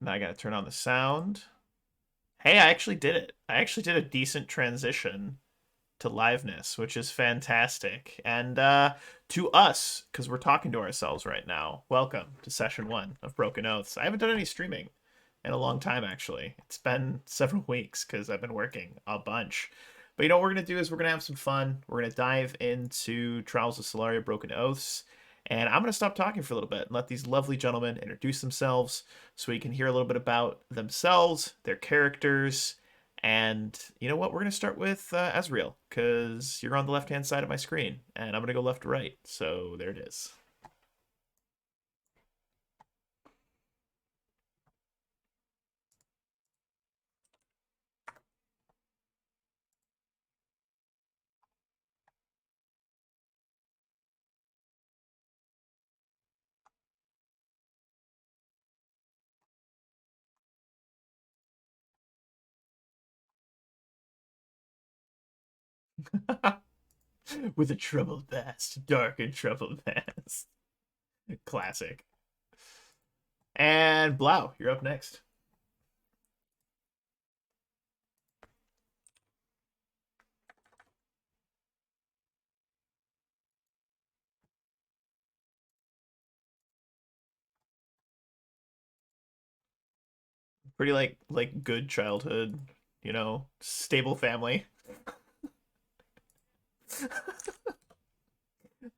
Now I gotta turn on the sound. Hey, I actually did it. I actually did a decent transition to liveness, which is fantastic. And to us, because we're talking to ourselves right now, welcome to session 1 of Broken Oaths. I haven't done any streaming in a long time, actually. It's been several weeks because I've been working a bunch. But you know what we're going to do is we're going to have some fun. We're going to dive into Trials of Solaria Broken Oaths. And I'm going to stop talking for a little bit and let these lovely gentlemen introduce themselves so we can hear a little bit about themselves, their characters, and you know what? We're going to start with Azrael, because you're on the left-hand side of my screen, and I'm going to go left to right. So there it is. With a troubled past, dark and troubled past. Classic. And Blau, you're up next. Pretty like good childhood, stable family.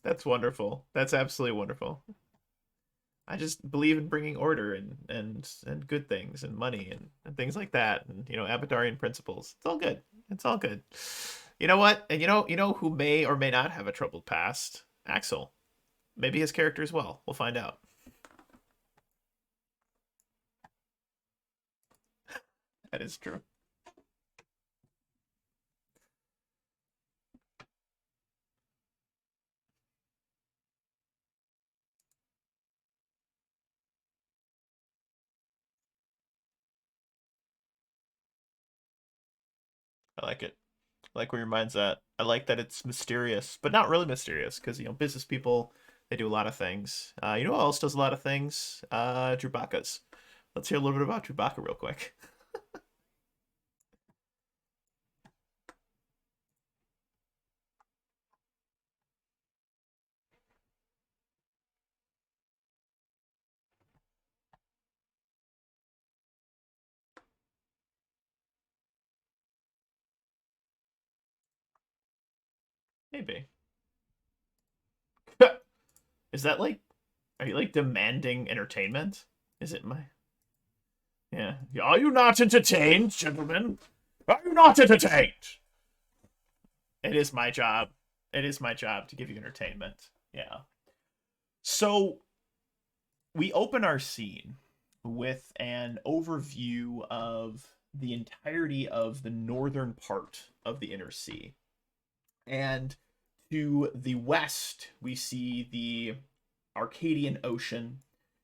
That's wonderful. That's absolutely wonderful. I just believe in bringing order and good things and money and things like that, and Abadarian principles. It's all good. It's all good. You know what? And you know who may or may not have a troubled past? Axel. Maybe his character as well. We'll find out. That is true. I like it. I like where your mind's at. I like that it's mysterious, but not really mysterious, because business people, they do a lot of things. You know who else does a lot of things? Drubaka's. Let's hear a little bit about Drubaka real quick. Maybe. Is that like, are you like demanding entertainment? Is it my? Yeah. Are you not entertained, gentlemen? Are you not entertained? It is my job. It is my job to give you entertainment. Yeah. So we open our scene with an overview of the entirety of the northern part of the inner sea. And to the west, we see the Arcadian Ocean.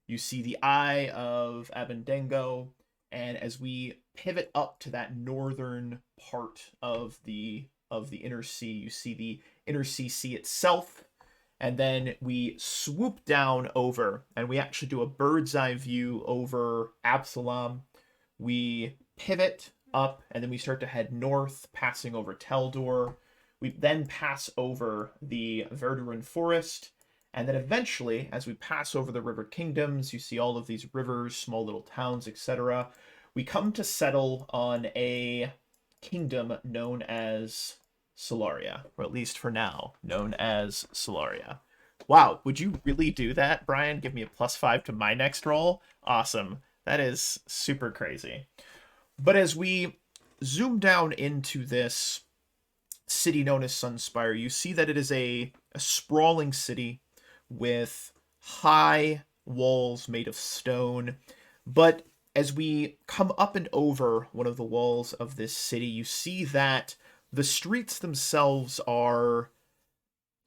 You see the Eye of Abendengo, and as we pivot up to that northern part of the inner sea, you see the inner sea itself, and then we swoop down over, and we actually do a bird's eye view over Absalom. We pivot up, and then we start to head north, passing over Teldor. We then pass over the Verduran Forest, and then eventually, as we pass over the River Kingdoms, you see all of these rivers, small little towns, etc. We come to settle on a kingdom known as Solaria, or at least for now, known as Solaria. Wow, would you really do that, Brian? Give me a +5 to my next roll? Awesome. That is super crazy. But as we zoom down into this city known as Sunspire, you see that it is a sprawling city with high walls made of stone. But as we come up and over one of the walls of this city, you see that the streets themselves are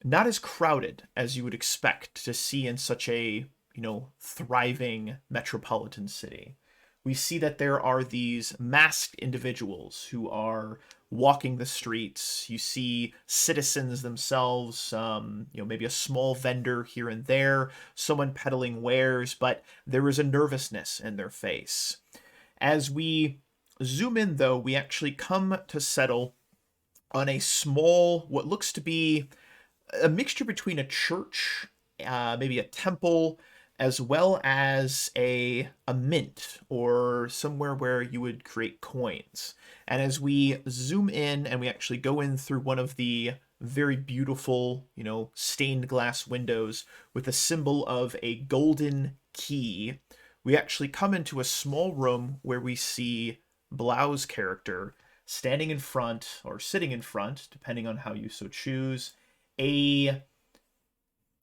not as crowded as you would expect to see in such a, thriving metropolitan city. We see that there are these masked individuals who are walking the streets. You see citizens themselves, maybe a small vendor here and there, someone peddling wares, but there is a nervousness in their face. As we zoom in, though, we actually come to settle on a small, what looks to be a mixture between a church, maybe a temple, as well as a mint or somewhere where you would create coins. And as we zoom in and we actually go in through one of the very beautiful, stained glass windows with a symbol of a golden key, we actually come into a small room where we see Blau's character standing in front or sitting in front, depending on how you so choose, a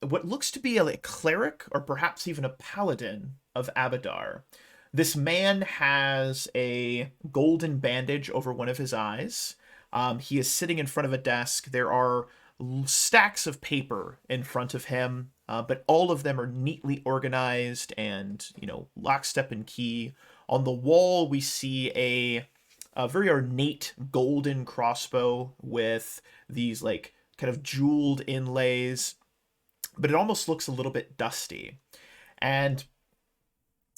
what looks to be a cleric or perhaps even a paladin of Abadar. This man has a golden bandage over one of his eyes. He is sitting in front of a desk. There are stacks of paper in front of him, but all of them are neatly organized and, lockstep and key. On the wall, we see a very ornate golden crossbow with these, kind of jeweled inlays, but it almost looks a little bit dusty. And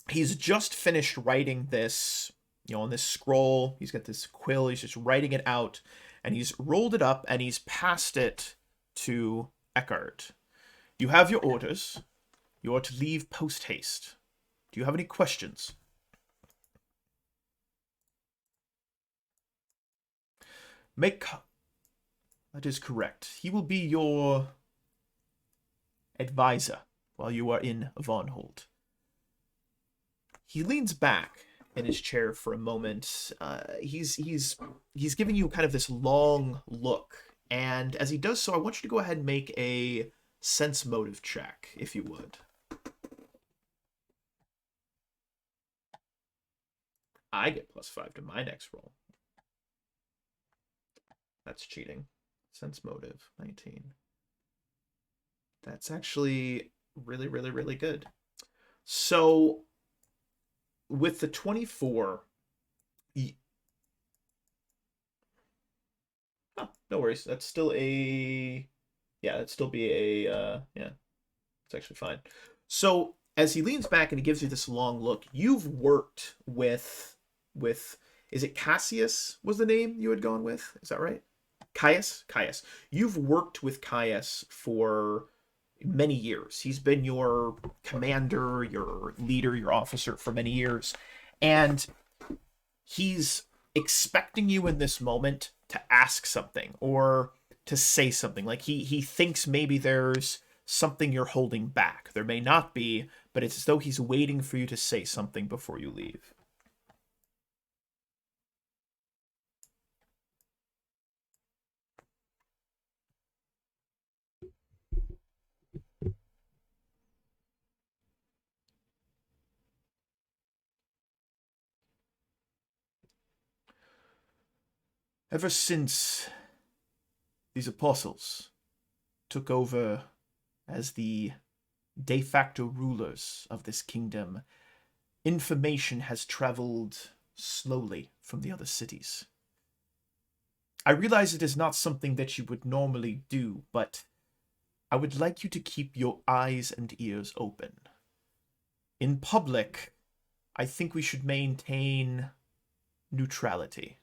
he's just finished writing this, on this scroll. He's got this quill. He's just writing it out, and he's rolled it up, and he's passed it to Eckhard. You have your orders. You are to leave post-haste. Do you have any questions? That is correct. He will be your advisor while you are in Varnhold. He leans back in his chair for a moment. He's giving you kind of this long look, and as he does so, I want you to go ahead and make a sense motive check, if you would. I get +5 to my next roll. That's cheating. Sense motive, 19. That's actually really, really, really good. So, with the 24... Oh, no worries. That's still a... Yeah, that'd still be a... yeah, it's actually fine. So, as he leans back and he gives you this long look, you've worked with... Is it Caeius was the name you had gone with? Is that right? Caeius. You've worked with Caeius for many years. He's been your commander, your leader, your officer for many years. And he's expecting you in this moment to ask something or to say something. Like he thinks maybe there's something you're holding back. There may not be, but it's as though he's waiting for you to say something before you leave. Ever since these apostles took over as the de facto rulers of this kingdom, information has traveled slowly from the other cities. I realize it is not something that you would normally do, but I would like you to keep your eyes and ears open. In public, I think we should maintain neutrality.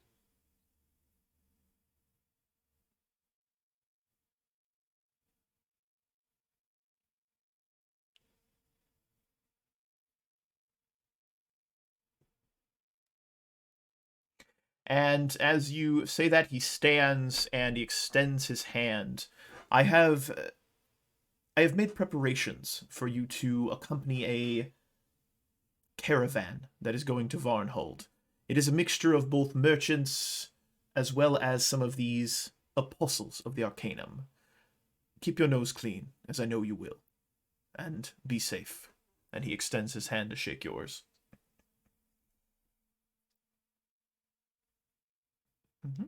And as you say that, he stands and he extends his hand. I have made preparations for you to accompany a caravan that is going to Varnhold. It is a mixture of both merchants as well as some of these apostles of the Arcanum. Keep your nose clean, as I know you will, and be safe. And he extends his hand to shake yours. Mm-hmm.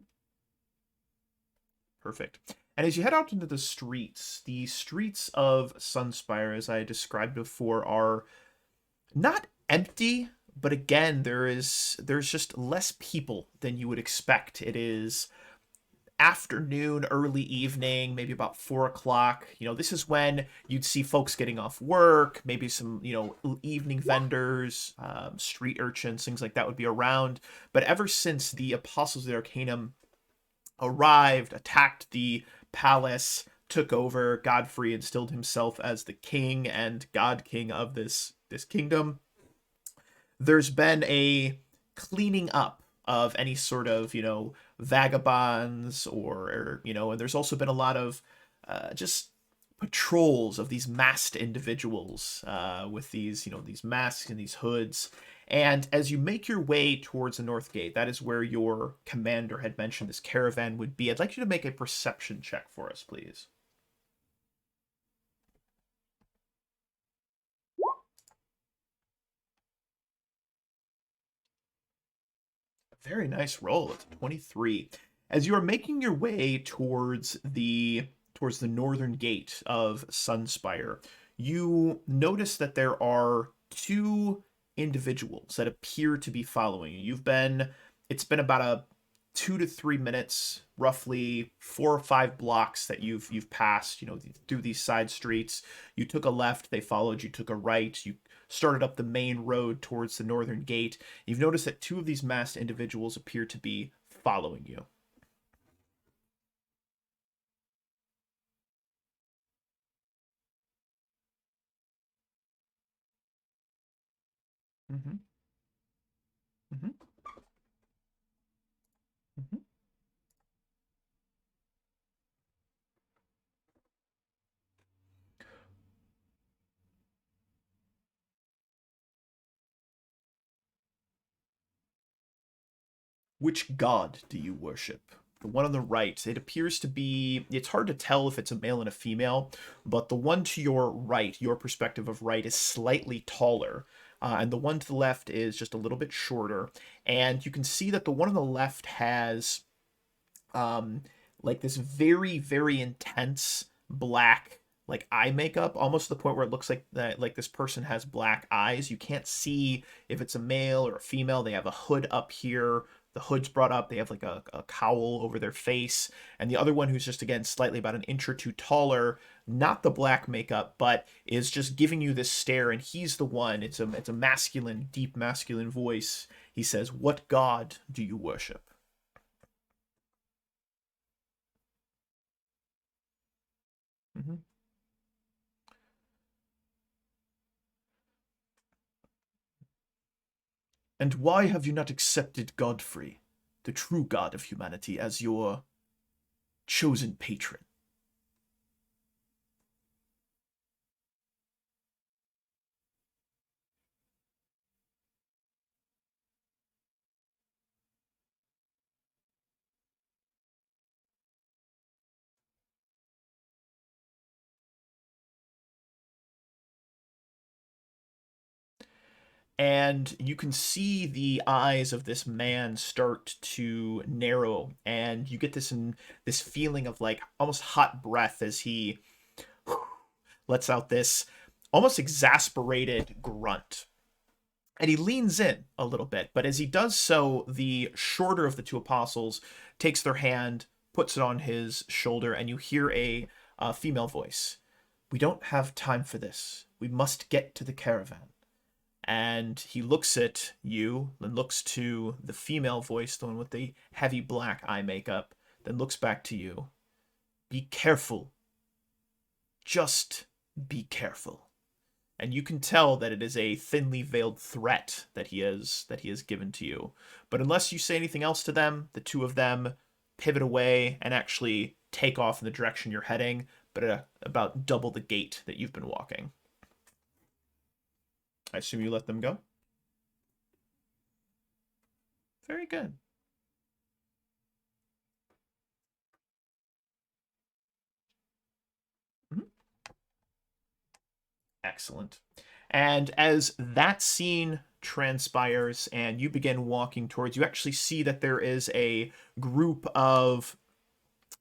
Perfect. And as you head out into the streets of Sunspire, as I described before, are not empty, but again, there's just less people than you would expect. It is afternoon, early evening, maybe about 4 o'clock. This is when you'd see folks getting off work, maybe some, evening vendors, street urchins, things like that would be around. But ever since the Apostles of the Arcanum arrived, attacked the palace, took over, Godfrey instilled himself as the king and god king of this kingdom, there's been a cleaning up of any sort of, vagabonds and there's also been a lot of just patrols of these masked individuals with these masks and these hoods. And as you make your way towards the North Gate, that is where your commander had mentioned this caravan would be. I'd like you to make a perception check for us, please. Very nice roll. It's a 23. As you are making your way towards the northern gate of Sunspire, you notice that there are two individuals that appear to be following you. It's been about a 2 to 3 minutes, roughly 4 or 5 blocks that you've passed, through these side streets. You took a left, they followed you, took a right, you started up the main road towards the northern gate. You've noticed that two of these masked individuals appear to be following you. Mm-hmm. Mm-hmm. Mm-hmm. Which god do you worship? The one on the right, it appears to be, it's hard to tell if it's a male and a female, but the one to your right, your perspective of right, is slightly taller. And the one to the left is just a little bit shorter. And you can see that the one on the left has like this very, very intense black like eye makeup, almost to the point where it looks like that like this person has black eyes. You can't see if it's a male or a female. They have a hood up here. The hood's brought up. They have like a cowl over their face. And the other one, who's just again slightly about an inch or two taller, not the black makeup, but is just giving you this stare. And he's the one. It's a masculine, deep masculine voice. He says, "What god do you worship?" Mm-hmm. And why have you not accepted Godfrey, the true god of humanity, as your chosen patron? And you can see the eyes of this man start to narrow, and you get this feeling of like almost hot breath as he lets out this almost exasperated grunt. And he leans in a little bit, but as he does so, the shorter of the two apostles takes their hand, puts it on his shoulder, and you hear a female voice. "We don't have time for this. We must get to the caravan." And he looks at you, then looks to the female voice, the one with the heavy black eye makeup, then looks back to you. "Be careful. Just be careful." And you can tell that it is a thinly veiled threat that he has given to you. But unless you say anything else to them, the two of them pivot away and actually take off in the direction you're heading, but at about double the gait that you've been walking. I assume you let them go? Very good. Mhm. Excellent. And as that scene transpires and you begin walking towards, you actually see that there is a group of,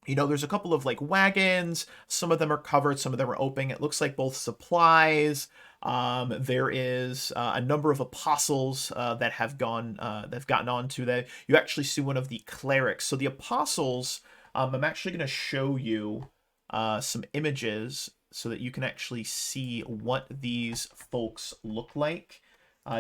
there's a couple of like wagons. Some of them are covered, some of them are open. It looks like both supplies. There is a number of apostles that have gotten onto that. You actually see one of the clerics. So the apostles I'm actually going to show you some images so that you can actually see what these folks look like,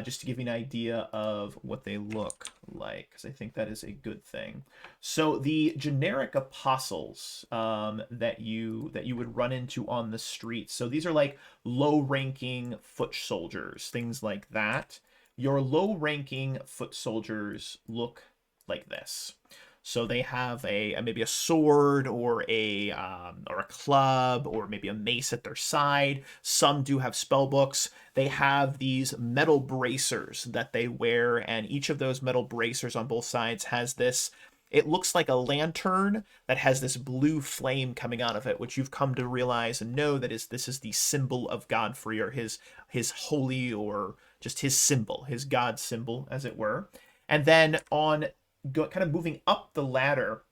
just to give you an idea of what they look like, because I think that is a good thing. So the generic apostles that you would run into on the streets. So these are like low-ranking foot soldiers, things like that. Your low-ranking foot soldiers look like this. So they have maybe a sword or a club or maybe a mace at their side. Some do have spell books. They have these metal bracers that they wear, and each of those metal bracers on both sides has this. It looks like a lantern that has this blue flame coming out of it, which you've come to realize and know that this is the symbol of Godfrey, or his holy, or just his symbol, his god symbol, as it were. And then kind of moving up the ladder,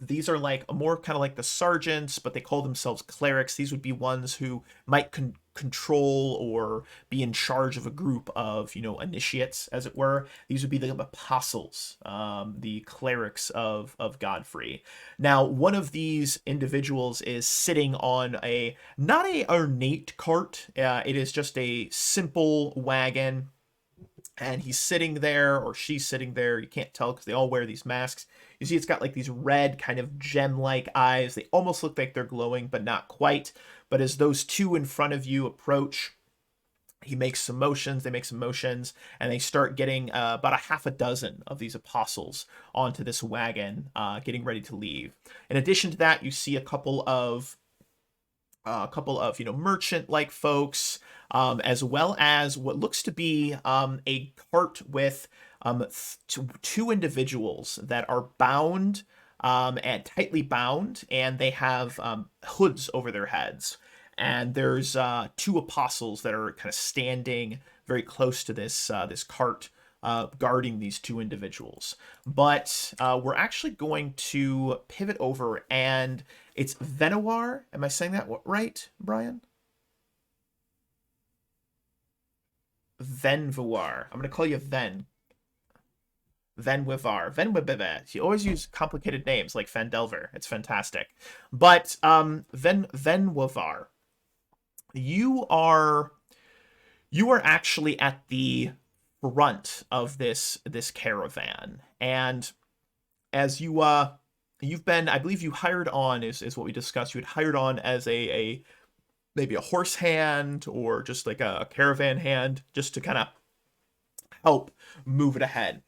these are like more kind of like the sergeants, but they call themselves clerics. These would be ones who might control or be in charge of a group of, initiates, as it were. These would be the apostles, the clerics of Godfrey. Now, one of these individuals is sitting on not a ornate cart. It is just a simple wagon. And he's sitting there, or she's sitting there. You can't tell because they all wear these masks. You see it's got like these red kind of gem-like eyes. They almost look like they're glowing, but not quite. But as those two in front of you approach, he makes some motions, they make some motions, and they start getting about a half a dozen of these apostles onto this wagon, getting ready to leave. In addition to that, you see a couple of merchant-like folks, as well as what looks to be a cart with two individuals that are bound, and tightly bound, and they have hoods over their heads. And there's two apostles that are kind of standing very close to this cart, guarding these two individuals. But we're actually going to pivot over, and it's Venoir. Am I saying that right, Brian? Venvoir. I'm going to call you Ven. Venwivar. Venwibivet. You always use complicated names like Fandelver. It's fantastic. But Venwivar, you are actually at the front of this caravan, and as you've been, I believe you hired on, is what we discussed. You had hired on as a maybe a horse hand or just like a caravan hand, just to kind of help move it ahead.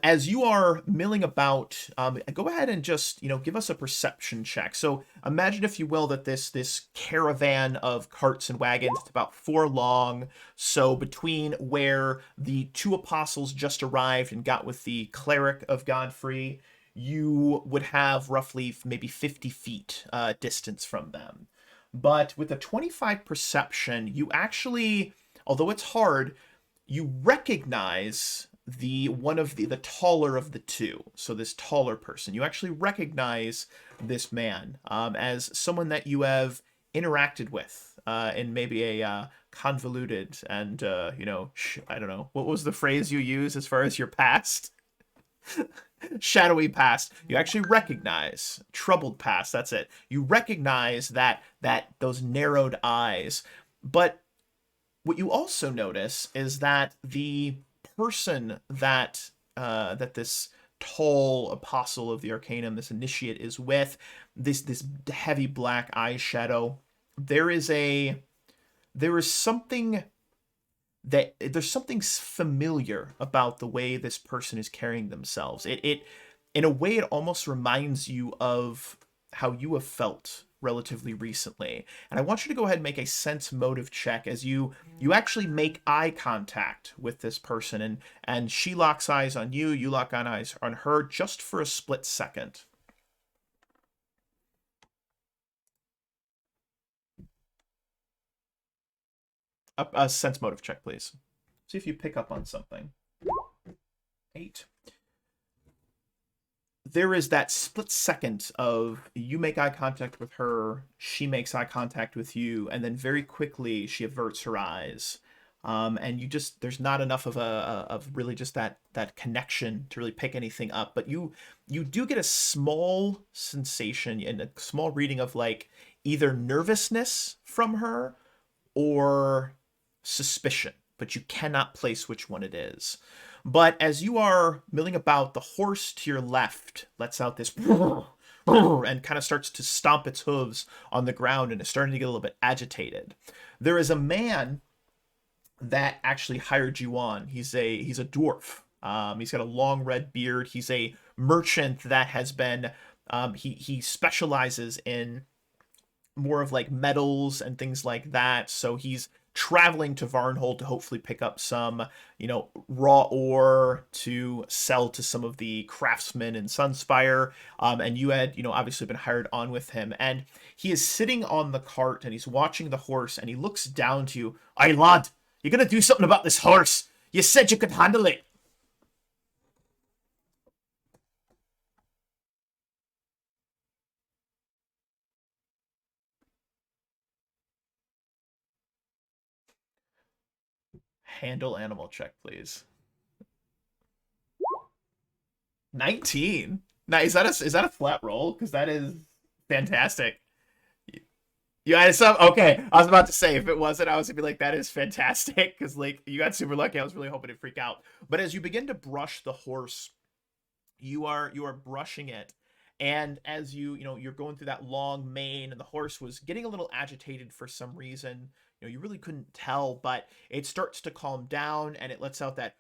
As you are milling about, go ahead and just, give us a perception check. So imagine, if you will, that this caravan of carts and wagons is about 4 long. So between where the two apostles just arrived and got with the cleric of Godfrey, you would have roughly maybe 50 feet distance from them. But with a 25 perception, you actually, although it's hard, you recognize one of the taller of the two. So this taller person, you actually recognize this man as someone that you have interacted with in maybe a convoluted and I don't know, what was the phrase you use as far as your past? Shadowy past. You actually recognize troubled past. That's it. You recognize that those narrowed eyes. But what you also notice is that the person that this tall apostle of the Arcanum, this initiate, is with, this heavy black eyeshadow, there's something familiar about the way this person is carrying themselves. It in a way, it almost reminds you of how you have felt relatively recently. And I want you to go ahead and make a sense motive check as you actually make eye contact with this person, and she locks eyes on you, you lock eyes on her, just for a split second. A sense motive check, please. See if you pick up on something. 8. There is that split second of you make eye contact with her, she makes eye contact with you, and then very quickly she averts her eyes. And there's not enough of really just that connection to really pick anything up. But you do get a small sensation and a small reading of like either nervousness from her or suspicion, but you cannot place which one it is. But as you are milling about, the horse to your left lets out this and kind of starts to stomp its hooves on the ground and is starting to get a little bit agitated. There is a man that actually hired you on. He's a dwarf. He's got a long red beard. He's a merchant that has been he specializes in more of like metals and things like that. So he's traveling to Varnhold to hopefully pick up some, raw ore to sell to some of the craftsmen in Sunspire. And you had, obviously been hired on with him. And he is sitting on the cart and he's watching the horse and he looks down to you. "Aye, lad, you're going to do something about this horse. You said you could handle it." Handle animal check, please. 19. Now, is that a flat roll? Because that is fantastic. You had some. Okay, I was about to say if it wasn't, I was gonna be like, that is fantastic because like you got super lucky. I was really hoping to freak out. But as you begin to brush the horse, you are brushing it, and as you're going through that long mane, and the horse was getting a little agitated for some reason. You really couldn't tell, but it starts to calm down and it lets out that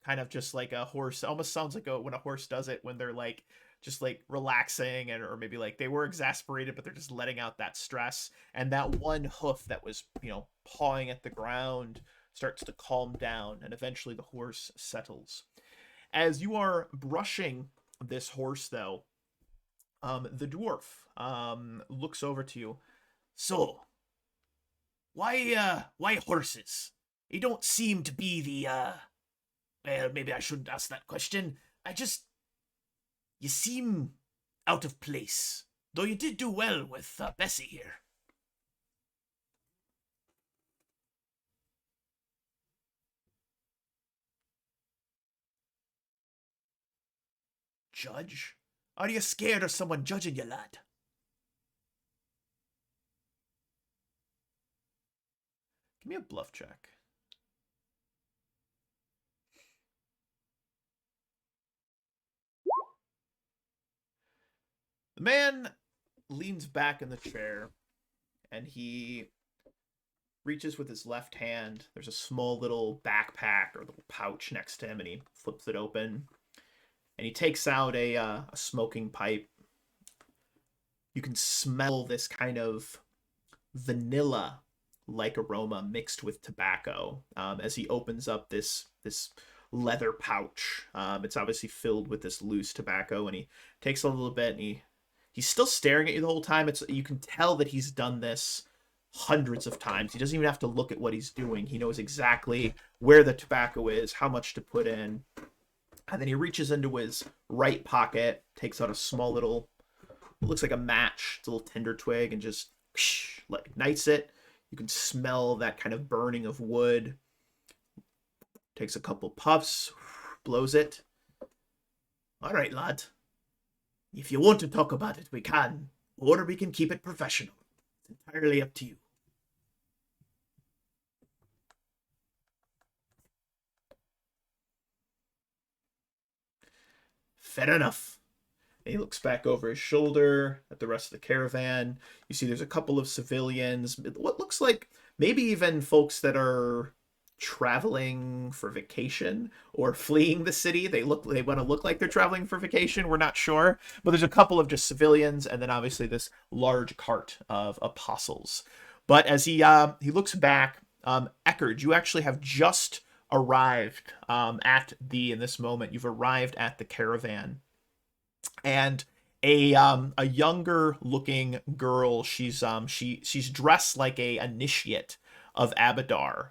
kind of just like a horse. It almost sounds like when a horse does it when they're like just like relaxing or maybe like they were exasperated, but they're just letting out that stress. And that one hoof that was, pawing at the ground starts to calm down and eventually the horse settles. As you are brushing this horse though, the dwarf looks over to you. "So, why horses? You don't seem to be the, well, maybe I shouldn't ask that question. You seem out of place. Though you did do well with Bessie here." "Judge? Are you scared of someone judging you, lad?" Give me a bluff check. The man leans back in the chair and he reaches with his left hand. There's a small little backpack or little pouch next to him and he flips it open and he takes out a smoking pipe. You can smell this kind of vanilla like aroma mixed with tobacco as he opens up this leather pouch. It's obviously filled with this loose tobacco, and he takes a little bit, and he's still staring at you the whole time. You can tell that he's done this hundreds of times. He doesn't even have to look at what he's doing. He knows exactly where the tobacco is, how much to put in. And then he reaches into his right pocket, takes out a small little, it looks like a match. It's a little tinder twig, and just ignites it. You can smell that kind of burning of wood. Takes a couple puffs, blows it. "All right, lad. If you want to talk about it, we can. Or we can keep it professional. It's entirely up to you." "Fair enough." And he looks back over his shoulder at the rest of the caravan. You see there's a couple of civilians. What looks like maybe even folks that are traveling for vacation or fleeing the city. They want to look like they're traveling for vacation. We're not sure. But there's a couple of just civilians and then obviously this large cart of apostles. But as he looks back, Eckhard, you actually have just arrived in this moment, you've arrived at the caravan. And a younger looking girl, she's dressed like a initiate of Abadar,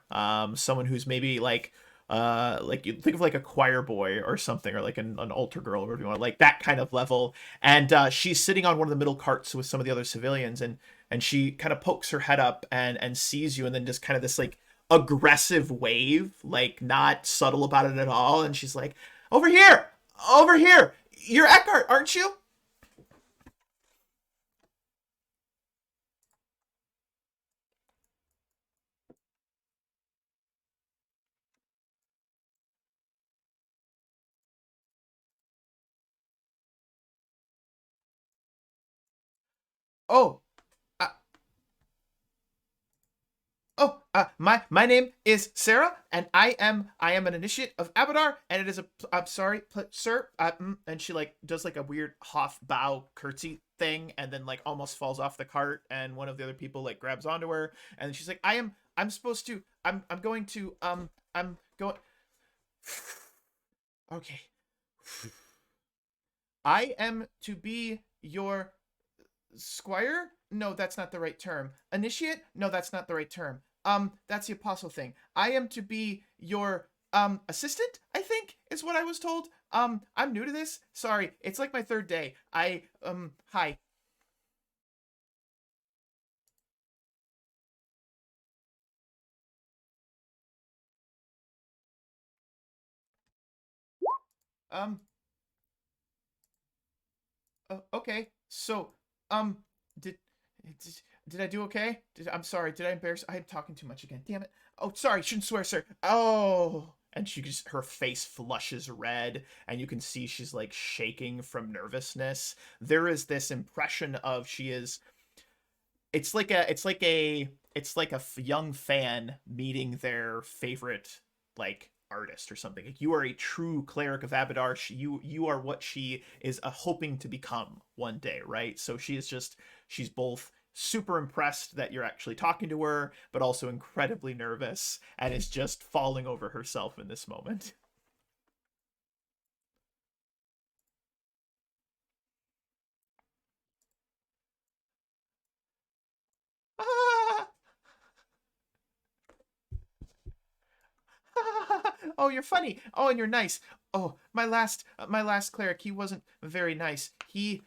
someone who's maybe like you think of like a choir boy or something, or like an altar girl, or whatever you want, like that kind of level. And she's sitting on one of the middle carts with some of the other civilians, and she kind of pokes her head up and sees you, and then just kind of this like aggressive wave, like not subtle about it at all. And she's like, over here, over here. You're Eckhard, aren't you? Oh, uh, my name is Sarah, and I am an initiate of Abadar, and it is a I'm sorry, sir. And she like does like a weird half bow curtsy thing, and then like almost falls off the cart, and one of the other people like grabs onto her, and she's like, I'm supposed to I'm going to I'm going. Okay, I am to be your squire? No, that's not the right term. Initiate? No, that's not the right term. That's the apostle thing. I am to be your assistant, I think, is what I was told. I'm new to this. Sorry, it's like my third day. Hi. Um, okay. So, um, did, did did I do okay? I'm sorry. Did I embarrass? I'm talking too much again. Damn it. Oh, sorry. Shouldn't swear, sir. Oh. And she just her face flushes red, and you can see she's like shaking from nervousness. There is this impression of she is. It's like a young fan meeting their favorite like artist or something. Like, you are a true cleric of Abadar. You are what she is hoping to become one day, right? So she's both super impressed that you're actually talking to her, but also incredibly nervous and is just falling over herself in this moment. Ah! Oh, you're funny. Oh, and you're nice. Oh, my last cleric, he wasn't very nice. He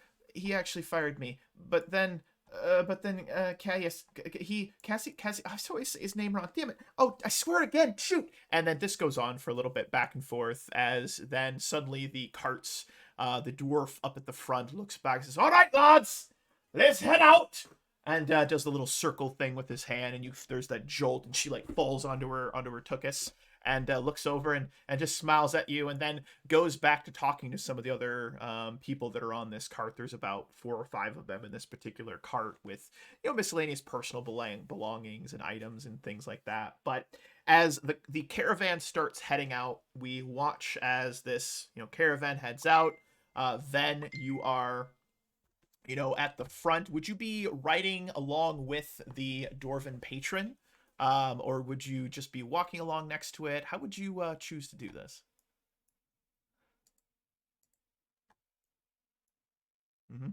actually fired me. But then Caeius, Cassie, I always say his name wrong. Damn it. Oh, I swear again. Shoot. And then this goes on for a little bit back and forth as then suddenly the carts, the dwarf up at the front looks back and says, "All right, lads, let's head out." And does the little circle thing with his hand, and there's that jolt, and she like falls onto her tuchus, and looks over and just smiles at you, and then goes back to talking to some of the other people that are on this cart. There's about 4 or 5 of them in this particular cart with miscellaneous personal belongings and items and things like that. But as the caravan starts heading out, we watch as this caravan heads out. Then you are at the front. Would you be riding along with the dwarven patron? Or would you just be walking along next to it? How would you choose to do this? Mm-hmm.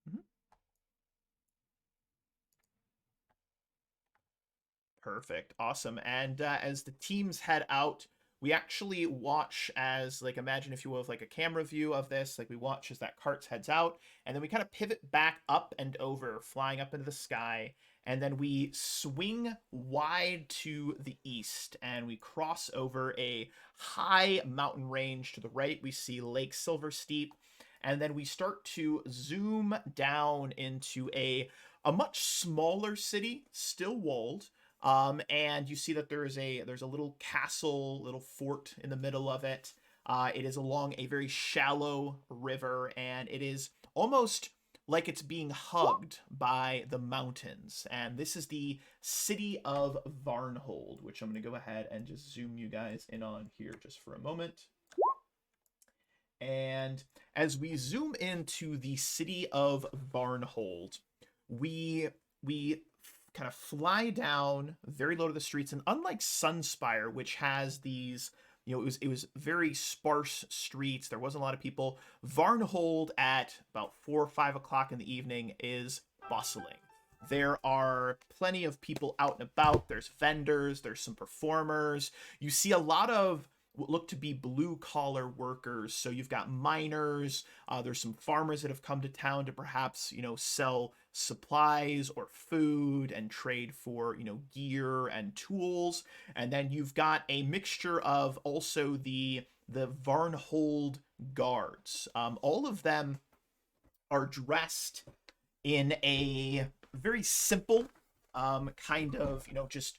Mm-hmm. Perfect. Awesome. And as the teams head out, we actually watch as, like, imagine if you will, with like a camera view of this, like we watch as that cart heads out, and then we kind of pivot back up and over, flying up into the sky, and then we swing wide to the east, and we cross over a high mountain range. To the right, we see Lake Silversteep, and then we start to zoom down into a much smaller city, still walled, and you see that there's a little castle, little fort in the middle of it. It is along a very shallow river, and it is almost like it's being hugged by the mountains. And this is the city of Varnhold, which I'm going to go ahead and just zoom you guys in on here just for a moment. And as we zoom into the city of Varnhold, we kind of fly down very low to the streets, and unlike Sunspire, which has these, it was very sparse streets, there wasn't a lot of people. Varnhold at about 4 or 5 o'clock in the evening is bustling. There are plenty of people out and about. There's vendors, there's some performers. You see a lot of what look to be blue collar workers. So you've got miners, there's some farmers that have come to town to perhaps, sell supplies or food and trade for, gear and tools. And then you've got a mixture of also the Varnhold guards. All of them are dressed in a very simple kind of, just,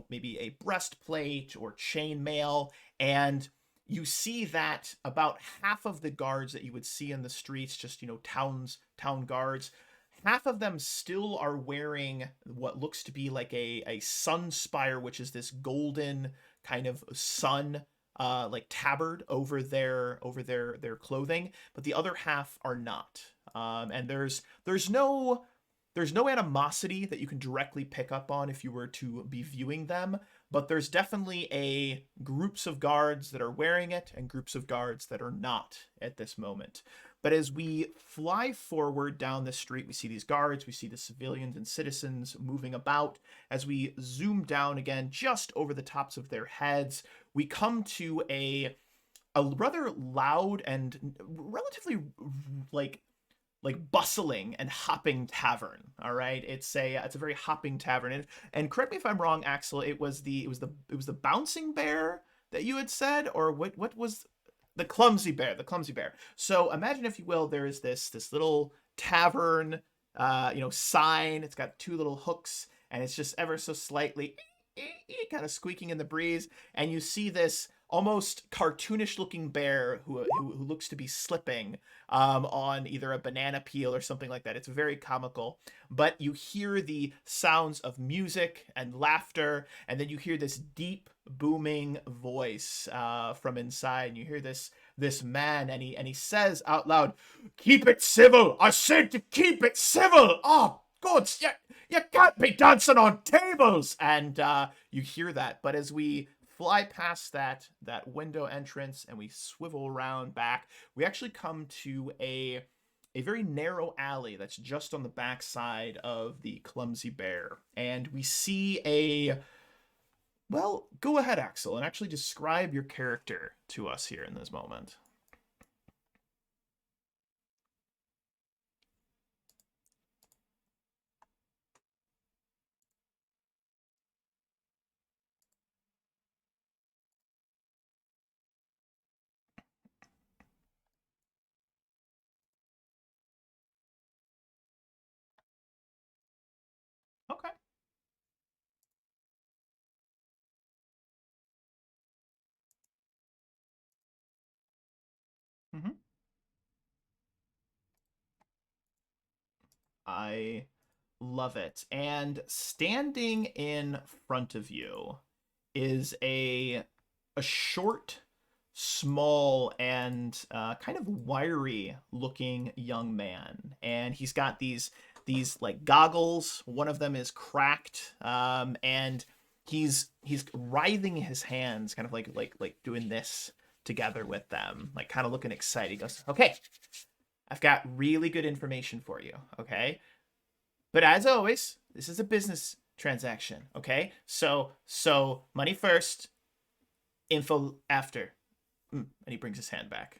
maybe a breastplate or chainmail. And you see that about half of the guards that you would see in the streets, just, town guards, half of them still are wearing what looks to be like a Sunspire, which is this golden kind of sun like tabard over their clothing, but the other half are not. And there's no animosity that you can directly pick up on if you were to be viewing them, but there's definitely a groups of guards that are wearing it and groups of guards that are not at this moment. But as we fly forward down the street, we see these guards, we see the civilians and citizens moving about. As we zoom down again, just over the tops of their heads, we come to a rather loud and relatively like bustling and hopping tavern. All right, it's a very hopping tavern. And correct me if I'm wrong, Axel. It was the bouncing bear that you had said, or what was the clumsy bear? The clumsy bear. So imagine, if you will, there is this little tavern, sign. It's got two little hooks, and it's just ever so slightly kind of squeaking in the breeze. And you see this almost cartoonish looking bear who looks to be slipping on either a banana peel or something like that. It's very comical, but you hear the sounds of music and laughter, and then you hear this deep booming voice from inside, and you hear this man, and he says out loud, "Keep it civil! I said to keep it civil! Oh, God, you can't be dancing on tables!" And you hear that, but as we fly past that window entrance and we swivel around back, we actually come to a very narrow alley that's just on the back side of the clumsy bear. And we see well, go ahead, Axel, and actually describe your character to us here in this moment. Okay. Mm-hmm. I love it. And standing in front of you is a short, small, and kind of wiry looking young man. And he's got these like goggles. One of them is cracked, and he's writhing his hands, kind of like doing this together with them, like kind of looking excited. He goes, "Okay, I've got really good information for you, okay? But as always, this is a business transaction, okay? So money first, info after." And he brings his hand back.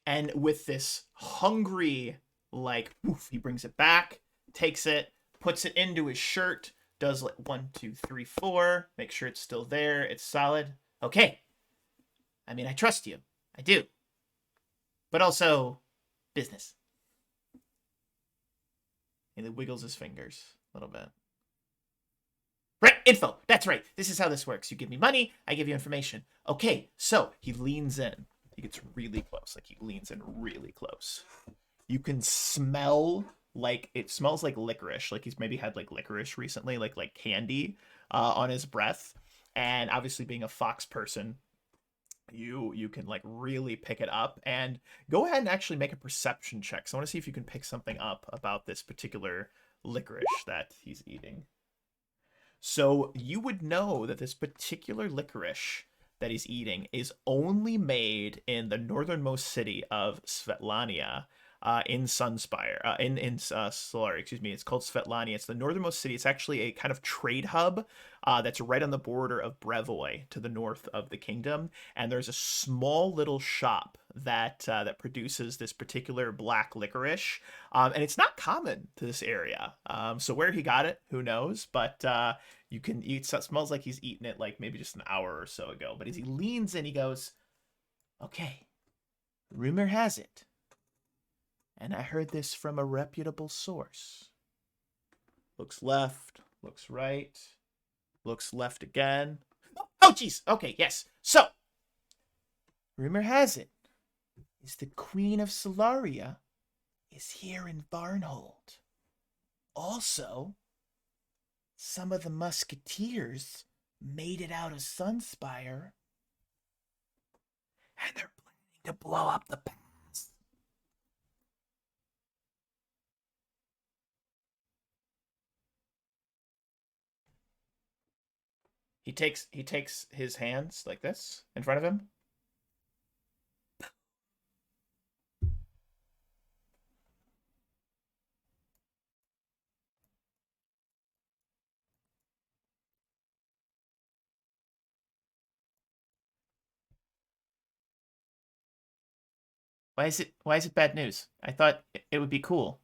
And with this hungry, like, oof, he brings it back, takes it, puts it into his shirt, does like 1, 2, 3, 4, make sure it's still there, it's solid. Okay. I mean, I trust you. I do. But also, business. And he wiggles his fingers a little bit. Right, info. That's right. This is how this works. You give me money, I give you information. Okay, so he leans in. He gets really close. Like, he leans in really close. You can smell, like, it smells like licorice. Like he's maybe had like licorice recently, like candy on his breath. And obviously, being a fox person, you can like really pick it up. And go ahead and actually make a perception check. So I want to see if you can pick something up about this particular licorice that he's eating. So you would know that this particular licorice that he's eating is only made in the northernmost city of Svetlania, in Sunspire, in Solaria, excuse me. It's called Svetlania. It's the northernmost city. It's actually a kind of trade hub that's right on the border of Brevoy to the north of the kingdom. And there's a small little shop that produces this particular black licorice, and it's not common to this area. So where he got it, who knows? But you can eat. So it smells like he's eaten it like maybe just an hour or so ago. But as he leans in, he goes, "Okay, rumor has it, and I heard this from a reputable source." Looks left, looks right, looks left again. Oh, jeez. Okay, yes. So, rumor has it is the Queen of Solaria is here in Varnhold. Also, some of the musketeers made it out of Sunspire, and they're planning to blow up the pass. He takes his hands like this in front of him. Why is it bad news? I thought it would be cool.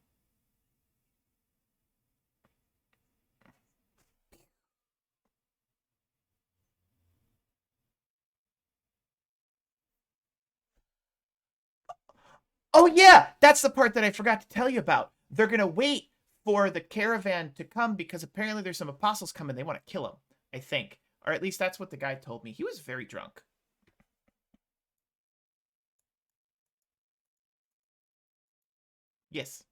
Oh yeah, that's the part that I forgot to tell you about. They're gonna wait for the caravan to come because apparently there's some apostles coming. They want to kill him, I think, or at least that's what the guy told me. He was very drunk. Yes.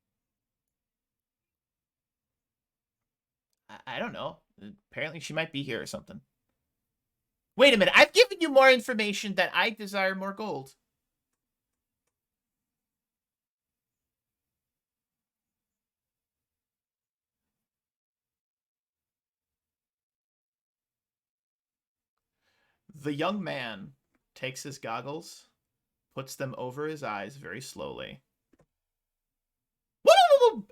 I don't know. Apparently she might be here or something. Wait a minute. I've given you more information that I desire more gold. The young man takes his goggles, puts them over his eyes very slowly,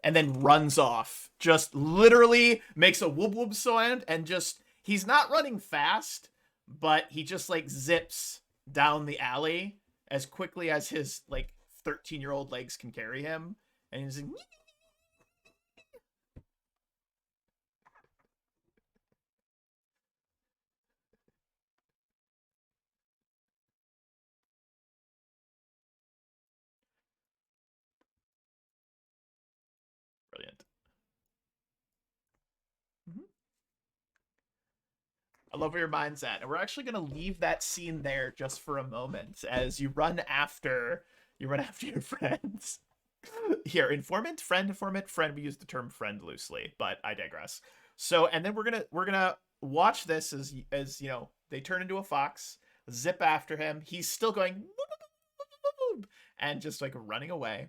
and then runs off. Just literally makes a whoop whoop sound and just, he's not running fast, but he just like zips down the alley as quickly as his like 13-year-old legs can carry him. And he's like, brilliant. Mm-hmm. I love where your mind's at. And we're actually going to leave that scene there just for a moment as you run after your friends. Here, informant, friend, friend. We use the term friend loosely, but I digress. So, and then we're gonna watch this as you know, they turn into a fox, zip after him. He's still going and just like running away.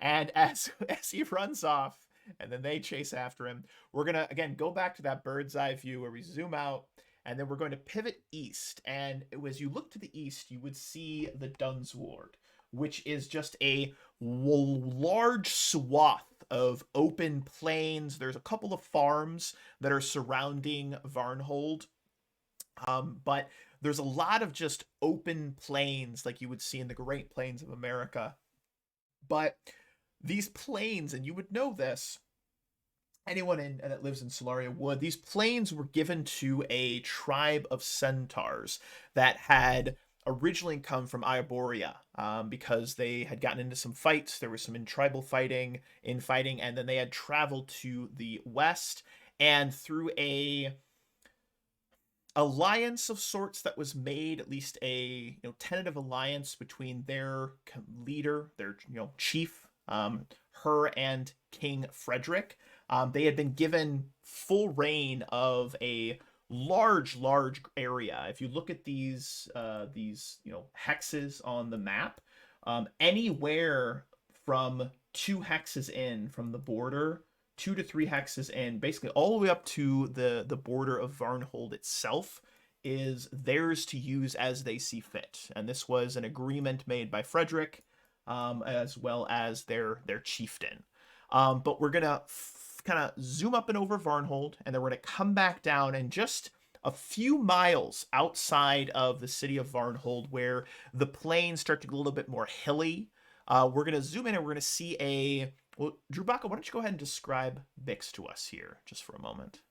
And as he runs off, and then they chase after him, we're gonna again go back to that bird's eye view where we zoom out, and then we're going to pivot east. And as you look to the east, you would see the Dunsward, which is just a large swath of open plains. There's a couple of farms that are surrounding Varnhold, but there's a lot of just open plains like you would see in the Great Plains of America. But these plains, and you would know this, anyone that lives in Solaria would, these plains were given to a tribe of centaurs that had originally come from Iaboria, because they had gotten into some fights. There was some tribal fighting, and then they had traveled to the west, and through a alliance of sorts that was made, at least a tentative alliance between their leader, their chief, her and King Frederick. They had been given full reign of a large area. If you look at these hexes on the map, anywhere from 2 hexes in from the border, 2 to 3 hexes in, basically all the way up to the border of Varnhold itself, is theirs to use as they see fit. And this was an agreement made by Frederick, as well as their chieftain. But we're gonna kind of zoom up and over Varnhold, and then we're gonna come back down and just a few miles outside of the city of Varnhold, where the plains start to get a little bit more hilly. We're gonna zoom in and we're gonna see a. Well, Drubaka, why don't you go ahead and describe Bix to us here, just for a moment.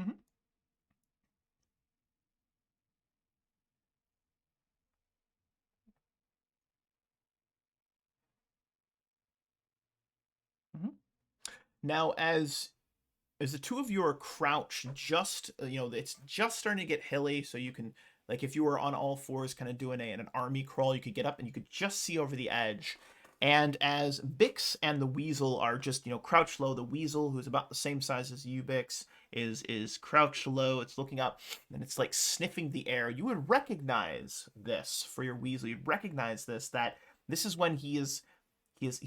Mm-hmm. Mm-hmm. Now, as the two of you are crouched, just it's just starting to get hilly, so you can, like, if you were on all fours kind of doing an army crawl, you could get up and you could just see over the edge. And as Bix and the weasel are just crouched low, the weasel, who's about the same size as you, Bix, is crouched low. It's looking up and it's like sniffing the air. You would recognize this for your weasel. You'd recognize that this is when he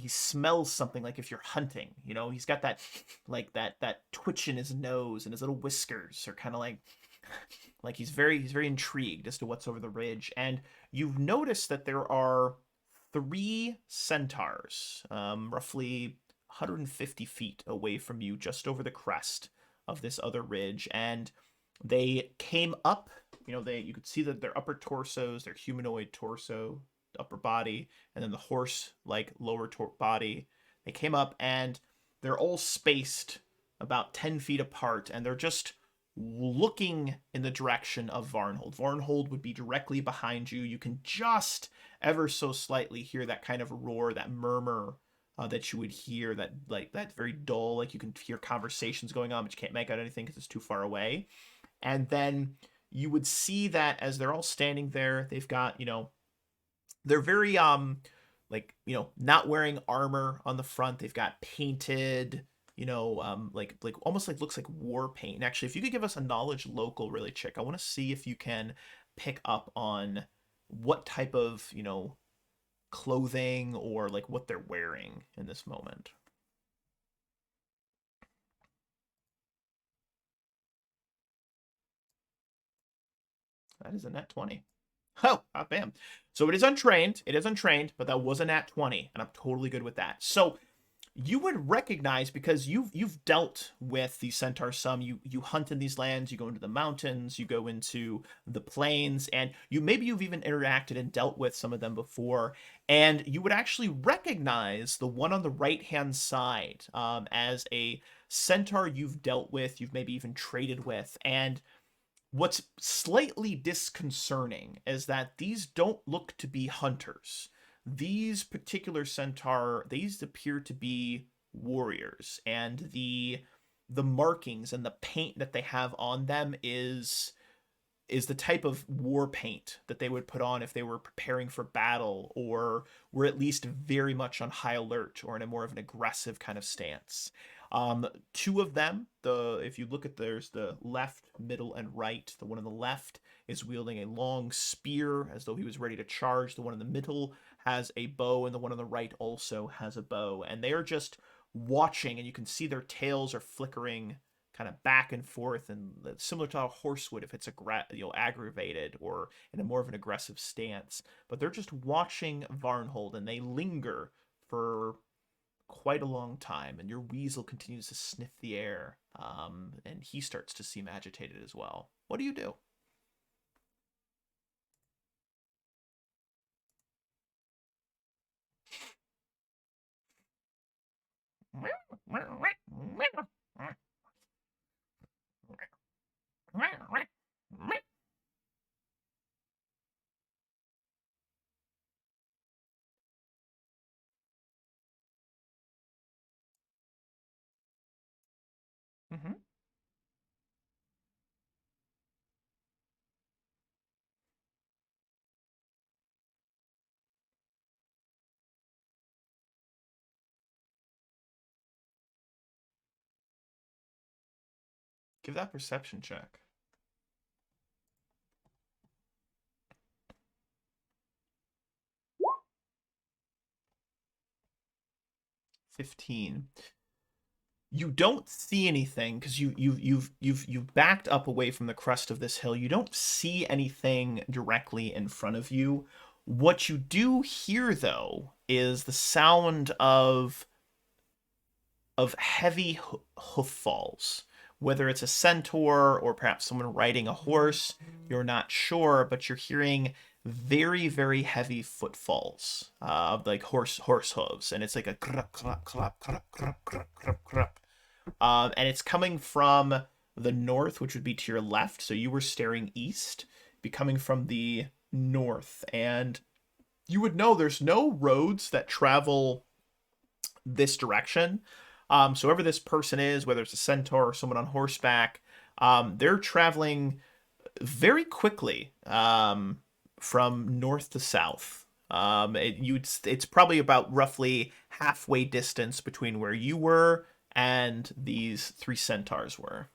smells something, like if you're hunting. He's got that like that twitch in his nose, and his little whiskers are kind of like he's very intrigued as to what's over the ridge. And you've noticed that there are 3 centaurs, roughly 150 feet away from you, just over the crest of this other ridge. And they came up. You could see that their upper torsos, their humanoid torso, upper body, and then the horse like lower body, they came up, and they're all spaced about 10 feet apart, and they're just looking in the direction of Varnhold. Varnhold would be directly behind you. You can just ever so slightly hear that kind of roar, that murmur, that you would hear, that very dull, like you can hear conversations going on, but you can't make out anything because it's too far away. And then you would see that as they're all standing there, they've got, they're very not wearing armor on the front. They've got painted, like almost like looks like war paint. And actually, if you could give us a knowledge local really quick, I want to see if you can pick up on what type of clothing or like what they're wearing in this moment. That is a nat 20. Oh, bam. So it is untrained. It is untrained, but that was a nat 20, and I'm totally good with that. So you would recognize, because you've dealt with the centaur some. You hunt in these lands, you go into the mountains, you go into the plains, and you've even interacted and dealt with some of them before. And you would actually recognize the one on the right hand side, as a centaur you've dealt with, you've maybe even traded with. And what's slightly disconcerting is that these don't look to be hunters. These particular centaur, these appear to be warriors, and the markings and the paint that they have on them is the type of war paint that they would put on if they were preparing for battle, or were at least very much on high alert, or in a more of an aggressive kind of stance. 2 of them, if you look at, there's the left, middle, and right. The one on the left is wielding a long spear as though he was ready to charge. The one in the middle has a bow, and the one on the right also has a bow. And they are just watching, and you can see their tails are flickering kind of back and forth, and similar to how a horse would if it's aggravated or in a more of an aggressive stance. But they're just watching Varnhold, and they linger for quite a long time, and your weasel continues to sniff the air, and he starts to seem agitated as well. What do you do? Mm-hmm. Give that perception check. 15. You don't see anything because you've backed up away from the crest of this hill. You don't see anything directly in front of you. What you do hear, though, is the sound of heavy hoof falls. Whether it's a centaur or perhaps someone riding a horse, you're not sure, but you're hearing very, very heavy footfalls, like horse hooves, and it's like a crap, crap, crap, crap, crap, crap, crap, crap. And it's coming from the north, which would be to your left. So you were staring east, be coming from the north, and you would know there's no roads that travel this direction. So whoever this person is, whether it's a centaur or someone on horseback, they're traveling very quickly from north to south. It's probably about roughly halfway distance between where you were and these 3 centaurs were.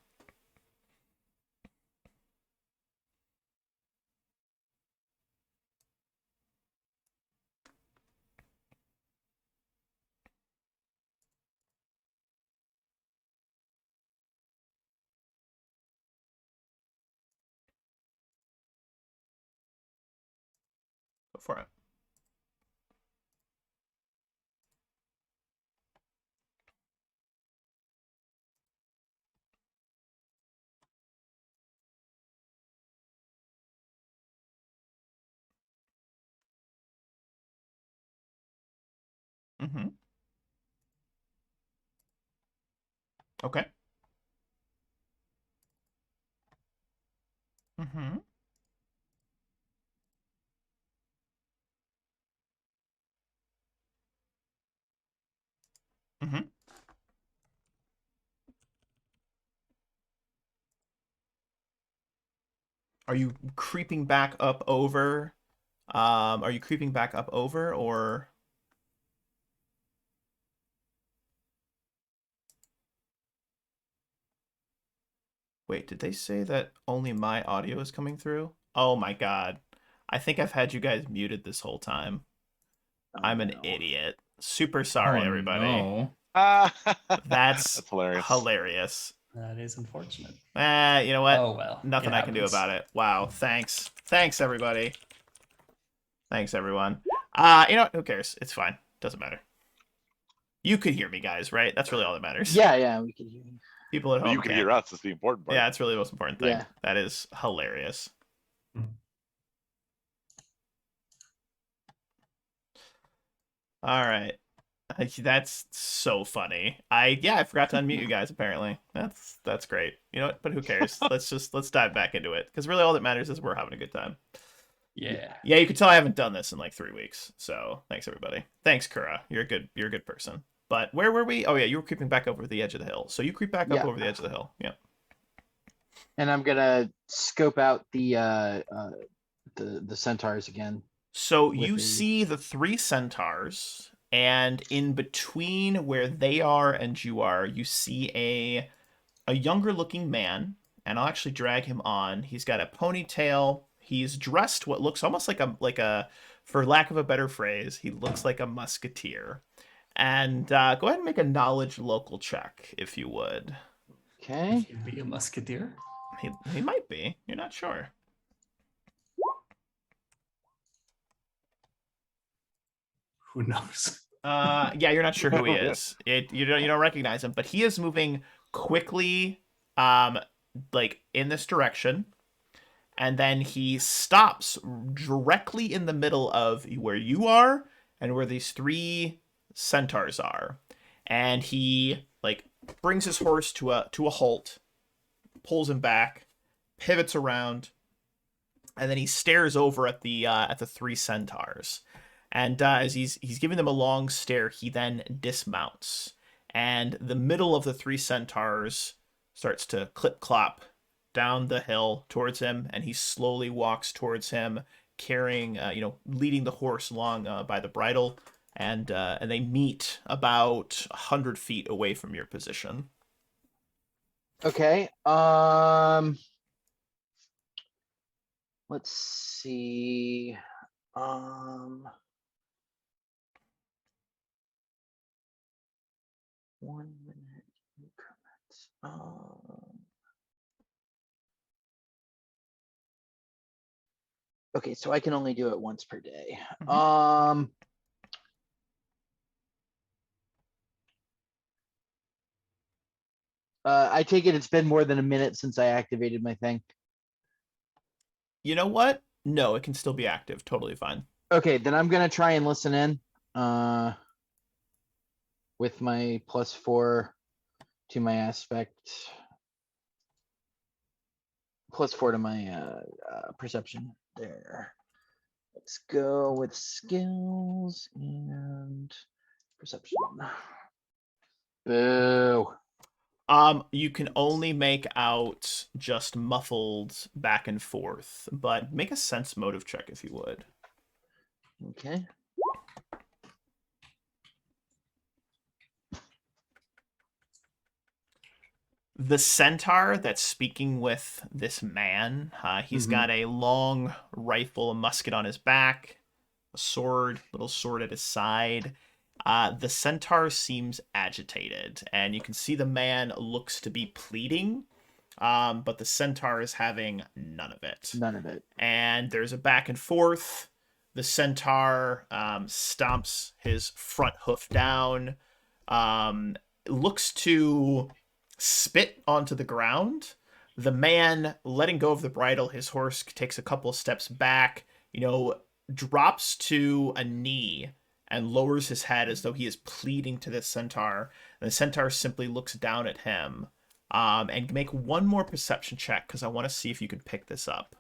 Go for it. Mm-hmm. Okay. Mm-hmm. Mm-hmm. Are you creeping back up over? Are you creeping back up over, or wait, did they say that only my audio is coming through? Oh my god. I think I've had you guys muted this whole time. Oh, I'm an no. idiot. Super sorry, everybody. No. That's hilarious. hilarious. That is unfortunate. You know what? Oh well. Nothing I can do about it. Wow. Thanks. Thanks, everybody. Thanks, everyone. You know what? Who cares? It's fine. Doesn't matter. You could hear me, guys, right? That's really all that matters. Yeah, we can hear you. People at home But you can can't. hear us. That's the important part. Yeah, it's really the most important thing. Yeah. That is hilarious. All right. That's so funny. I forgot to unmute you guys apparently. That's great. You know what? But who cares? let's dive back into it, because really all that matters is we're having a good time. Yeah. Yeah, you can tell I haven't done this in like 3 weeks. So thanks, everybody. Thanks, Kura. You're a good person. But where were we? Oh yeah, you were creeping back over the edge of the hill. So you creep back up over the edge of the hill. Yeah. And I'm gonna scope out the centaurs again. So you see the 3 centaurs, and in between where they are and you are, you see a younger looking man, and I'll actually drag him on. He's got a ponytail. He's dressed what looks almost like a for lack of a better phrase, he looks like a musketeer. And go ahead and make a knowledge local check, if you would. Okay. He'd be a musketeer. He might be. You're not sure. Who knows? Yeah, you're not sure who he is. You don't recognize him, but he is moving quickly, like in this direction, and then he stops directly in the middle of where you are and where these three centaurs are, and he like brings his horse to a halt, pulls him back, pivots around, and then he stares over at the three centaurs. And as he's giving them a long stare, he then dismounts, and the middle of the three centaurs starts to clip clop down the hill towards him, and he slowly walks towards him, carrying, leading the horse along by the bridle, and they meet about 100 feet away from your position. Okay. Let's see. 1 minute increments. Okay, so I can only do it once per day. I take it it's been more than a minute since I activated my thing. You know what? No, it can still be active. Totally fine. Okay, then I'm gonna try and listen in. With my +4 to my aspect. +4 to my perception there. Let's go with skills and perception. Boo. You can only make out just muffled back and forth, but make a sense motive check if you would. Okay. The centaur that's speaking with this man, he's got a long rifle, a musket on his back, a sword, little sword at his side. The centaur seems agitated, and you can see the man looks to be pleading, but the centaur is having none of it. None of it. And there's a back and forth. The centaur stomps his front hoof down, looks to spit onto the ground. The man, letting go of the bridle, his horse takes a couple steps back, drops to a knee and lowers his head as though he is pleading to this centaur. And the centaur simply looks down at him. And make one more perception check, because I want to see if you can pick this up.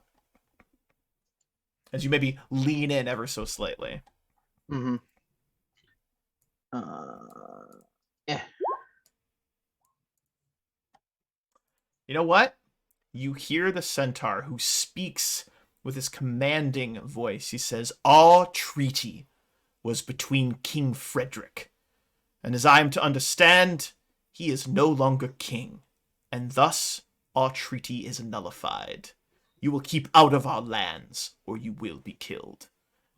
As you maybe lean in ever so slightly. Yeah. You know what? You hear the centaur, who speaks with his commanding voice. He says, "Our treaty was between King Frederick, and as I am to understand, he is no longer king, and thus our treaty is nullified. You will keep out of our lands, or you will be killed."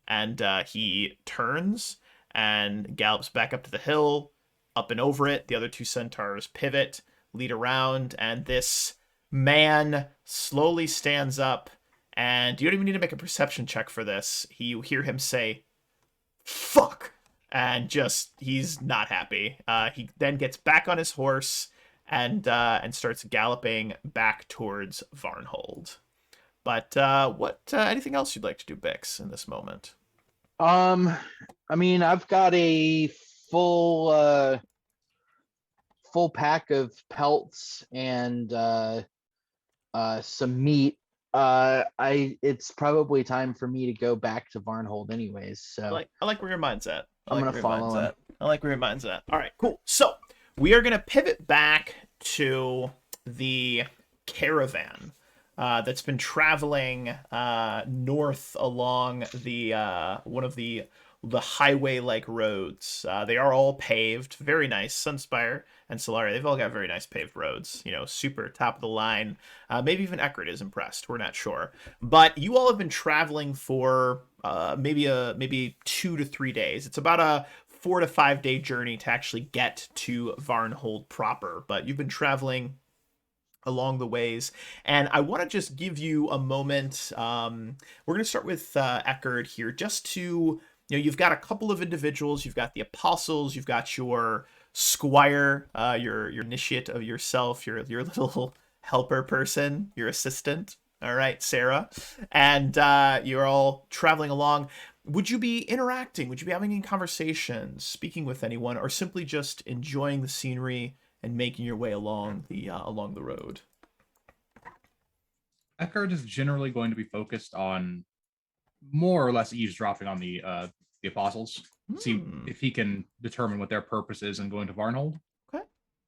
And he turns and gallops back up to the hill, up and over it. The other two centaurs pivot, lead around, and this man slowly stands up, and you don't even need to make a perception check for this. You hear him say, "Fuck!" And he's not happy. He then gets back on his horse and starts galloping back towards Varnhold. But anything else you'd like to do, Bix, in this moment? I mean, I've got a full pack of pelts and some meat. It's probably time for me to go back to Varnhold anyways. So I like where your mind's at. I'm gonna follow him. I like where your mind's at. All right, cool. So we are gonna pivot back to the caravan that's been traveling north along the one of the highway-like roads. They are all paved, very nice. Sunspire and Solaria, they've all got very nice paved roads. Super top of the line. Maybe even Eckhard is impressed. We're not sure, but you all have been traveling for maybe 2 to 3 days. It's about a 4 to 5 day journey to actually get to Varnhold proper, but you've been traveling along the ways, and I want to just give you a moment. We're going to start with Eckhard here, just to you've got a couple of individuals. You've got the apostles. You've got your squire, your initiate of yourself, your little helper person, your assistant. All right, Sarah, and you're all traveling along. Would you be interacting? Would you be having any conversations, speaking with anyone, or simply just enjoying the scenery and making your way along the road? Eckhard is generally going to be focused on more or less eavesdropping on the apostles, see if he can determine what their purpose is in going to Varnhold.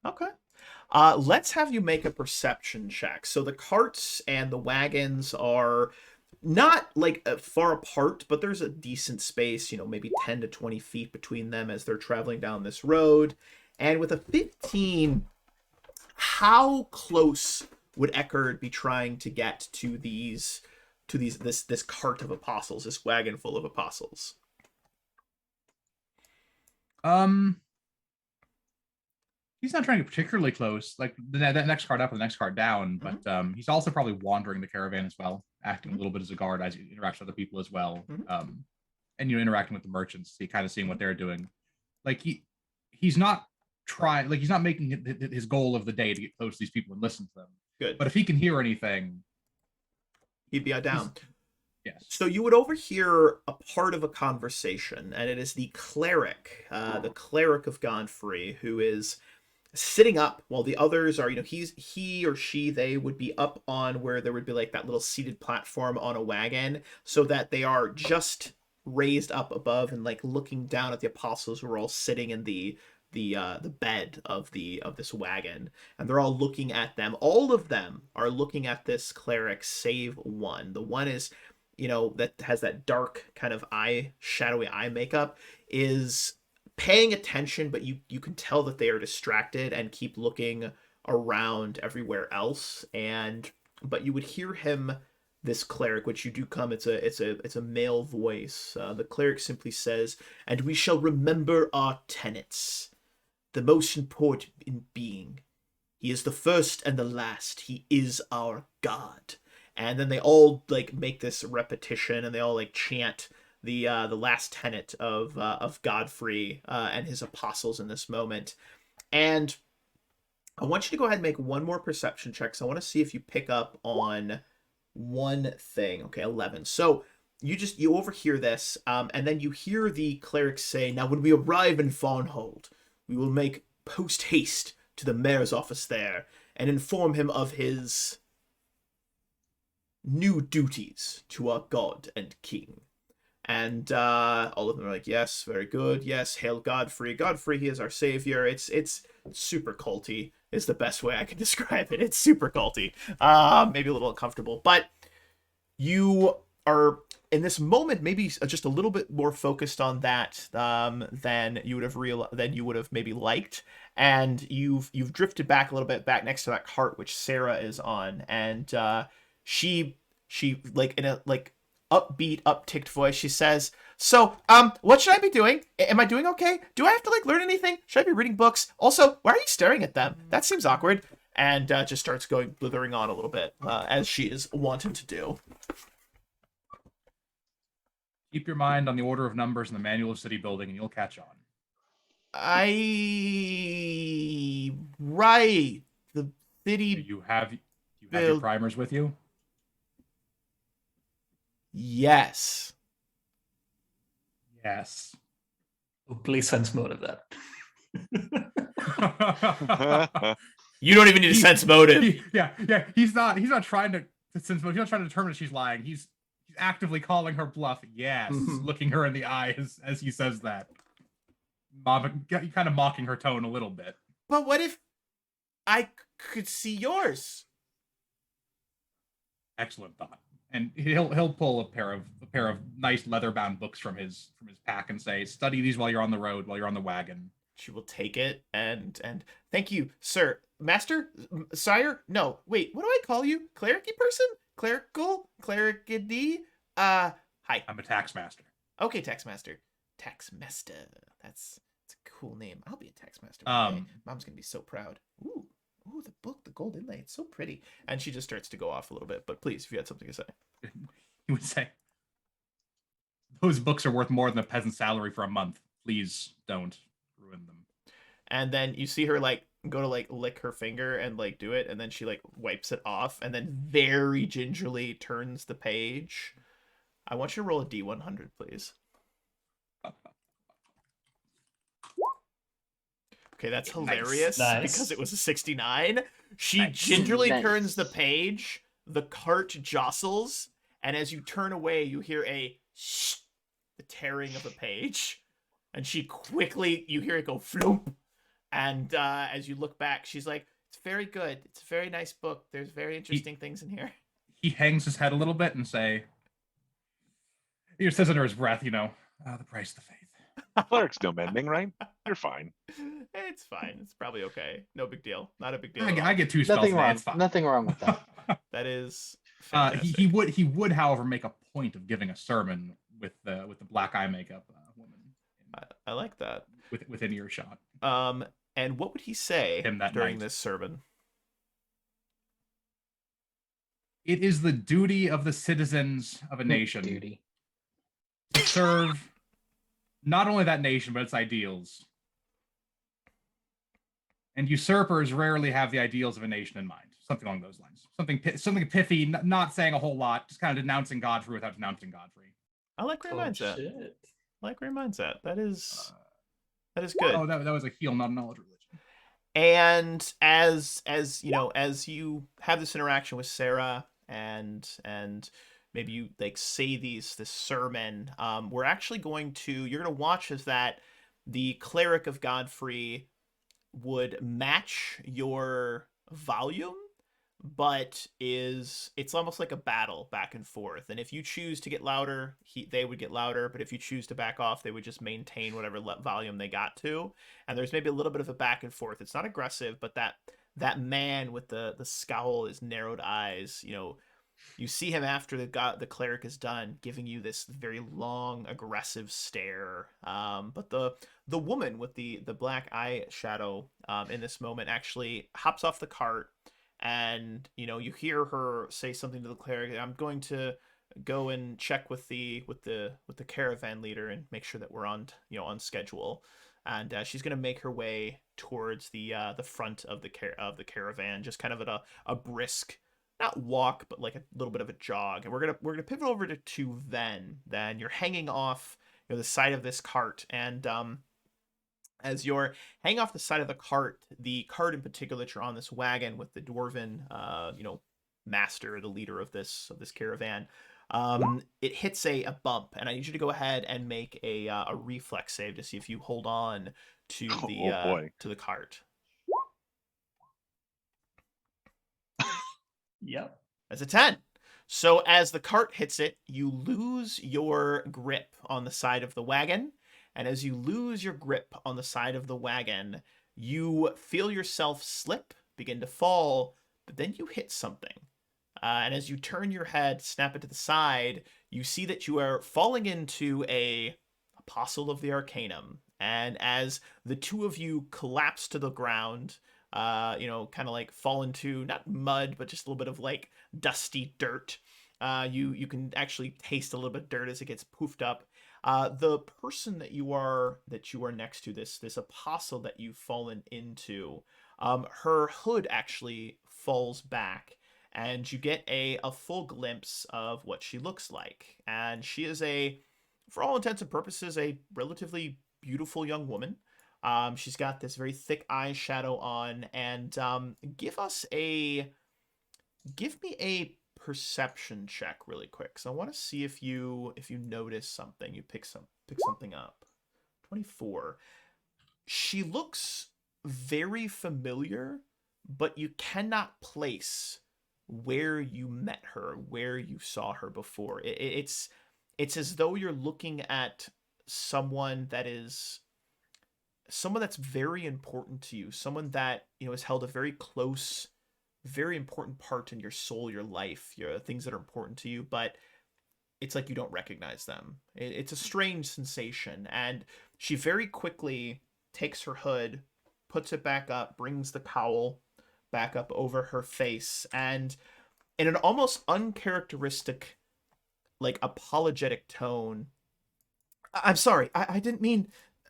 Okay. Let's have you make a perception check. So the carts and the wagons are not like far apart, but there's a decent space, maybe 10 to 20 feet between them as they're traveling down this road. And with a 15, how close would Eckhard be trying to get to this cart of apostles, this wagon full of apostles? He's not trying to particularly close, like that next card up and the next card down, but he's also probably wandering the caravan as well, acting a little bit as a guard as he interacts with other people as well. And interacting with the merchants, kind of seeing what they're doing. Like he's not trying, like he's not making his goal of the day to get close to these people and listen to them. Good. But if he can hear anything, he'd be down. Yes. So you would overhear a part of a conversation, and it is the cleric of Godfrey, who is sitting up while the others are, he or she, they would be up on where there would be like that little seated platform on a wagon, so that they are just raised up above and like looking down at the apostles who are all sitting in the bed of this wagon, and they're all looking at them. All of them are looking at this cleric, save one. The one is, that has that dark kind of shadowy eye makeup, is paying attention, but you can tell that they are distracted and keep looking around everywhere else. But you would hear him, this cleric, which you do come, it's a male voice. The cleric simply says, "And we shall remember our tenets, the most important in being. He is the first and the last. He is our God." And then they all like make this repetition, and they all like chant the last tenet of Godfrey and his apostles in this moment. And I want you to go ahead and make one more perception check. So I want to see if you pick up on one thing. Okay, 11. So you overhear this, and then you hear the cleric say, "Now when we arrive in Varnhold, we will make post haste to the mayor's office there and inform him of his new duties to our God and King." And all of them are like, "Yes, very good. Yes, hail Godfrey. Godfrey, he is our savior." It's super culty is the best way I can describe it. It's super culty. Maybe a little uncomfortable. But you are, in this moment, maybe just a little bit more focused on that than you would have maybe liked. And you've drifted back a little bit, back next to that cart which Sarah is on. And she like in a like upbeat, upticked voice, she says, "So, what should I be doing? Am I doing okay? Do I have to like learn anything? Should I be reading books? Also, why are you staring at them? That seems awkward." And just starts blithering on a little bit, as she is wanted to do. keep your mind on the order of numbers in the manual of city building, and you'll catch on. Right. The city. Do you have your primers with you? Yes. Yes. Oh, please sense motive that. You don't even need to sense motive. He's not trying to sense motive. He's not trying to determine if she's lying. He's actively calling her bluff. Yes, looking her in the eye as he says that. Kind of mocking her tone a little bit. But what if I could see yours? Excellent thought. And he'll pull a pair of nice leather-bound books from his pack and say, "Study these while you're on the road, while you're on the wagon." She will take it and thank you, sir, master, sire. No, wait, what do I call you? Clericy person? Clerical? Clericity? Hi. I'm a tax master. Okay, tax master. Tax master. That's a cool name. I'll be a tax master one day. Mom's gonna be so proud. Ooh, the book, the gold inlay. It's so pretty. And she just starts to go off a little bit. But please, if you had something to say. He would say, Those books are worth more than a peasant's salary for a month. Please don't ruin them. And then you see her like go to like lick her finger and like do it, and then she like wipes it off, and then very gingerly turns the page. I want you to roll a D100, please. Okay, that's hilarious Nice. because it was a 69. She Nice. gingerly Nice. turns the page, the cart jostles, and as you turn away, you hear a shh, the tearing of a page. And she quickly, you hear it go floop. And as you look back, she's like, it's very good. It's a very nice book. There's very interesting things in here. He hangs his head a little bit and he says under his breath, the price of the faith. Cleric's no mending, right? You're fine. It's fine. It's probably okay. No big deal. Not a big deal. I get 2 spells. Nothing a day, wrong. It's fine. Nothing wrong with that. That is he would, however, make a point of giving a sermon with the black eye makeup woman. I like that. Within earshot. And what would he say Him that during night. this sermon? It is the duty of the citizens of a nation Duty. to serve not only that nation but its ideals. And usurpers rarely have the ideals of a nation in mind. Something along those lines. Something pithy, not saying a whole lot, just kind of denouncing Godfrey without denouncing Godfrey. I like where your mind's at. Shit. I like where your mind's at. That is good. Oh, that was a heal, not a knowledge religion. And as you know, as you have this interaction with Sarah and maybe you like say this sermon, we're actually you're gonna watch as that the cleric of Godfrey would match your volume, but it's almost like a battle back and forth. And if you choose to get louder, they would get louder, but if you choose to back off, they would just maintain whatever volume they got to. And there's maybe a little bit of a back and forth. It's not aggressive, but that man with the scowl, his narrowed eyes, you see him after the cleric is done, giving you this very long, aggressive stare. But the woman with the black eye shadow in this moment actually hops off the cart, and you hear her say something to the cleric. I'm going to go and check with the caravan leader and make sure that we're on schedule. And she's going to make her way towards the front of the caravan, just kind of at a brisk, not walk, but like a little bit of a jog. And we're gonna pivot over to then you're hanging off the side of this cart, and as you're hanging off the side of the cart in particular that you're on, this wagon with the dwarven master, the leader of this caravan, it hits a bump, and I need you to go ahead and make a reflex save to see if you hold on to the cart. Yep. That's a 10. So as the cart hits it, you lose your grip on the side of the wagon. And as you lose your grip on the side of the wagon, you feel yourself slip, begin to fall, but then you hit something. And as you turn your head, snap it to the side, you see that you are falling into a apostle of the arcanum. And as the two of you collapse to the ground, kind of like fall into not mud, but just a little bit of like dusty dirt. You can actually taste a little bit of dirt as it gets poofed up. The person that you are next to, this apostle that you've fallen into, her hood actually falls back, and you get a full glimpse of what she looks like. And she is for all intents and purposes, a relatively beautiful young woman. She's got this very thick eyeshadow on, and give me a perception check really quick. So I want to see if you notice something, you pick something up. 24. She looks very familiar, but you cannot place where you met her, where you saw her before. It's as though you're looking at someone that's very important to you, someone that has held a very close, very important part in your soul, your life, your things that are important to you, but it's like you don't recognize them. It's a strange sensation. And she very quickly takes her hood, puts it back up, brings the cowl back up over her face, and in an almost uncharacteristic, like apologetic tone, I'm sorry. I didn't mean.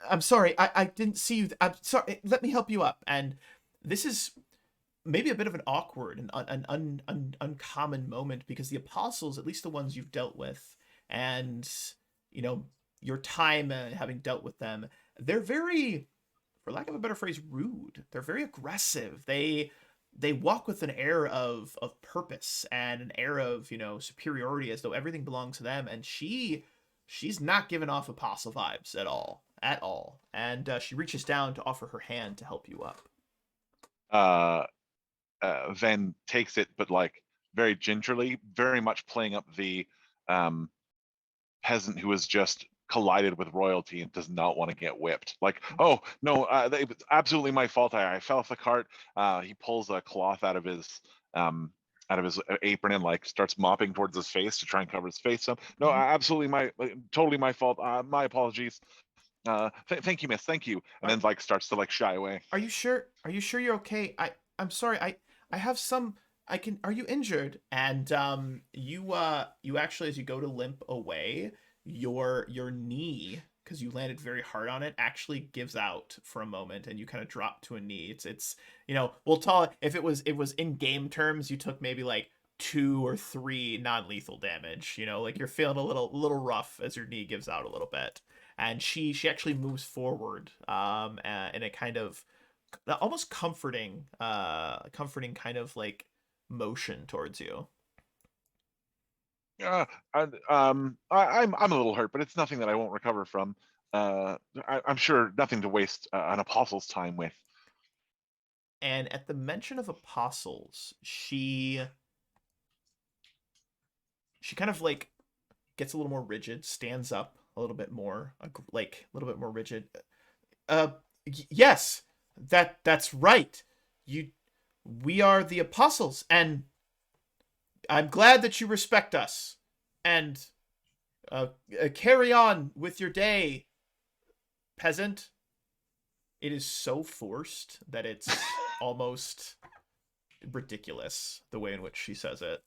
I'm sorry. I didn't see you. I'm sorry. Let me help you up. And this is maybe a bit of an awkward and uncommon moment because the apostles, at least the ones you've dealt with, and you know your time having dealt with them, they're very, for lack of a better phrase, rude. They're very aggressive. They walk with an air of purpose and an air of superiority, as though everything belongs to them. And she's not giving off apostle vibes at all. And she reaches down to offer her hand to help you up. Ven takes it, but like very gingerly, very much playing up the peasant who has just collided with royalty and does not want to get whipped. Like, oh no, it was absolutely my fault. I fell off the cart. He pulls a cloth out of his apron and like starts mopping towards his face to try and cover his face up. No, absolutely totally my fault. My apologies. Thank you, miss. Thank you. And then like starts to like shy away. Are you sure you're okay? I'm sorry. I have some. Are you injured? And you actually, as you go to limp away, your knee, because you landed very hard on it, actually gives out for a moment, and you kind of drop to a knee. It's we'll tell it, if it was in game terms, you took maybe like 2 or 3 non-lethal damage. Like you're feeling a little rough as your knee gives out a little bit. And she actually moves forward in a kind of almost comforting kind of like motion towards you. I'm a little hurt, but it's nothing that I won't recover from. I'm sure nothing to waste an apostle's time with. And at the mention of apostles, she kind of like gets a little more rigid, stands up a little bit more, like a little bit more rigid. Yes, that's right. We are the apostles, and I'm glad that you respect us. And carry on with your day, peasant. It is so forced that it's almost ridiculous the way in which she says it.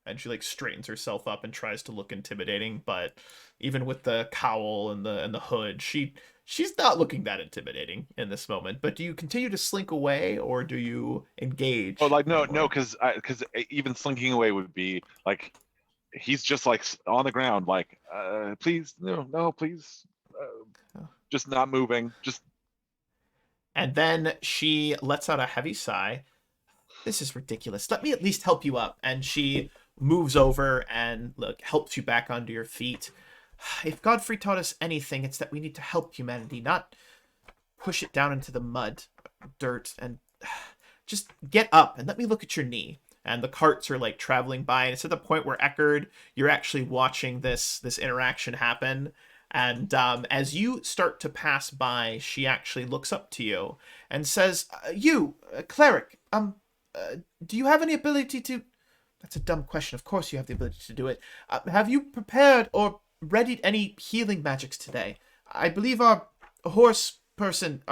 And she like straightens herself up and tries to look intimidating, but even with the cowl and the hood, she's not looking that intimidating in this moment. But do you continue to slink away, or do you engage? Oh, like no, because even slinking away would be like he's just like on the ground, like please, no, please, just not moving, just. And then she lets out a heavy sigh. This is ridiculous. Let me at least help you up. And she moves over and helps you back onto your feet. If Godfrey taught us anything, it's that we need to help humanity, not push it down into the mud, dirt, and just get up and let me look at your knee. And the carts are like traveling by, and it's at the point where Eckhard, you're actually watching this interaction happen. And as you start to pass by, she actually looks up to you and says, "You, cleric, do you have any ability to..." That's a dumb question. Of course you have the ability to do it. Have you prepared or readied any healing magics today? I believe our horse person,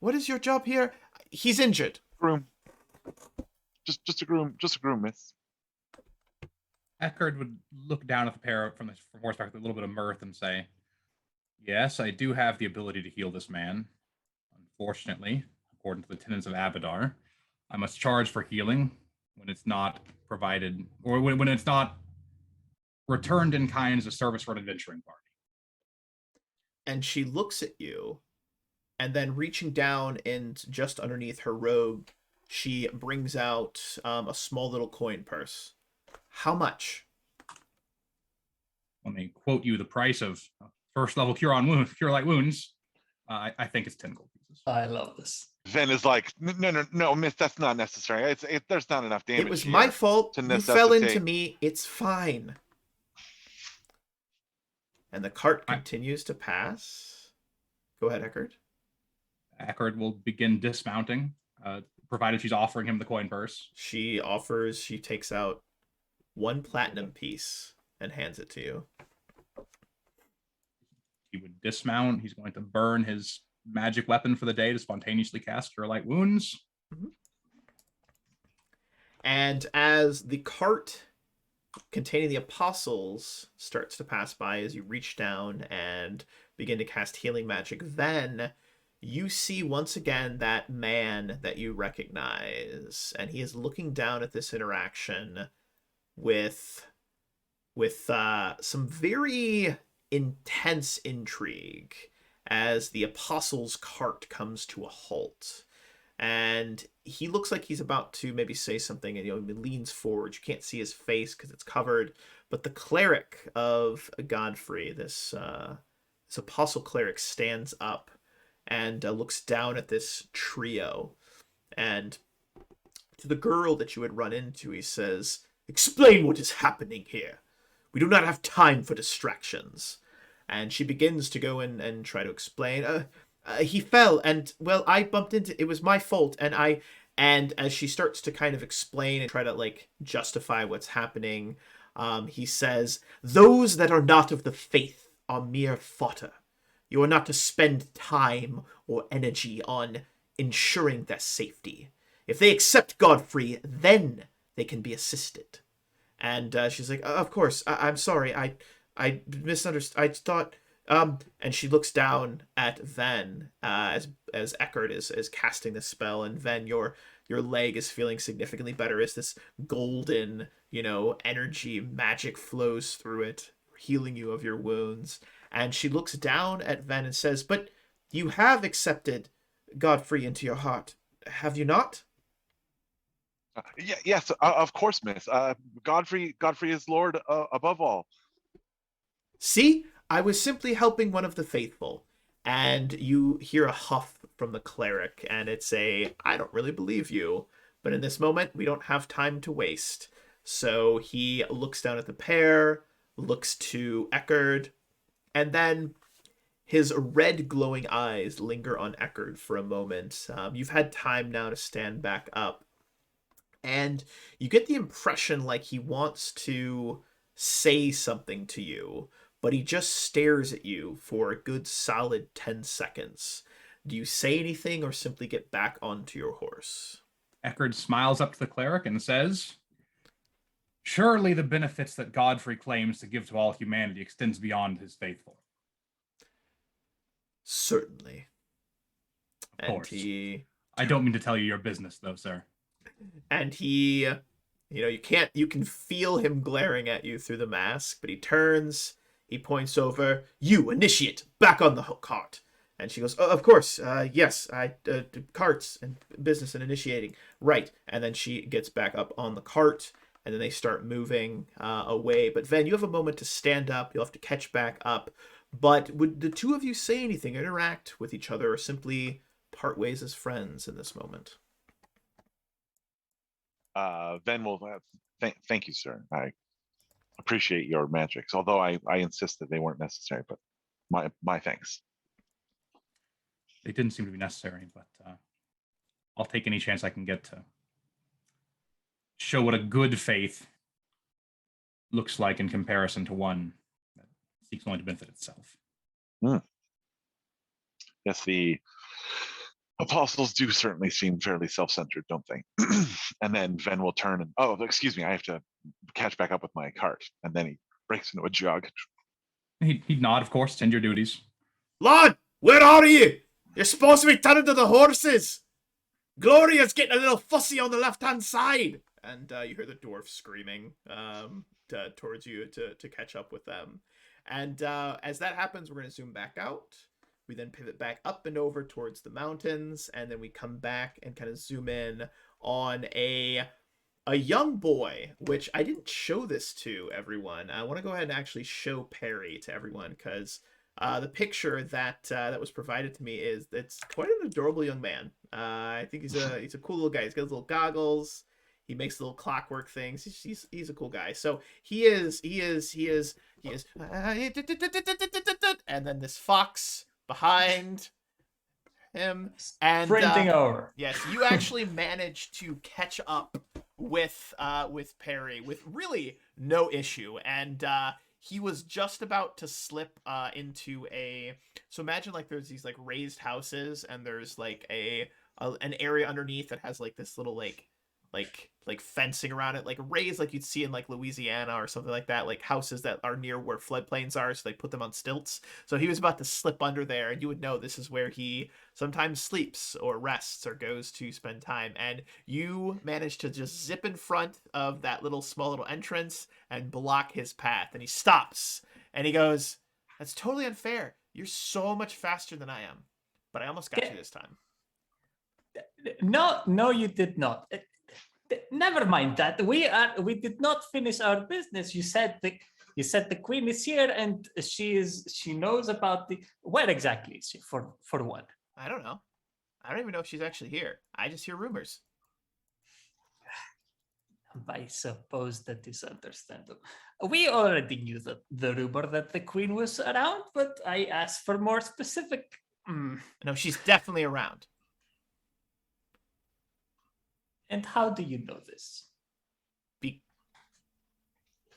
what is your job here? He's injured. Groom. Just a groom, miss. Eckhard would look down at the pair from horseback with a little bit of mirth and say, "Yes, I do have the ability to heal this man. Unfortunately, according to the tenets of Abadar, I must charge for healing when it's not provided, or when it's not returned in kind as a service for an adventuring party." And she looks at you, and then reaching down and just underneath her robe, she brings out a small little coin purse. How much? Let me quote you the price of first level cure light wounds. I think it's 10 gold pieces. I love this. Ven is like, no, miss, that's not necessary. There's not enough damage. It was my fault. You fell into me. It's fine. And the cart continues to pass. Go ahead, Eckhard. Eckhard will begin dismounting, provided she's offering him the coin purse. She takes out 1 platinum piece and hands it to you. He would dismount. He's going to burn his magic weapon for the day to spontaneously cast Cure Light Wounds. Mm-hmm. And as the cart containing the apostles starts to pass by as you reach down and begin to cast healing magic. Then you see once again that man that you recognize, and he is looking down at this interaction with some very intense intrigue as the apostles' cart comes to a halt. And he looks like he's about to maybe say something, and he leans forward. You can't see his face because it's covered, but the cleric of Godfrey, this apostle cleric, stands up and looks down at this trio. And to the girl that you had run into, he says, "Explain what is happening here. We do not have time for distractions." And she begins to go in and try to explain. He fell, and, well, I bumped into... It was my fault, and as she starts to kind of explain and try to, like, justify what's happening, he says, "Those that are not of the faith are mere fodder. You are not to spend time or energy on ensuring their safety. If they accept Godfrey, then they can be assisted." And she's like, "Of course, I'm sorry, I misunderstood. I thought..." And she looks down at Ven as Eckhard is casting the spell, and Ven, your leg is feeling significantly better as this golden, energy magic flows through it, healing you of your wounds. And she looks down at Ven and says, "But you have accepted Godfrey into your heart, have you not?" Yes, of course, miss. Godfrey is Lord above all. "See, I was simply helping one of the faithful." And you hear a huff from the cleric, and it's "I don't really believe you, but in this moment, we don't have time to waste." So he looks down at the pair, looks to Eckhard, and then his red glowing eyes linger on Eckhard for a moment. You've had time now to stand back up, and you get the impression like he wants to say something to you, but he just stares at you for a good solid 10 seconds. Do you say anything or simply get back onto your horse? Eckhard smiles up to the cleric and says, "Surely the benefits that Godfrey claims to give to all humanity extends beyond his faithful." Certainly. Of course. And I don't mean to tell you your business, though, sir. And he, you can feel him glaring at you through the mask, but he turns, he points over, "You, initiate, back on the cart." And she goes, "Oh, of course, yes, carts and business and initiating." Right. And then she gets back up on the cart, and then they start moving away. But Ven, you have a moment to stand up. You'll have to catch back up. But would the two of you say anything, interact with each other, or simply part ways as friends in this moment? Ven will thank you, sir. I appreciate your magics, although I insist that they weren't necessary, but my thanks. They didn't seem to be necessary, but I'll take any chance I can get to show what a good faith looks like in comparison to one that seeks only to benefit itself. Yes, the apostles do certainly seem fairly self-centered, don't they? And then Ven will turn and, "Oh, excuse me, I have to catch back up with my cart." And then he breaks into a jog. He'd nod, of course, tend your duties. "Lord, where are you? You're supposed to be tending to the horses. Gloria's getting a little fussy on the left-hand side." And you hear the dwarf screaming towards you to catch up with them. And as that happens, we're going to zoom back out. We then pivot back up and over towards the mountains, and then we come back and kind of zoom in on a young boy, which I didn't show this to everyone. I want to go ahead and actually show Perry to everyone, because the picture that was provided to me it's quite an adorable young man. I think he's a cool little guy. He's got his little goggles. He makes little clockwork things. He's a cool guy. So he is. And then this fox behind him, and Sprinting over. yes, you actually managed to catch up with Perry with really no issue, and he was just about to slip into so imagine like there's these like raised houses, and there's like an area underneath that has like this little like like fencing around it, like raised like you'd see in like Louisiana or something like that, like houses that are near where floodplains are, so they put them on stilts. So he was about to slip under there, and you would know this is where he sometimes sleeps or rests or goes to spend time. And you managed to just zip in front of that small little entrance and block his path. And he stops and he goes, "That's totally unfair. You're so much faster than I am, but I almost got you this time." No, you did not. Never mind that. We did not finish our business. You said the queen is here and she knows about the. Where exactly is she? For what? I don't know. I don't even know if she's actually here. I just hear rumors. I suppose that is understandable. We already knew the rumor that the queen was around, but I asked for more specific. No, she's definitely around. And how do you know this?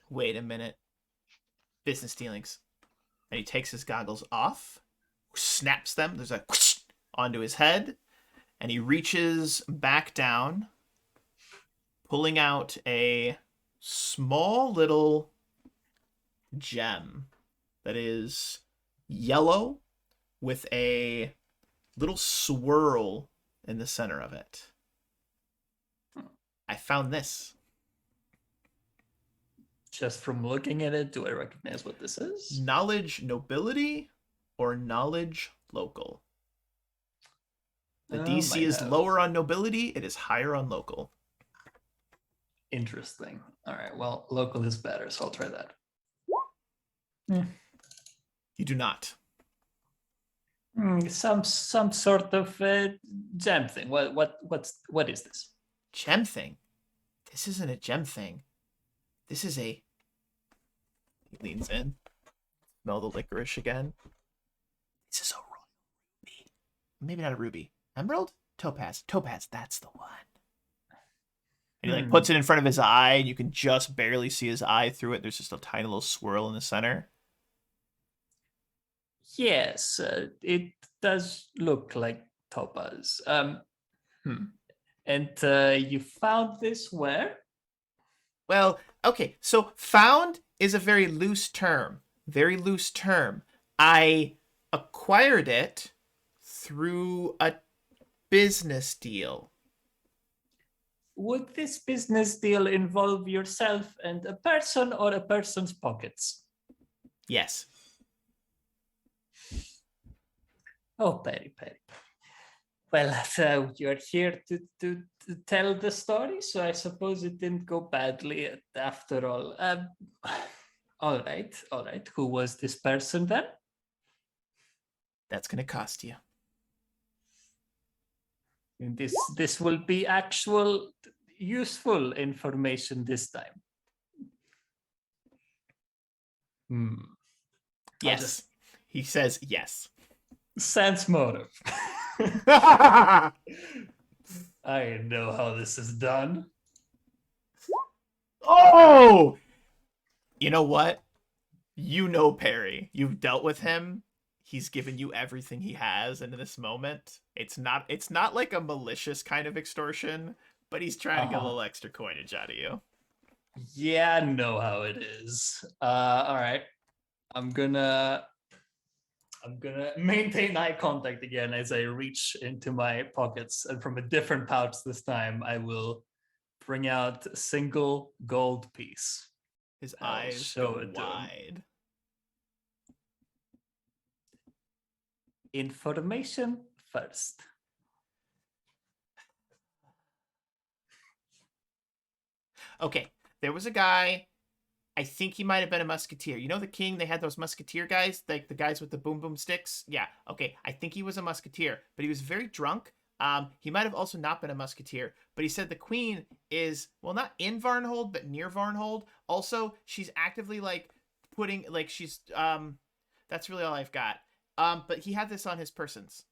Wait a minute. Business dealings. And he takes his goggles off, snaps them. There's a whoosh onto his head, and he reaches back down, pulling out a small little gem that is yellow with a little swirl in the center of it. I found this. Just from looking at it, do I recognize what this is? Knowledge nobility or knowledge local. The DC is lower on nobility. It is higher on local. Interesting. All right. Well, local is better, so I'll try that. You do not. Some sort of gem thing. What is this? Gem thing? This isn't a gem thing. This is a... He leans in. Smell the licorice again. This is a ruby. Maybe not a ruby. Emerald? Topaz. Topaz, that's the one. And he like puts it in front of his eye, and you can just barely see his eye through it. There's just a tiny little swirl in the center. Yes, it does look like topaz. And you found this where? Well, okay, so found is a very loose term. Very loose term. I acquired it through a business deal. Would this business deal involve yourself and a person or a person's pockets? Yes. Oh, Perry. Well, so you're here to tell the story, so I suppose it didn't go badly after all. All right. Who was this person then? That's going to cost you. And this will be actual useful information this time. Yes. He says yes. Sense motive. I know how this is done. Oh! You know what? You know Perry. You've dealt with him. He's given you everything he has, and in this moment, it's not like a malicious kind of extortion, but he's trying to get a little extra coinage out of you. Yeah, I know how it is. All right. I'm gonna maintain eye contact again as I reach into my pockets, and from a different pouch this time, I will bring out a single gold piece. His eyes go wide. Information first. Okay, there was a guy, I think he might have been a musketeer. You know the king, they had those musketeer guys, like the guys with the boom boom sticks? Yeah, okay, I think he was a musketeer, but he was very drunk. He might have also not been a musketeer, but he said the queen is, well, not in Varnhold, but near Varnhold. Also, she's actively, like, putting, like, she's, that's really all I've got. But he had this on his persons.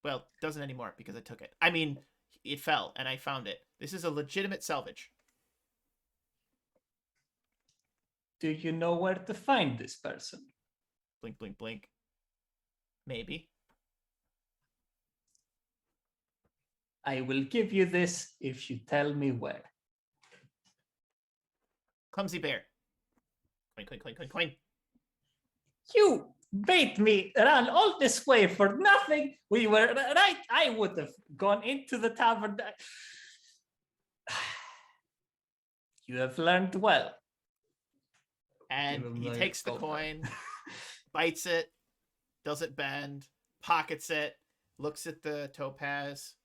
Well, doesn't anymore because I took it. I mean, it fell and I found it. This is a legitimate salvage. Do you know where to find this person? Blink, blink, blink. Maybe. I will give you this if you tell me where. Clumsy bear. Coin, coin, coin, coin, coin. You made me run all this way for nothing. We were right. I would have gone into the tavern. You have learned well. And Give him he the takes the gold coin, bites it, doesn't bend, pockets it, looks at the topaz.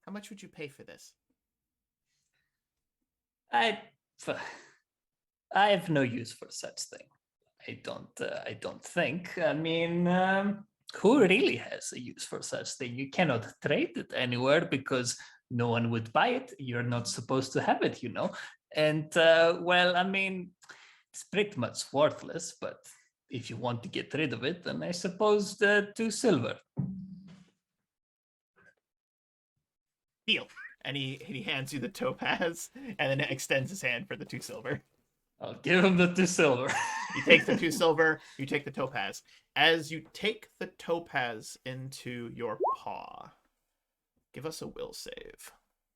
How much would you pay for this? I have no use for such thing. I don't think. I mean, who really has a use for such thing? You cannot trade it anywhere because no one would buy it. You're not supposed to have it, you know. And well, I mean, it's pretty much worthless. But if you want to get rid of it, then I suppose 2 silver. Deal. And he hands you the topaz and then extends his hand for the 2 silver. I'll give him the 2 silver. You take the 2 silver, you take the topaz. As you take the topaz into your paw, give us a will save.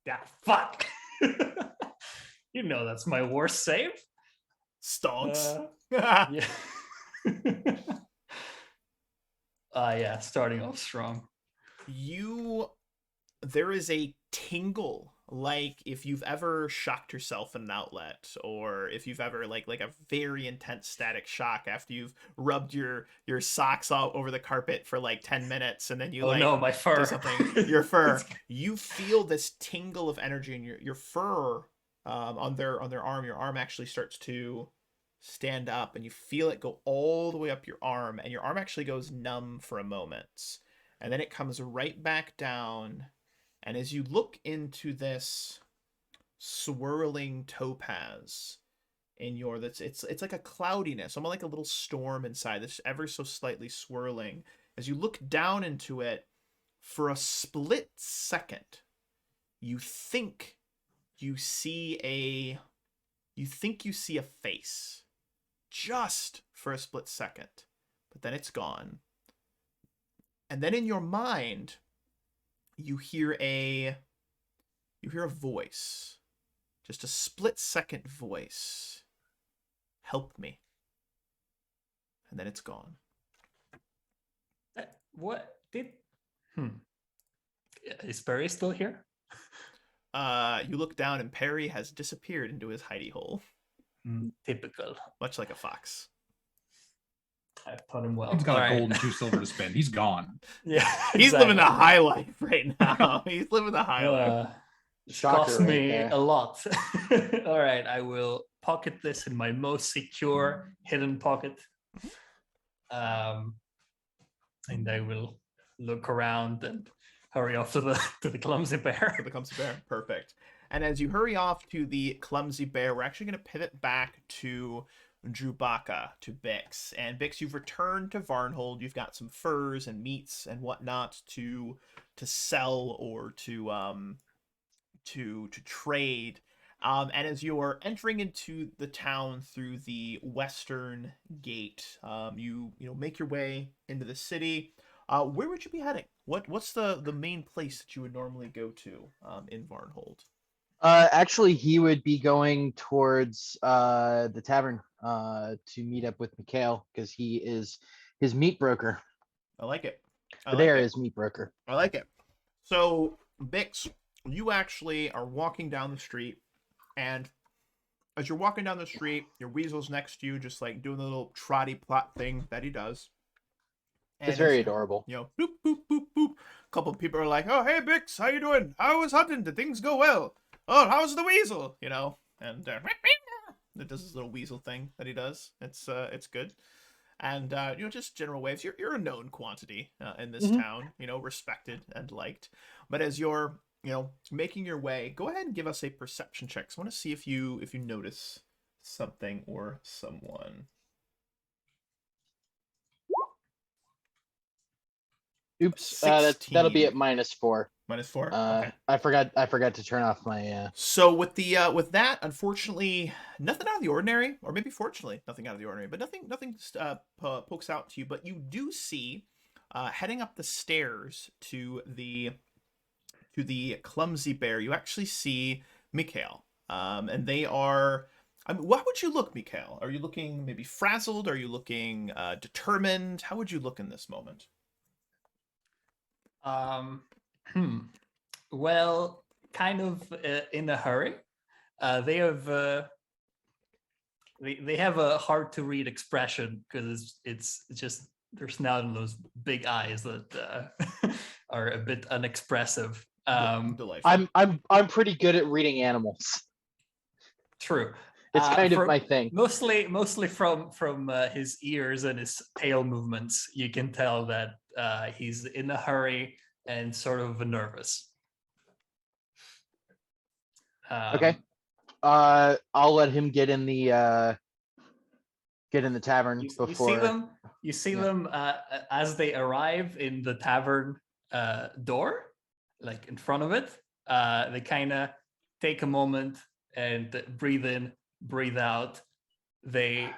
Yeah, fuck. You know that's my worst save. Stonks. Yeah. Yeah, starting off strong. There is a tingle, like if you've ever shocked yourself in an outlet, or if you've ever like a very intense static shock after you've rubbed your socks all over the carpet for like 10 minutes and then you no, my fur. do something, your fur. You feel this tingle of energy in your fur on their arm. Your arm actually starts to stand up and you feel it go all the way up your arm, and your arm actually goes numb for a moment, and then it comes right back down. And as you look into this swirling topaz in it's like a cloudiness, almost like a little storm inside that's ever so slightly swirling. As you look down into it, for a split second, you think you see a face, just for a split second, but then it's gone. And then in your mind, you hear a voice, just a split second voice. Help me. And then it's gone. What did? Is Perry still here? You look down and Perry has disappeared into his hidey hole. Typical. Much like a fox. I put him well. He's got All a right. gold and 2 silver to spend. He's gone. Yeah, He's living the high life right now. He's living the high life. It Shocker cost right me there. a lot. All right, I will pocket this in my most secure hidden pocket. And I will look around and hurry off to the clumsy bear. To the clumsy bear. Perfect. And as you hurry off to the clumsy bear, we're actually going to pivot back to Drubaka, to Bix. And Bix, you've returned to Varnhold. You've got some furs and meats and whatnot to sell or to trade. And as you're entering into the town through the western gate, you make your way into the city. Where would you be heading? What's the main place that you would normally go to in Varnhold? Actually, he would be going towards the tavern to meet up with Mikhail, because he is his meat broker. I like it. There is meat broker. I like it. So, Bix, you actually are walking down the street, and as you're walking down the street, your weasel's next to you, just like doing the little trotty plot thing that he does. And It's very adorable. boop, boop, boop, boop. A couple of people are like, "Oh, hey, Bix, how you doing? How was hunting? Did things go well? Oh, how's the weasel?" And it does this little weasel thing that he does. It's good. And just general waves. You're a known quantity in this town. Respected and liked. But as you're making your way, go ahead and give us a perception check. So I want to see if you notice something or someone. Oops, that'll be at -4. -4. Okay. I forgot to turn off my. So with that, unfortunately, nothing out of the ordinary, or maybe fortunately, nothing out of the ordinary, but nothing pokes out to you. But you do see, heading up the stairs to the to the clumsy bear, you actually see Mikhail. And they are... I mean, how would you look, Mikhail? Are you looking maybe frazzled? Are you looking determined? How would you look in this moment? Well, kind of in a hurry. They have they have a hard to read expression because it's just there's now those big eyes that are a bit unexpressive. Delightful. I'm pretty good at reading animals. True. It's kind of my thing. Mostly from his ears and his tail movements, you can tell that he's in a hurry and sort of nervous. Okay. I'll let him get in the tavern before. You see them as they arrive in the tavern door, like in front of it. They kind of take a moment and breathe in, breathe out. They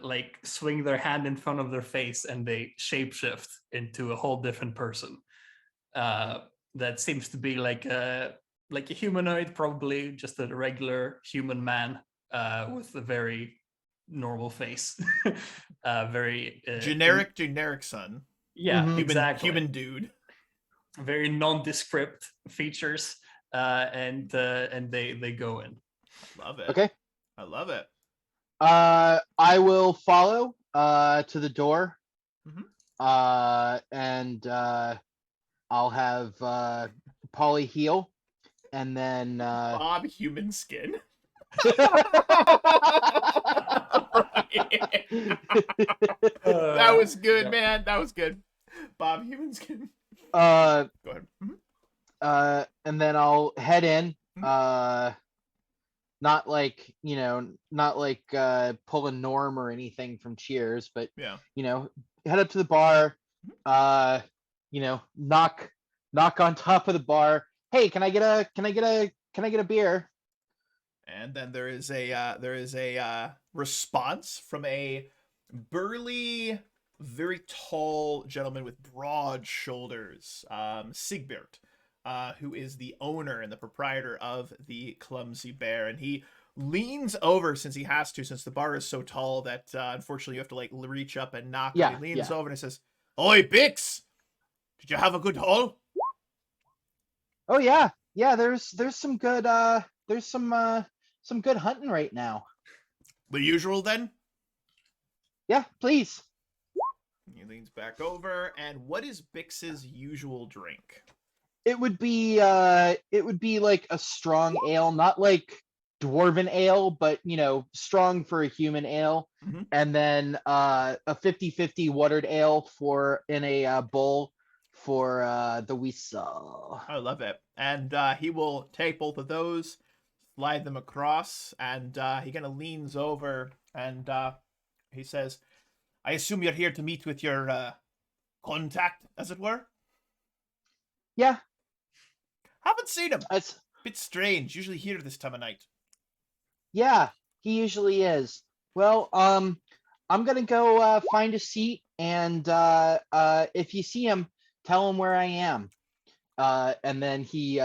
like swing their hand in front of their face and they shapeshift into a whole different person. That seems to be like a humanoid, probably just a regular human man with a very normal face. Very generic son. Yeah, Mhm. exactly. Human dude. Very nondescript features, and they go in. Love it. Okay. I love it. I will follow to the door. Mhm. And I'll have Polly heal, and then Bob human skin. That was good, man. That was good. Bob human skin. Go ahead. And then I'll head in. Mhm. Not like pull a Norm or anything from Cheers, but Yeah. head up to the bar. Knock on top of the bar. Hey, can I get a beer? And then there is a response from a burly, very tall gentleman with broad shoulders, Sigbert, who is the owner and the proprietor of the Clumsy Bear, and he leans over since he has to, since the bar is so tall that unfortunately you have to like reach up and knock. Yeah, He leans yeah. over and he says, "Oi, Bix, did you have a good haul?" Oh yeah. There's some good some good hunting right now. The usual then. Yeah, please. He leans back over, and what is Bix's usual drink? It would be like a strong ale, not like dwarven ale, but strong for a human ale. Mhm. And then a 50-50 watered ale in a bowl for the Weasel. I love it. And he will take both of those, slide them across, and he kind of leans over and he says, "I assume you're here to meet with your contact, as it were?" Yeah. Haven't seen him. It's Bit strange. Usually here this time of night. Yeah, he usually is. Well, I'm gonna go find a seat, and if you see him, tell him where I am. And then he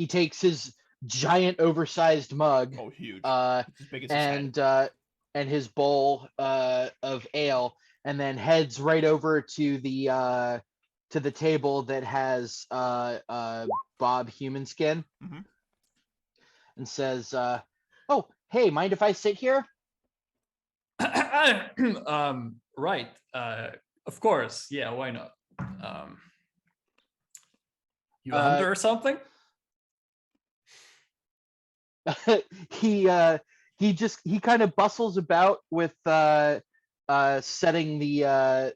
takes his giant, oversized mug, Oh, huge. It's as big as his head. And his bowl of ale, and then heads right over to the table that has Bob Humanskin, Mhm. and says, "Oh, hey, mind if I sit here?" Right. Of course. Yeah, why not? You a hunter or something? He kind of bustles about with setting the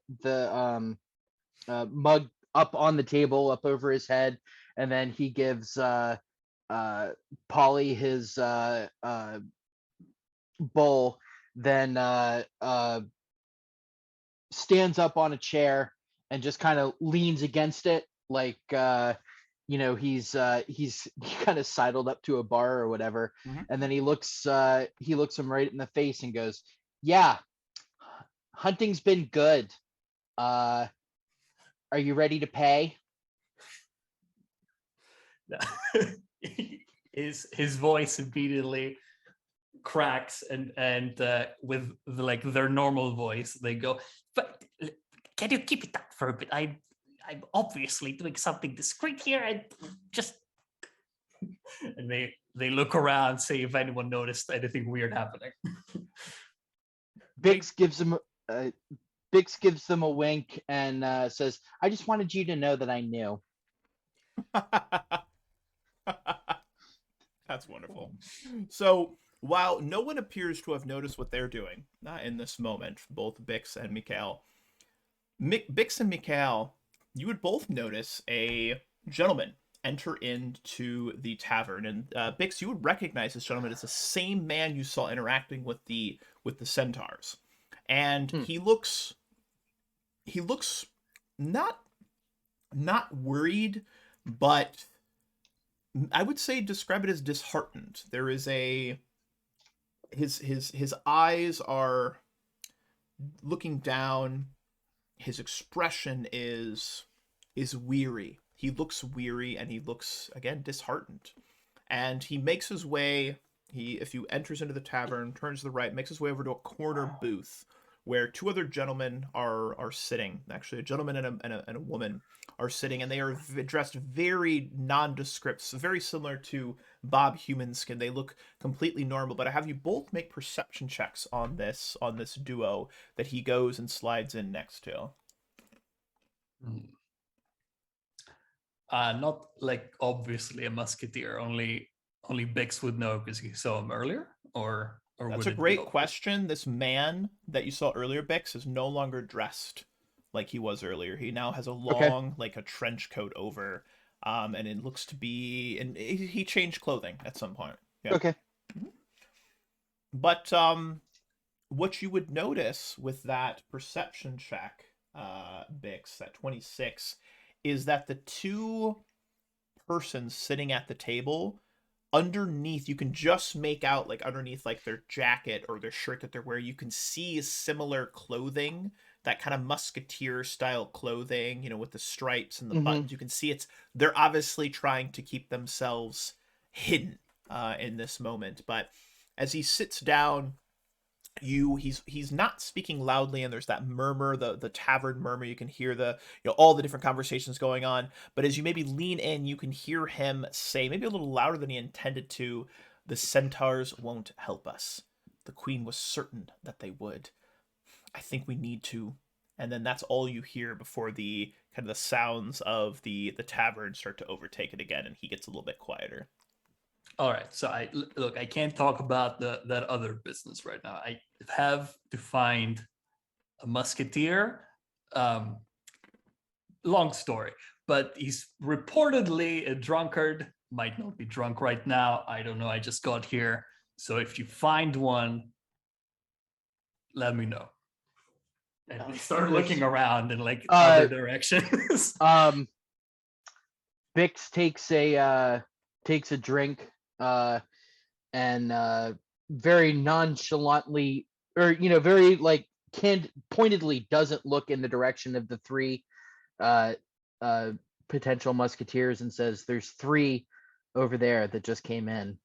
mug up on the table, up over his head, and then he gives Polly his bowl, then stands up on a chair and just kind of leans against it, like he's kind of sidled up to a bar or whatever. Mhm. And then he looks him right in the face and goes, "Yeah, hunting's been good. Are you ready to pay?" His voice immediately cracks, and with like their normal voice, they go, "But can you keep it up for a bit? I'm obviously doing something discreet here, and just." And they look around, see if anyone noticed anything weird happening. Bix gives them a wink and says, "I just wanted you to know that I knew." That's wonderful. So while no one appears to have noticed what they're doing, not in this moment, both Bix and Mikhail, Bix and Mikhail, you would both notice a gentleman enter into the tavern, and Bix, you would recognize this gentleman as the same man you saw interacting with the centaurs, and he looks not worried, but I would say describe it as disheartened. There is his eyes are looking down. His expression is weary. He looks weary, and he looks, again, disheartened. And he makes his way, if you enters into the tavern, turns to the right, makes his way over to a corner booth where two other gentlemen are sitting. Actually, a gentleman and a woman are sitting, and they are dressed very nondescript, so very similar to Bob Humanskin. They look completely normal, but I have you both make perception checks on this duo that he goes and slides in next to. Not like obviously a musketeer. Only Bix would know because he saw him earlier, or That's would a it be great obvious? question. This man that you saw earlier, Bix, is no longer dressed like he was earlier. He now has a long, like a trench coat over, and it looks to be, and he changed clothing at some point. Yeah. Okay. But what you would notice with that perception check, Bix, at 26, is that the two persons sitting at the table, underneath, you can just make out, like underneath like their jacket or their shirt that they're wearing, you can see similar clothing, that kind of musketeer style clothing, you know, with the stripes and the buttons. You can see they're obviously trying to keep themselves hidden in this moment. But as he sits down, he's not speaking loudly, and there's that murmur, the tavern murmur. You can hear all the different conversations going on, but as you maybe lean in, you can hear him say, maybe a little louder than he intended to, "The centaurs won't help us. The queen was certain that they would. I think we need to." And then that's all you hear before the kind of the sounds of the tavern start to overtake it again, and he gets a little bit quieter. All right, so I can't talk about that other business right now. I have to find a musketeer. Long story, but he's reportedly a drunkard. Might not be drunk right now. I don't know. I just got here, so if you find one, let me know. And they start looking around in like other directions. Bix takes a drink and very nonchalantly, or very like pointedly doesn't look in the direction of the three potential musketeers and says, "There's three over there that just came in."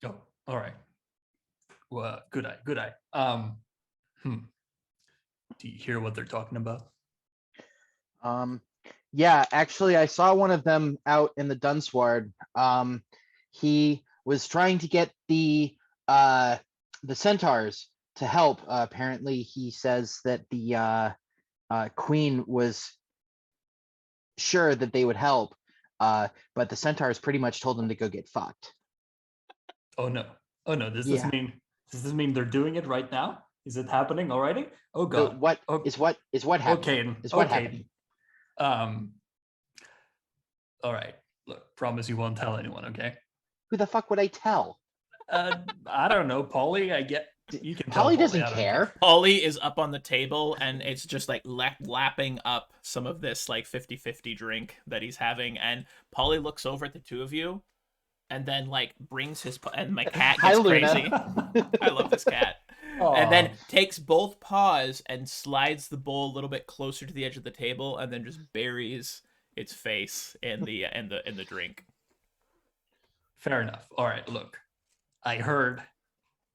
Oh, all right. Well, good eye. Do you hear what they're talking about? Yeah, actually, I saw one of them out in the Dunsward. He was trying to get the centaurs to help. Apparently, he says that the queen was sure that they would help, but the centaurs pretty much told him to go get fucked. Oh no! Does this mean they're doing it right now? Is it happening already? Oh god! What happened? Okay. All right. Look, promise you won't tell anyone, okay? Who the fuck would I tell? I don't know, Polly. I get you can. Polly tell doesn't care. Polly is up on the table, and it's just like lapping up some of this like 50-50 drink that he's having, and Polly looks over at the two of you, and then like brings his and my cat gets crazy. I love this cat. Aww. And then takes both paws and slides the bowl a little bit closer to the edge of the table, and then just buries its face in the drink. Fair enough. All right, look. I heard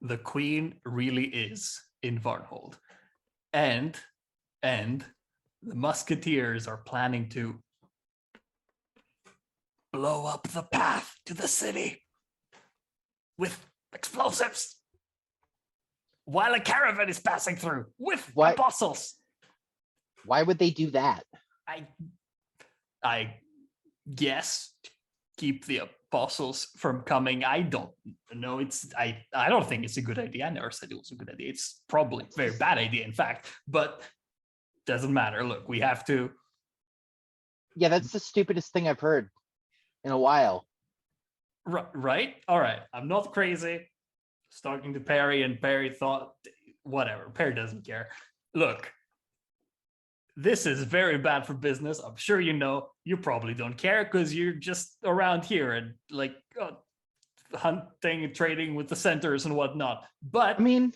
the queen really is in Varnhold. And the musketeers are planning to blow up the path to the city with explosives while a caravan is passing through with What? apostles. Why would they do that? I guess to keep the apostles from coming. I don't know. I don't think it's a good idea. I never said it was a good idea. It's probably a very bad idea, in fact, but doesn't matter. Look, we have to. Yeah, that's the stupidest thing I've heard in a while. Right? All right. I'm not crazy. I was talking to Perry, and Perry thought, whatever. Perry doesn't care. Look, this is very bad for business. I'm sure you know. You probably don't care because you're just around here and like hunting and trading with the centers and whatnot. But I mean,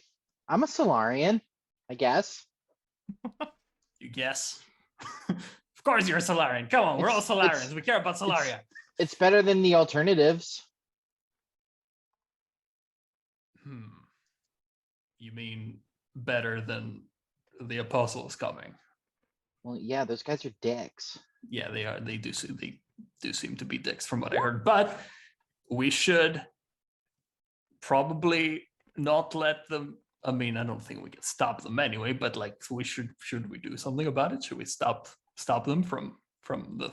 I'm a Solarian, I guess. you guess. Of course you're a Solarian. Come on, we're all Solarians. We care about Solaria. It's better than the alternatives. You mean better than the apostles coming? Well, yeah, those guys are dicks. Yeah, they are. They do seem to be dicks from what I heard. But we should probably not let them. I mean, I don't think we can stop them anyway. But like, we should we do something about it? Should we stop them from the?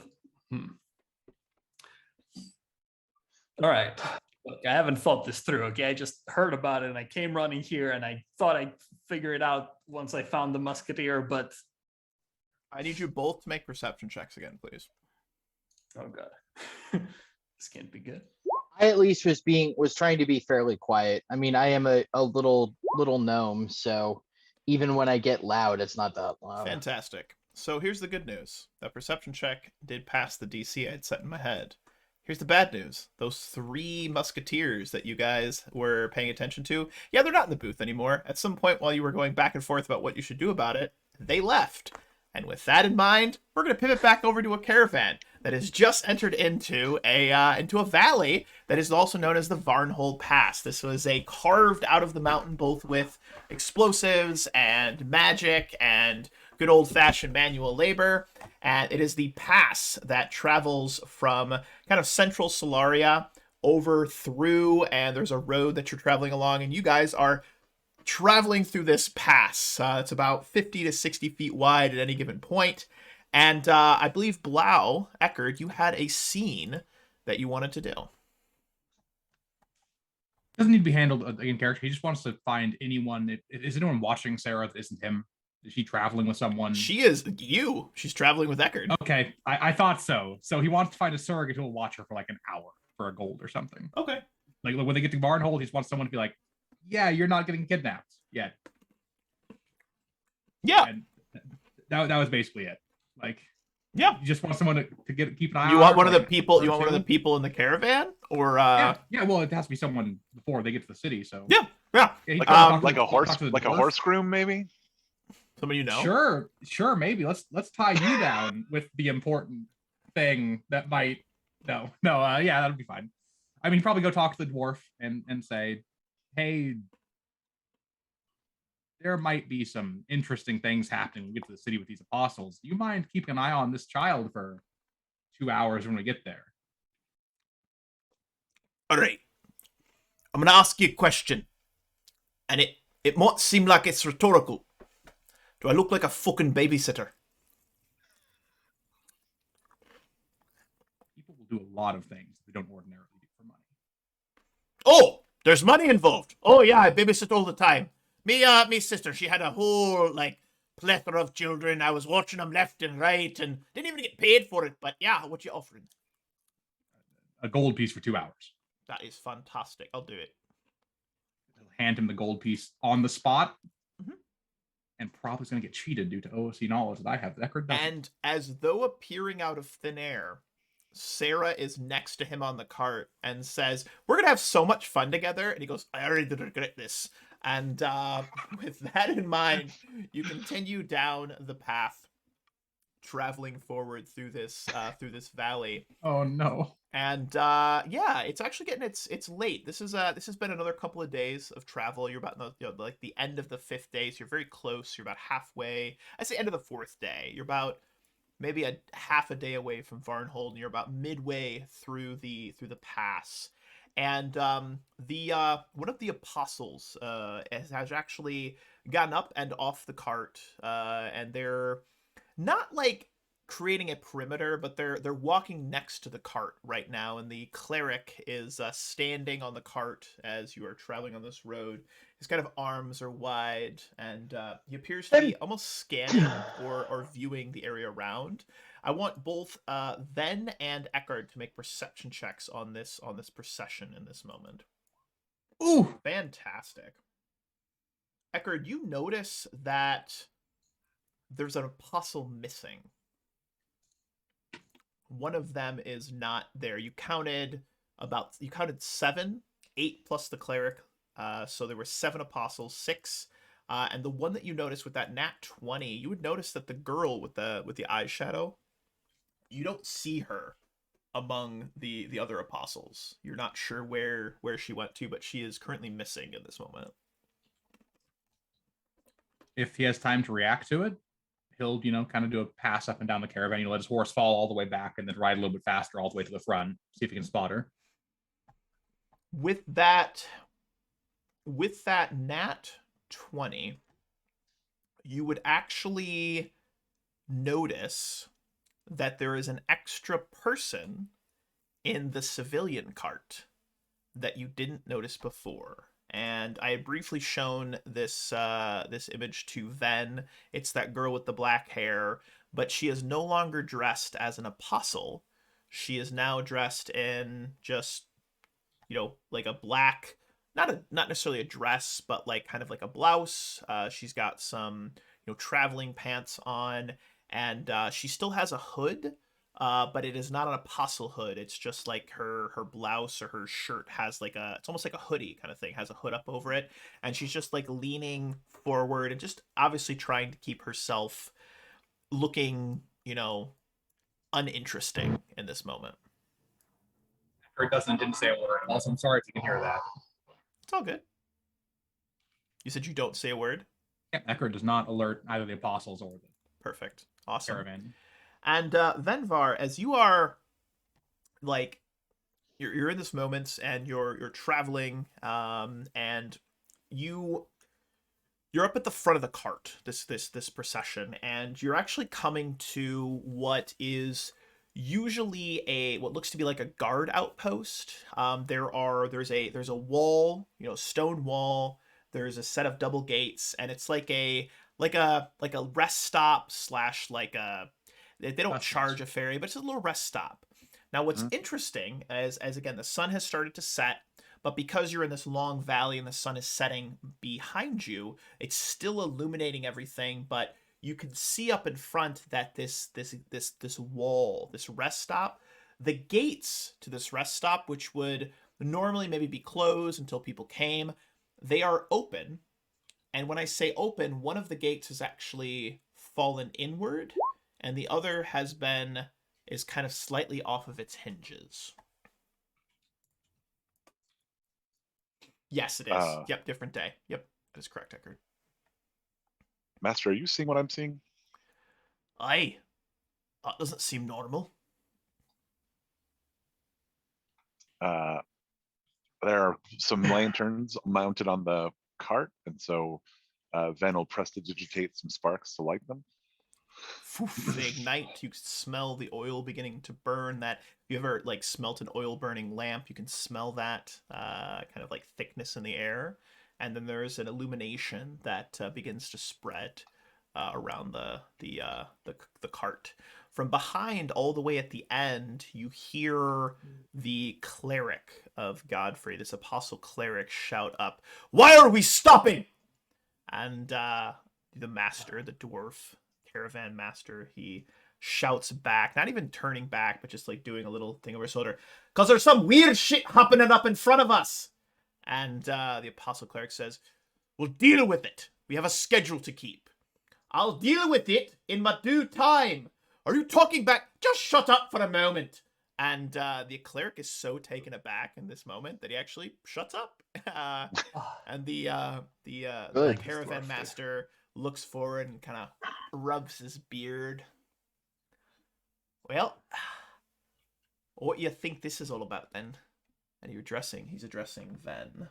All right. Look, I haven't thought this through. Okay, I just heard about it and I came running here and I thought I'd figure it out once I found the musketeer, but. I need you both to make perception checks again, please. Oh god. This can't be good. I at least was trying to be fairly quiet. I mean, I am a little gnome, so even when I get loud, it's not that loud. Fantastic. So here's the good news. That perception check did pass the DC I had set in my head. Here's the bad news. Those 3 musketeers that you guys were paying attention to, yeah, they're not in the booth anymore. At some point while you were going back and forth about what you should do about it, they left. And with that in mind, we're going to pivot back over to a caravan that has just entered into a valley that is also known as the Varnhold Pass. This was carved out of the mountain, both with explosives and magic and good old-fashioned manual labor. And it is the pass that travels from kind of central Solaria over through, and there's a road that you're traveling along, and you guys are traveling through this pass. It's about 50 to 60 feet wide at any given point. And I believe Blau, Eckhard, you had a scene that you wanted to do. Doesn't need to be handled in character. He just wants to find anyone. Is anyone watching Sarah that isn't him? Is she traveling with someone? She is you. She's traveling with Eckhard. Okay, I thought so. So he wants to find a surrogate who will watch her for like an hour for a gold or something. Okay. Like when they get to Varnhold, he just wants someone to be like, yeah, you're not getting kidnapped yet. Yeah. And that was basically it. Like, yeah, you just want someone to keep an eye on. You want one of like the people? You want one of the people in the caravan, or yeah. Well, it has to be someone before they get to the city. So yeah. Like a horse groom, maybe. Somebody you know. Sure, maybe. Let's tie you down with the important thing that might. No. Yeah, that'll be fine. I mean, probably go talk to the dwarf and say, hey, there might be some interesting things happening when we get to the city with these apostles. Do you mind keeping an eye on this child for 2 hours when we get there? All right. I'm going to ask you a question. And it might seem like it's rhetorical. Do I look like a fucking babysitter? People will do a lot of things they don't ordinarily do for money. Oh, there's money involved. Oh, yeah, I babysit all the time. Me sister, she had a whole, plethora of children. I was watching them left and right and didn't even get paid for it. But yeah, what you offering? A gold piece for 2 hours. That is fantastic. I'll do it. Hand him the gold piece on the spot. Mm-hmm. And probably going to get cheated due to OOC knowledge that I have. And as though appearing out of thin air, Sarah is next to him on the cart and says, we're going to have so much fun together. And he goes, I already regret this. And with that in mind, you continue down the path traveling forward through this valley. Oh no. And yeah, it's actually getting it's late. This has been another couple of days of travel. You're about like the end of the 5th day, so you're very close. You're about halfway. I say end of the 4th day. You're about maybe a half a day away from Varnhold, and you're about midway through the pass. And the one of the apostles has actually gotten up and off the cart, and they're not like creating a perimeter, but they're walking next to the cart right now, and the cleric is standing on the cart as you are traveling on this road. His kind of arms are wide, and he appears to be almost scanning or viewing the area around. I want both Ven and Eckhard to make perception checks on this procession in this moment. Ooh. Fantastic. Eckhard, you notice that there's an apostle missing. One of them is not there. You counted 7, 8 plus the cleric. So there were 7 apostles, 6. And the one that you noticed with that nat 20, you would notice that the girl with the eyeshadow, you don't see her among the other apostles. You're not sure where she went to, but she is currently missing in this moment. If he has time to react to it, he'll, kind of do a pass up and down the caravan, let his horse fall all the way back and then ride a little bit faster all the way to the front, see if he can spot her. With that nat 20, you would actually notice that there is an extra person in the civilian cart that you didn't notice before. And I had briefly shown this image to Ven. It's that girl with the black hair, but she is no longer dressed as an apostle. She is now dressed in just, like a black, not necessarily a dress, but like kind of like a blouse. She's got some, traveling pants on, and she still has a hood. But it is not an apostle hood. It's just like her blouse or her shirt has it's almost like a hoodie kind of thing, has a hood up over it. And she's just like leaning forward and just obviously trying to keep herself looking, uninteresting in this moment. Eckhard didn't say a word. Also, I'm sorry if you can hear that. It's all good. You said you don't say a word? Yeah, Eckhard does not alert either the apostles or the Perfect. Awesome. caravan. And Venvar, as you are you're in this moment and you're traveling, and you're up at the front of the cart, this procession, and you're actually coming to what is usually what looks to be like a guard outpost. There's a wall, stone wall. There's a set of double gates, and it's like a rest stop / they don't charge a ferry, but it's a little rest stop. Now, what's interesting is, as again, the sun has started to set, but because you're in this long valley and the sun is setting behind you, it's still illuminating everything, but you can see up in front that this wall, this rest stop, the gates to this rest stop, which would normally maybe be closed until people came, they are open. And when I say open, one of the gates has actually fallen inward, and the other is kind of slightly off of its hinges. Yes, it is. Yep, different day. Yep, that is correct, Eckhard. Master, are you seeing what I'm seeing? Aye. That doesn't seem normal. There are some lanterns mounted on the cart, and so Ven will prestidigitate some sparks to light them. They ignite. You can smell the oil beginning to burn. That if you ever smelt an oil burning lamp, you can smell that kind of thickness in the air. And then there's an illumination that begins to spread around the cart. From behind, all the way at the end, you hear the cleric of Godfrey, this apostle cleric, shout up, "Why are we stopping?" And the master, the dwarf caravan master, he shouts back, not even turning back, but just doing a little thing over his shoulder, "'Cause there's some weird shit happening up in front of us." And the apostle cleric says, "We'll deal with it. We have a schedule to keep. I'll deal with it in my due time. Are you talking back? Just shut up for a moment. And the cleric is so taken aback in this moment that he actually shuts up. And the Good. caravan master looks forward and kind of rubs his beard. Well, what do you think this is all about then? And he's addressing Ven.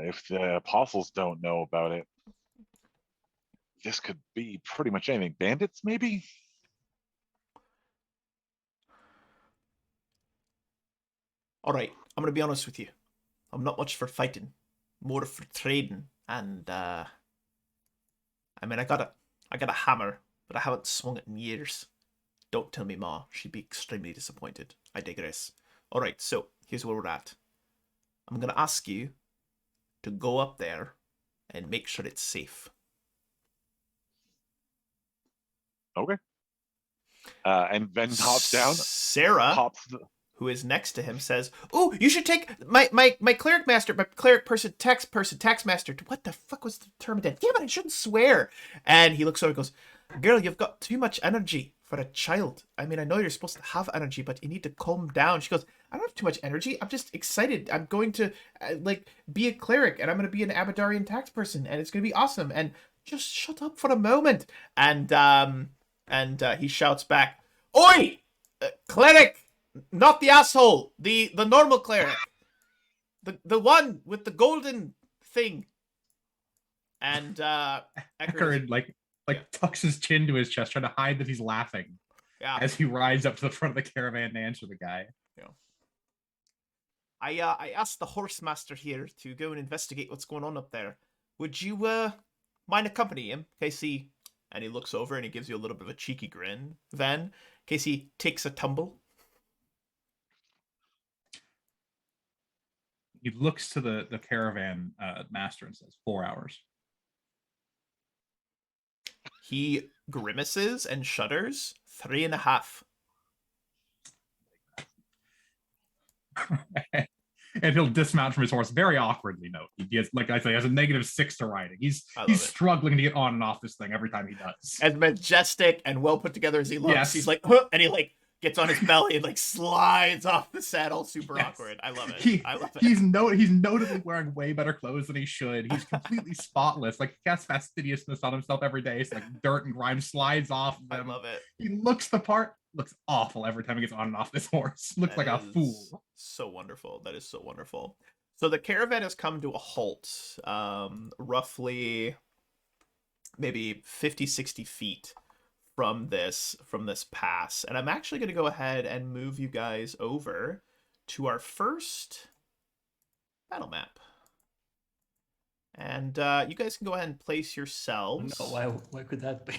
If the apostles don't know about it, this could be pretty much anything. Bandits, maybe? All right, I'm gonna be honest with you. I'm not much for fighting, more for trading. And I mean, I got a hammer, but I haven't swung it in years. Don't tell me Ma, she'd be extremely disappointed. I digress. All right, so here's where we're at. I'm gonna ask you to go up there and make sure it's safe. Okay. And Ven hops down. Sarah, Pops. who is next to him, says, "Oh, you should take my cleric master, my cleric person, tax master. What the fuck was the term again? Damn it, I shouldn't swear." And he looks over and goes, "Girl, you've got too much energy for a child. I mean, I know you're supposed to have energy, but you need to calm down." She goes, "I don't have too much energy. I'm just excited. I'm going to be a cleric, and I'm going to be an Abadarian tax person, and it's going to be awesome. And just shut up for a moment." And he shouts back, "Oi, cleric! Not the asshole, the normal cleric, the one with the golden thing." And Eckhard tucks his chin to his chest, trying to hide that he's laughing as he rides up to the front of the caravan to answer the guy. Yeah. I asked the horse master here to go and investigate what's going on up there. Would you mind accompanying him? Casey, and he looks over and he gives you a little bit of a cheeky grin. Then Casey takes a tumble. He looks to the caravan master and says, 4 hours. He grimaces and shudders. 3.5. And he'll dismount from his horse very awkwardly. Note he has, like I say, has a -6 to riding. He's struggling to get on and off this thing every time he does. As majestic and well put together as he looks, he's like, huh, and he gets on his belly and slides off the saddle, super awkward. I love it. I love it. He's notably wearing way better clothes than he should. He's completely spotless. Like, he casts fastidiousness on himself every day. So dirt and grime slides off of him. I love it. He looks the part. Looks awful every time he gets on and off this horse. Looks like a fool. So wonderful. That is so wonderful. So the caravan has come to a halt, roughly maybe 50, 60 feet from this pass. And I'm actually going to go ahead and move you guys over to our first battle map. And you guys can go ahead and place yourselves. No, why could that be?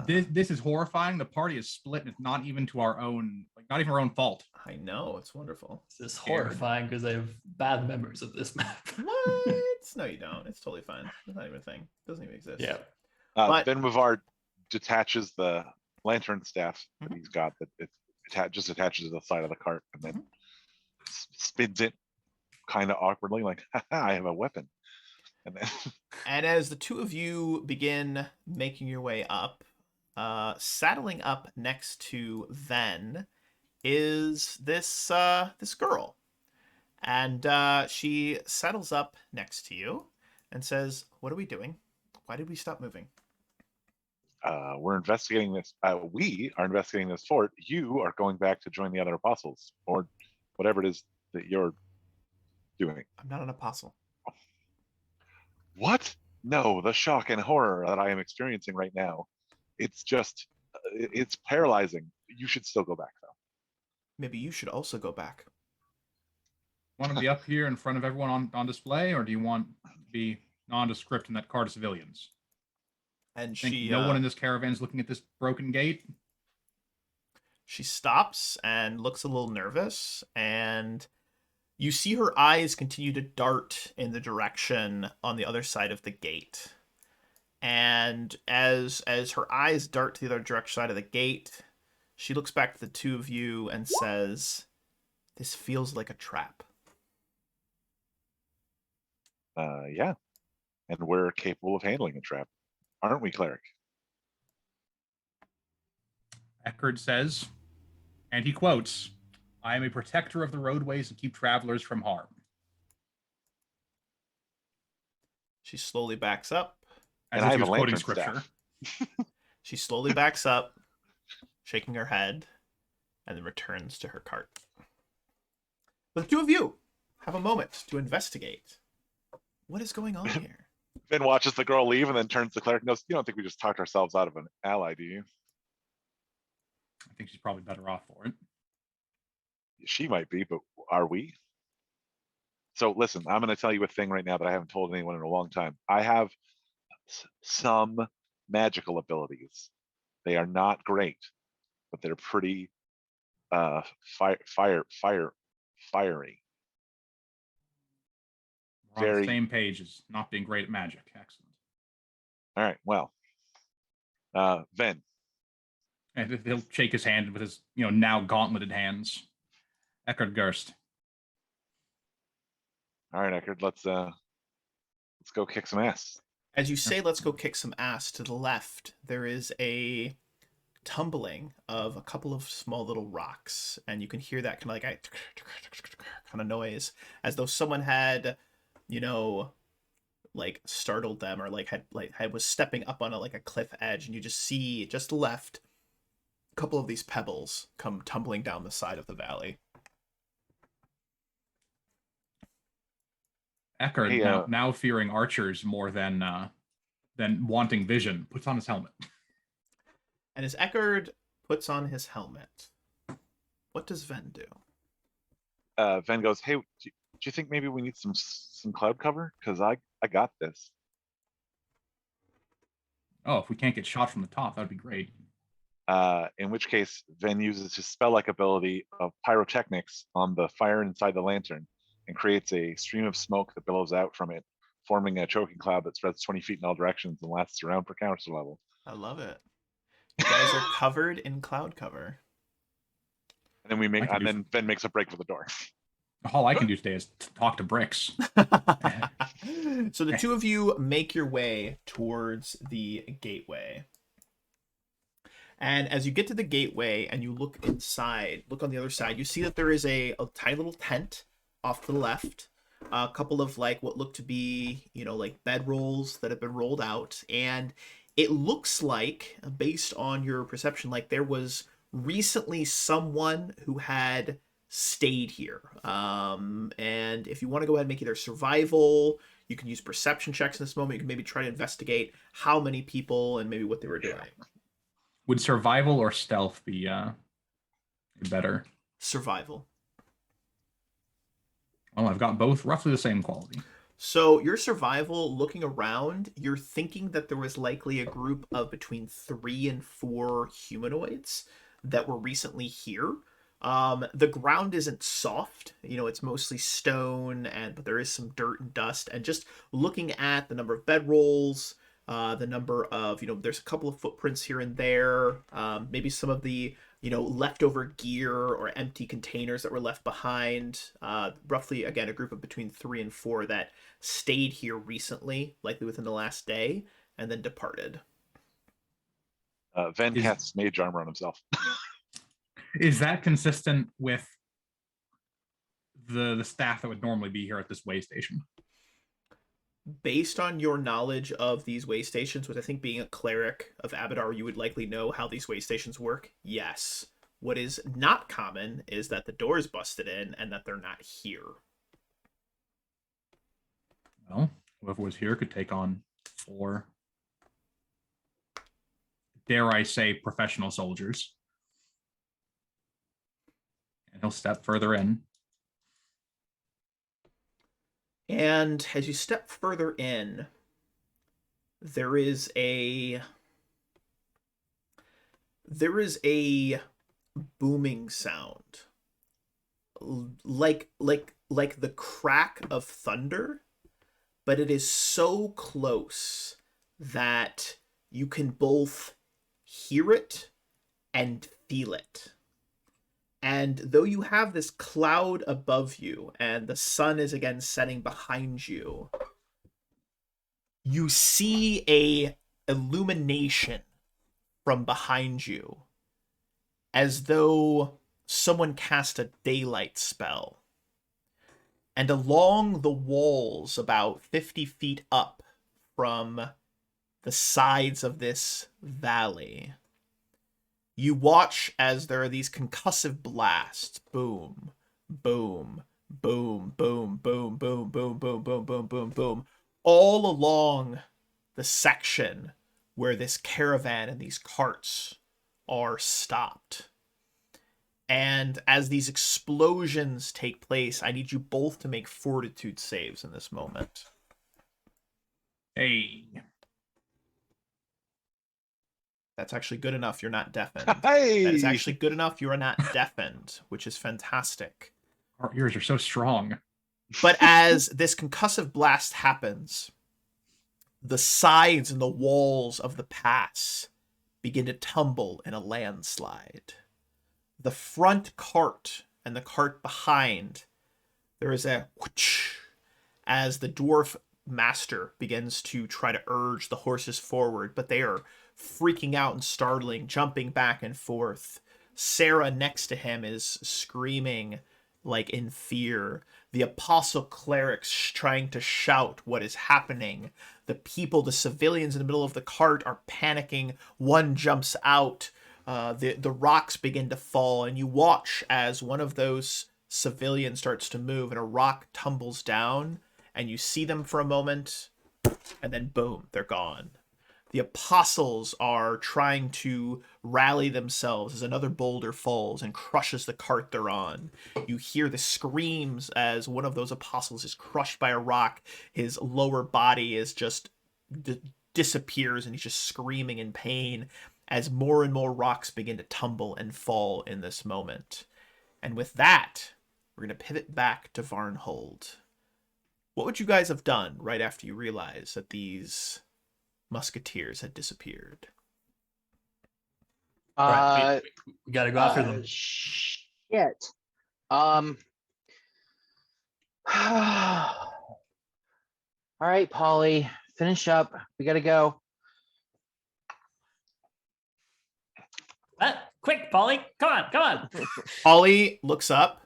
This is horrifying. The party is split, and it's not even to our own, not even our own fault. I know, it's wonderful. This is horrifying because I have bad memories of this map. What? No, you don't. It's totally fine. It's not even a thing. It doesn't even exist. Yeah. Ben Mavard detaches the lantern staff that he's got, that it just attaches to the side of the cart, and then spins it kind of awkwardly, like, haha, I have a weapon. And then and as the two of you begin making your way up, saddling up next to Ven is this girl. And she settles up next to you and says, "What are we doing? Why did we stop moving?" we're investigating this. We are investigating this fort. You are going back to join the other apostles, or whatever it is that you're doing. I'm not an apostle. What? No, the shock and horror that I am experiencing right now. It's just, it's paralyzing. You should still go back, though. Maybe you should also go back. Want to be up here in front of everyone on display, or do you want to be nondescript in that car to civilians? And no one in this caravan is looking at this broken gate. She stops and looks a little nervous, and you see her eyes continue to dart in the direction on the other side of the gate. And as her eyes dart to the other direction side of the gate, she looks back to the two of you and says, "This feels like a trap." Yeah. and we're capable of handling a trap, aren't we, cleric? Eckhard says, and he quotes, "I am a protector of the roadways and keep travelers from harm." She slowly backs up. As And if I he have a was quoting lantern scripture. staff. She slowly backs up, shaking her head, and then returns to her cart. But the two of you have a moment to investigate. What is going on here? Finn watches the girl leave and then turns to the cleric and goes, "You don't think we just talked ourselves out of an ally, do you?" I think she's probably better off for it. She might be, but are we? So listen, I'm going to tell you a thing right now that I haven't told anyone in a long time. I have some magical abilities. They are not great, but they're pretty fiery. We're on the Very. same page as not being great at magic. Excellent. All right, well, Ven. And he'll shake his hand with his, now gauntleted hands. Eckhard Gerst. All right, Eckhard, let's go kick some ass. As you say, let's go kick some ass, to the left, there is a tumbling of a couple of small little rocks, and you can hear that kind of like a kind of noise, as though someone had, like startled them, or was stepping up on a cliff edge, and you just see just left a couple of these pebbles come tumbling down the side of the valley. Eckhard, Hey, now fearing archers more than wanting vision, puts on his helmet. And as Eckhard puts on his helmet, what does Ven do? Ven goes, "Hey, do you think maybe we need some cloud cover? Because I got this." Oh, if we can't get shot from the top, that'd be great. In which case, Ven uses his spell-like ability of pyrotechnics on the fire inside the lantern and creates a stream of smoke that billows out from it, forming a choking cloud that spreads 20 feet in all directions and lasts around per counter level. I love it. You guys are covered in cloud cover. And then Ven makes a break for the door. All I can do today is talk to bricks. So the two of you make your way towards the gateway. And as you get to the gateway and you look inside, look on the other side, you see that there is a tiny little tent off to the left. A couple of what look to be, bedrolls that have been rolled out. And it looks like, based on your perception, like there was recently someone who had stayed here. And if you want to go ahead and make either survival, you can use perception checks in this moment. You can maybe try to investigate how many people and maybe what they were doing. Would survival or stealth be better? Survival. Well, I've got both roughly the same quality. So your survival, looking around, you're thinking that there was likely a group of between 3 and 4 humanoids that were recently here. The ground isn't soft, it's mostly stone, but there is some dirt and dust. And just looking at the number of bedrolls, the number of, there's a couple of footprints here and there, maybe some of the, leftover gear or empty containers that were left behind. Roughly, again, a group of between 3 and 4 that stayed here recently, likely within the last day, and then departed. Ven casts mage armor on himself. Is that consistent with the staff that would normally be here at this way station? Based on your knowledge of these way stations, which I think being a cleric of Abadar, you would likely know how these way stations work, yes. What is not common is that the door's busted in and that they're not here. Well, whoever was here could take on 4, dare I say, professional soldiers. And he'll step further in. And as you step further in, there is a booming sound, like the crack of thunder, but it is so close that you can both hear it and feel it. And though you have this cloud above you and the sun is again setting behind you, you see a illumination from behind you, as though someone cast a daylight spell. And along the walls, about 50 feet up from the sides of this valley, you watch as there are these concussive blasts. Boom, boom, boom, boom, boom, boom, boom, boom, boom, boom, boom, boom, all along the section where this caravan and these carts are stopped. And as these explosions take place, I need you both to make fortitude saves in this moment. Hey. That's actually good enough. You're not deafened. Hey! That is actually good enough. You are not deafened, which is fantastic. Our ears are so strong. But as this concussive blast happens, the sides and the walls of the pass begin to tumble in a landslide. The front cart and the cart behind, there is a whoosh as the dwarf master begins to try to urge the horses forward, but they are freaking out and startling, jumping back and forth. Sarah next to him is screaming like in fear. The apostle clerics trying to shout what is happening. The people, the civilians in the middle of the cart are panicking. One jumps out. The rocks begin to fall, and you watch as one of those civilians starts to move and a rock tumbles down, and you see them for a moment, and then boom, they're gone. The apostles are trying to rally themselves as another boulder falls and crushes the cart they're on. You hear the screams as one of those apostles is crushed by a rock. His lower body is just disappears, and he's just screaming in pain as more and more rocks begin to tumble and fall in this moment. And with that, we're going to pivot back to Varnhold. What would you guys have done right after you realized that these musketeers had disappeared? Right, we gotta go after them. Shit. All right, Polly, finish up. We gotta go. Quick, Polly, come on. Ollie looks up.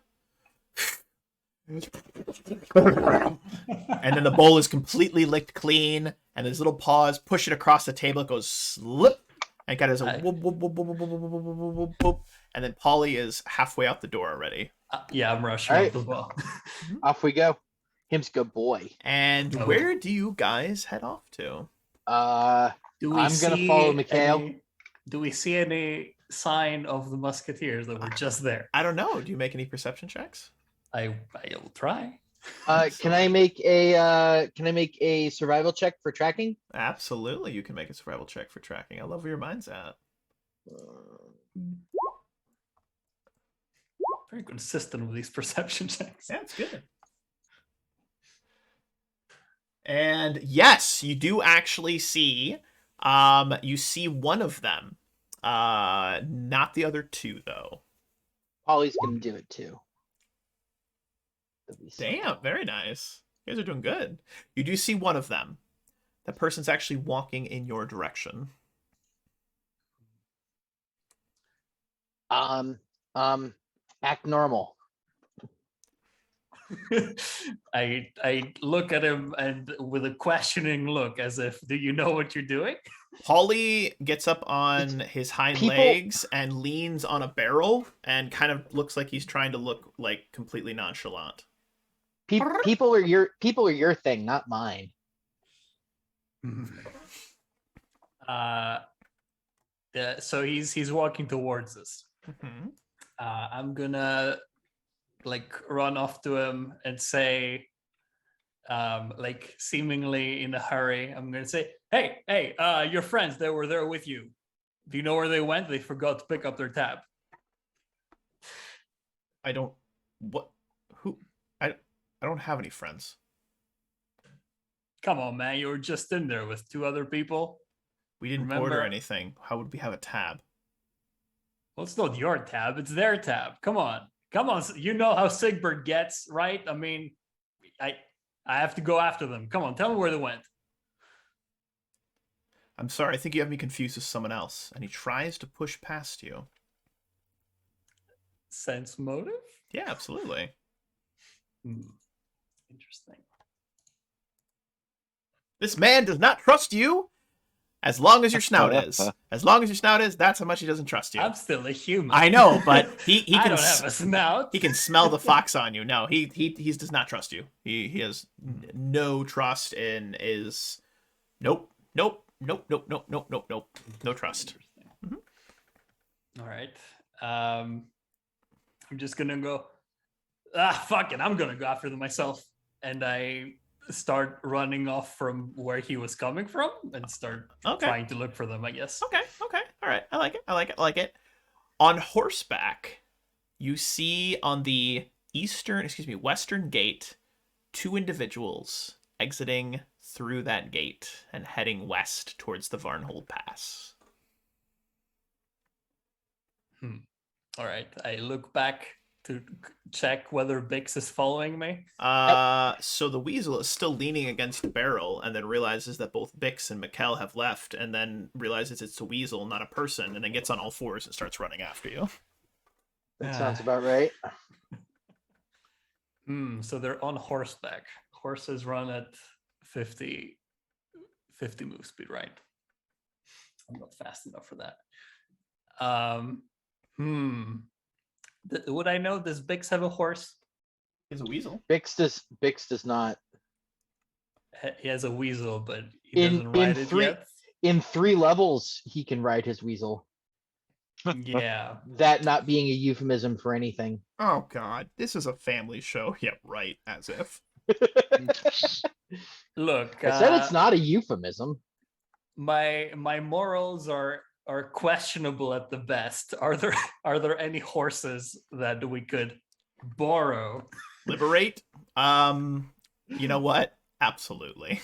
And then the bowl is completely licked clean, and his little paws push it across the table. It goes slip, and it got his whoop, whoop, whoop, whoop, whoop, whoop, whoop, whoop, whoop, whoop, and then Polly is halfway out the door already. Yeah, I'm rushing All right. as well. Off we go. Him's a good boy. And where do you guys head off to? Do we I'm gonna follow Mikhail. Do we see any sign of the musketeers that were just there? I don't know. Do you make any perception checks? I will try. Can I make a survival check for tracking? Absolutely, you can make a survival check for tracking. I love where your mind's at. Very consistent with these perception checks. That's good. And yes, you do actually see, you see one of them. Not the other two, though. Polly's gonna do it too. Damn, very nice. You guys are doing good. You do see one of them. That person's actually walking in your direction. Act normal. I look at him and with a questioning look, as if, do you know what you're doing? Polly gets up on his hind legs and leans on a barrel and kind of looks like he's trying to look like completely nonchalant. People are your thing, not mine. So he's walking towards us. Mm-hmm. I'm gonna run off to him and say, seemingly in a hurry, I'm gonna say, hey, your friends that were there with you, do you know where they went? They forgot to pick up their tab. I don't have any friends. Come on, man, you were just in there with two other people. We didn't order anything. How would we have a tab? Well, it's not your tab, it's their tab. Come on. You know how Sigbert gets, right? I mean, I have to go after them. Come on, tell me where they went. I'm sorry, I think you have me confused with someone else. And he tries to push past you. Sense motive? Yeah, absolutely. Interesting. This man does not trust you as long as your snout is. As long as your snout is, that's how much he doesn't trust you. I'm still a human. I know, but he I can don't have a snout. he can smell the fox on you. No, he does not trust you. He has no trust in is nope. No trust. All right. I'm just gonna go. Fuck it. I'm gonna go after them myself, and I start running off from where he was coming from and start trying to look for them, I guess. Okay. All right. I like it. On horseback, you see on the western gate, 2 individuals exiting through that gate and heading west towards the Varnhold Pass. All right. I look back to check whether Bix is following me. So the weasel is still leaning against a barrel and then realizes that both Bix and Mikkel have left and then realizes it's a weasel, not a person, and then gets on all fours and starts running after you. That sounds about right. So they're on horseback. Horses run at 50 move speed, right? I'm not fast enough for that. Would I know, does Bix have a horse? He has a weasel. Bix does not. He has a weasel, but he doesn't ride it yet. In 3 levels, he can ride his weasel. Yeah. That not being a euphemism for anything. Oh God, this is a family show. Yeah, right. As if. Look, I said it's not a euphemism. My morals are questionable at the best. Are there any horses that we could borrow? Liberate? You know what? Absolutely.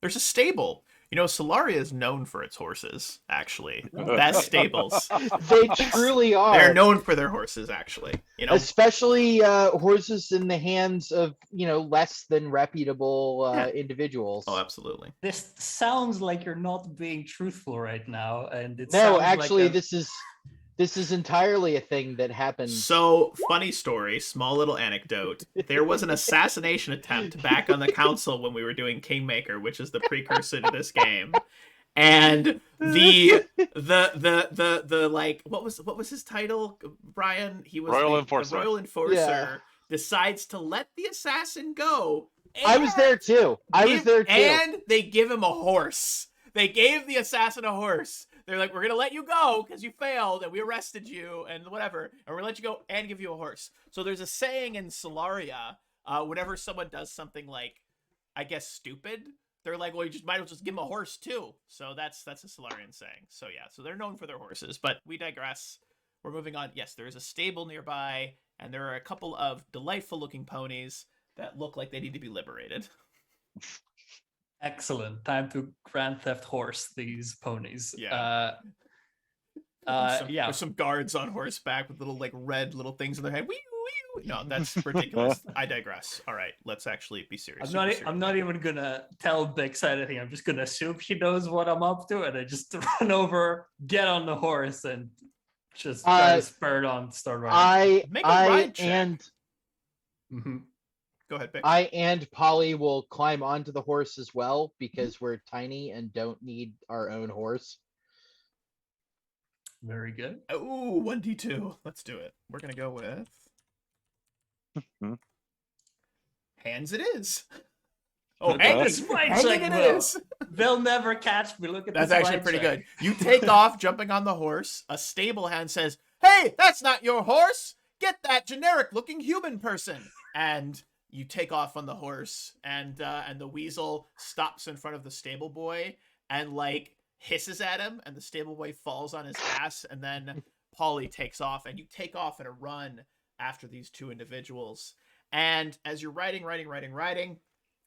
There's a stable. You know, Solaria is known for its horses, actually. Best stables. They truly are. They're known for their horses, actually. You know, especially horses in the hands of, less than reputable individuals. Oh, absolutely. This sounds like you're not being truthful right now, and it's no, actually, this is entirely a thing that happens. So, funny story, small little anecdote. There was an assassination attempt back on the council when we were doing Kingmaker, which is the precursor to this game. And the like, what was his title, Brian? He was Royal the Enforcer. Royal Enforcer. Yeah. Decides to let the assassin go. I was there too. And they give him a horse. They gave the assassin a horse. They're like, we're going to let you go because you failed and we arrested you and whatever. And we're going to let you go and give you a horse. So there's a saying in Solaria, whenever someone does something like, I guess, stupid, they're like, well, you just might as well just give them a horse too. So that's a Solarian saying. So yeah, so they're known for their horses, but we digress. We're moving on. Yes, there is a stable nearby and there are a couple of delightful looking ponies that look like they need to be liberated. Excellent. Time to Grand Theft Horse these ponies. Yeah. Yeah. There's some guards on horseback with little like red little things in their head. Wee, wee. No, that's ridiculous. I digress. All right, let's actually be serious. I'm not even gonna tell Bix anything. I'm just gonna assume he knows what I'm up to, and I just run over, get on the horse, and just try to spur it on, start riding. Make a ride check. And Go ahead, Bix. I and Polly will climb onto the horse as well because we're tiny and don't need our own horse. Very good. Ooh, 1d2. Let's do it. We're gonna go with hands. It is. Oh, hands it is. They'll never catch me. Look at that's this actually pretty check. good. You take off, jumping on the horse. A stable hand says, "Hey, that's not your horse. Get that generic-looking human person." And you take off on the horse, and the weasel stops in front of the stable boy and like hisses at him, and the stable boy falls on his ass, and then Polly takes off, and you take off in a run after these 2 individuals. And as you're riding,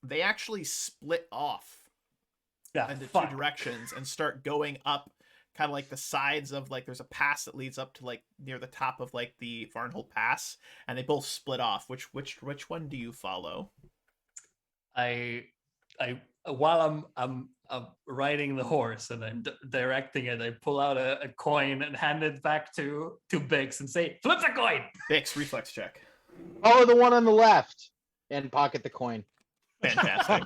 they actually split off into 2 directions and start going up kind of like the sides of like there's a pass that leads up to like near the top of like the Varnhold Pass, and they both split off. Which one do you follow? While I'm I'm riding the horse and I'm directing it. I pull out a coin and hand it back to Bix and say, "Flip the coin." Bix, reflex check. Follow the one on the left and pocket the coin. Fantastic.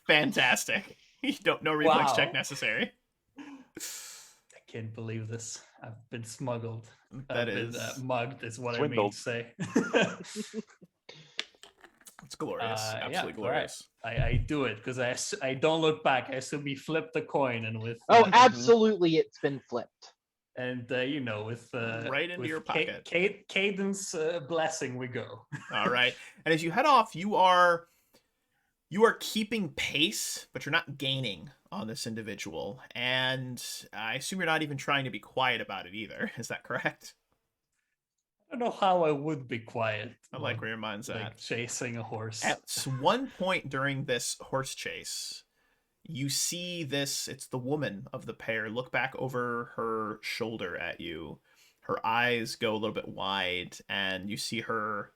Fantastic. You don't know reflex check necessary. I can't believe this. I've been smuggled. That I've is been mugged. Is what swindled. I mean to say. It's glorious. Absolutely yeah, glorious. I do it because I don't look back. I assume he flipped the coin and with Oh, absolutely, it's been flipped. and with Right into with your pocket. Cadence blessing we go. All right. And as you head off, you are keeping pace, but you're not gaining on this individual. And I assume you're not even trying to be quiet about it either. Is that correct? I don't know how I would be quiet. I like where your mind's like at. chasing a horse. At one point during this horse chase, you see this, it's the woman of the pair, look back over her shoulder at you. Her eyes go a little bit wide, and you see her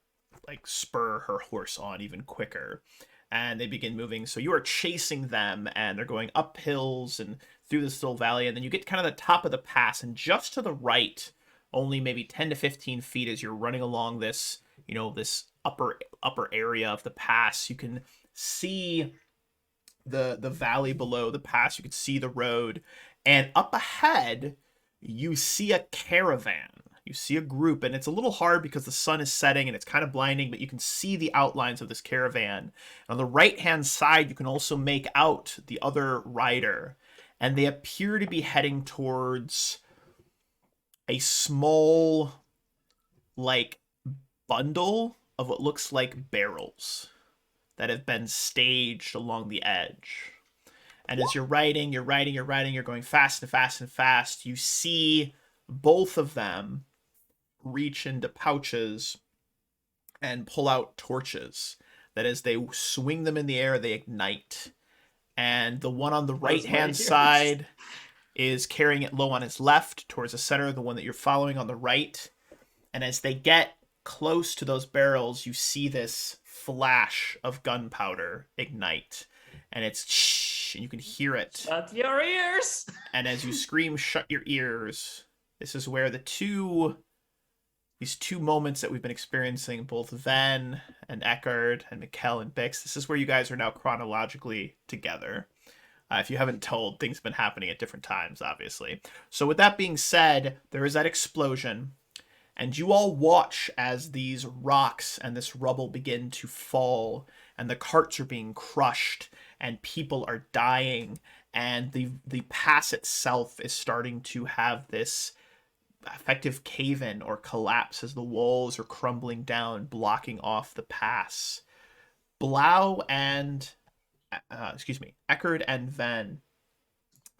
like spur her horse on even quicker. And they begin moving. So you are chasing them, and they're going up hills and through this little valley. And then you get kind of the top of the pass, and just to the right, only maybe 10 to 15 feet as you're running along this, this upper area of the pass, you can see the valley below the pass. You can see the road, and up ahead you see a caravan. You see a group, and it's a little hard because the sun is setting and it's kind of blinding, but you can see the outlines of this caravan. And on the right-hand side, you can also make out the other rider, and they appear to be heading towards a small, bundle of what looks like barrels that have been staged along the edge. And as you're riding, you're going fast and fast and fast, you see both of them reach into pouches and pull out torches that as they swing them in the air, they ignite. And the one on the right-hand side is carrying it low on his left towards the center, the one that you're following on the right. And as they get close to those barrels, you see this flash of gunpowder ignite. And it's shh, and you can hear it. Shut your ears! And as you scream, shut your ears, this is where these two moments that we've been experiencing, both Ven and Eckhard and Mikkel and Bix, this is where you guys are now chronologically together. If you haven't told, things have been happening at different times, obviously. So with that being said, there is that explosion, and you all watch as these rocks and this rubble begin to fall, and the carts are being crushed, and people are dying, and the pass itself is starting to have this effective cave-in or collapse as the walls are crumbling down, blocking off the pass. Blau and Eckhard and Ven,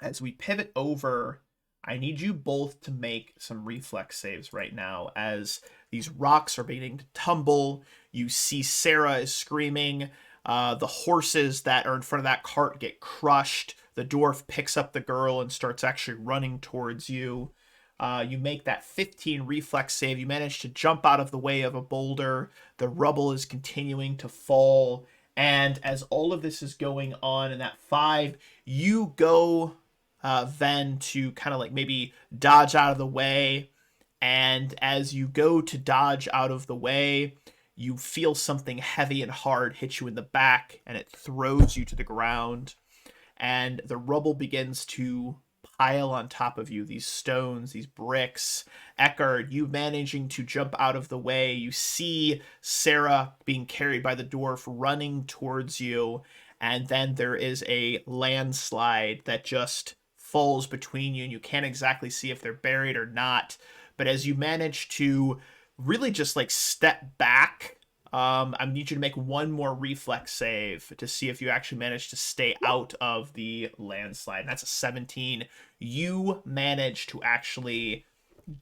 as we pivot over, I need you both to make some reflex saves right now as these rocks are beginning to tumble. You see Sarah is screaming. The horses that are in front of that cart get crushed. The dwarf picks up the girl and starts actually running towards you. You make that 15 reflex save. You manage to jump out of the way of a boulder. The rubble is continuing to fall. And as all of this is going on in that 5, you go then to kind of maybe dodge out of the way. And as you go to dodge out of the way, you feel something heavy and hard hit you in the back, and it throws you to the ground. And the rubble begins to pile on top of you, these stones, these bricks. Eckhard, you managing to jump out of the way. You see Sarah being carried by the dwarf running towards you, and then there is a landslide that just falls between you, and you can't exactly see if they're buried or not. But as you manage to really just step back, I need you to make one more reflex save to see if you actually manage to stay out of the landslide. And that's a 17. You manage to actually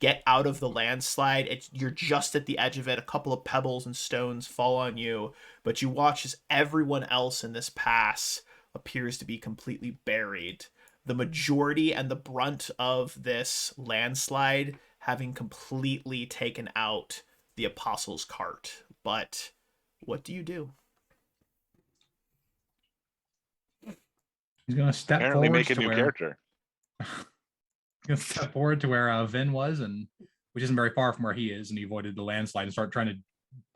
get out of the landslide. You're just at the edge of it. A couple of pebbles and stones fall on you, but you watch as everyone else in this pass appears to be completely buried. The majority and the brunt of this landslide having completely taken out the Apostles' Cart. But what do you do? He's gonna step Apparently forward make a to new where character. gonna step forward to where Vin was, and which isn't very far from where he is, and he avoided the landslide and start trying to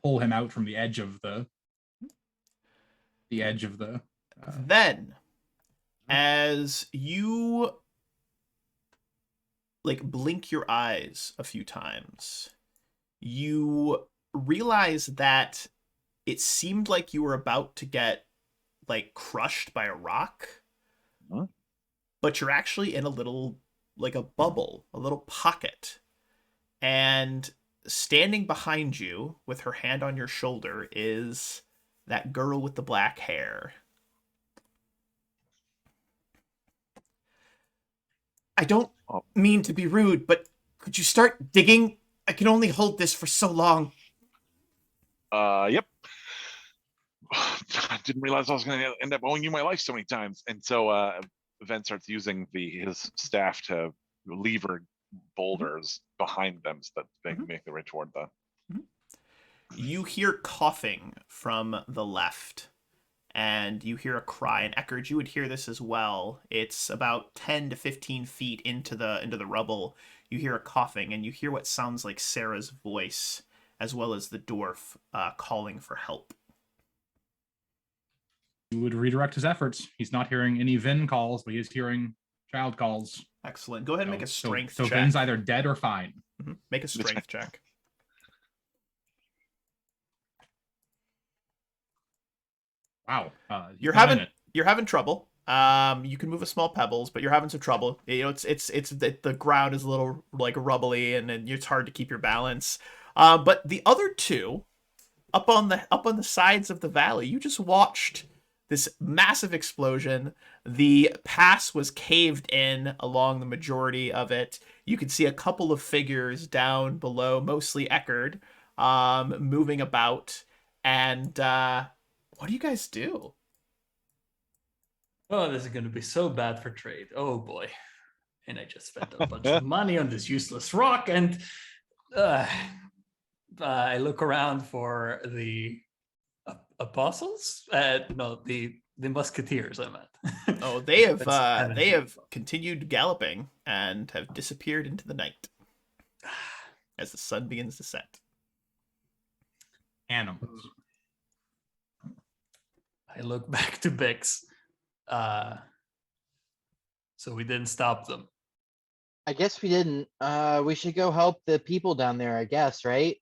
pull him out from the edge of the Then, as you like blink your eyes a few times, you realize that it seemed like you were about to get like crushed by a rock, Huh? but you're actually in a little like a bubble, a little pocket. And standing behind you with her hand on your shoulder is that girl with the black hair. I don't mean to be rude, but could you start digging? I can only hold this for so long. Yep. I didn't realize I was going to end up owing you my life so many times. And so Ven starts using his staff to lever boulders behind them so that they can make their way toward the... You hear coughing from the left, and you hear a cry. And Eckhard, you would hear this as well. It's about 10 to 15 feet into the rubble. You hear a coughing, and you hear what sounds like Sarah's voice, as well as the dwarf calling for help. He would redirect his efforts. He's not hearing any Vin calls, but he is hearing child calls. Excellent. Go ahead and make a strength so check. Vin's either dead or fine. Mm-hmm. Make a strength check. Wow. You're having trouble. You can move a small pebbles, but you're having some trouble. You know, it's the ground is a little like rubbly, and it's hard to keep your balance. But the other two, up on the sides of the valley, you just watched this massive explosion. The pass was caved in along the majority of it. You can see a couple of figures down below, mostly Eckhard, moving about. And what do you guys do? Oh, this is going to be so bad for trade. Oh, boy. And I just spent a bunch of money on this useless rock, and I look around for the apostles? No, the musketeers, I meant. Oh, they have continued galloping and have disappeared into the night as the sun begins to set. Animals. I look back to Bix. So we didn't stop them. I guess we didn't. We should go help the people down there, I guess, right?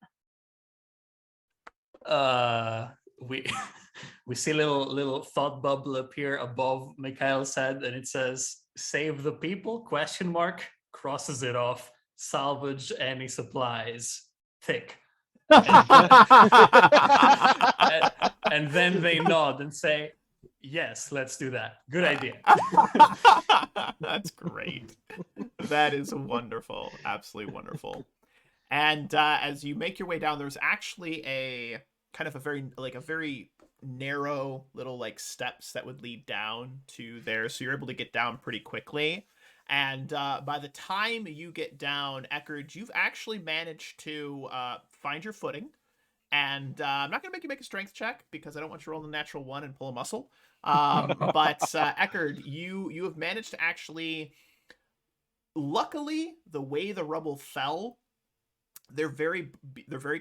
We see a little thought bubble appear above Mikhail's head, and it says "Save the people?" ? Crosses it off. Salvage any supplies. Tick. And then they nod and say, "Yes, let's do that. Good idea." That's great. That is wonderful. Absolutely wonderful. And as you make your way down, there's actually a kind of a very narrow little like steps that would lead down to there. So you're able to get down pretty quickly. And by the time you get down, Eckhard, you've actually managed to find your footing. And I'm not going to make you make a strength check because I don't want you to roll a natural 1 and pull a muscle. But Eckhard, you have managed to actually, luckily, the way the rubble fell, they're very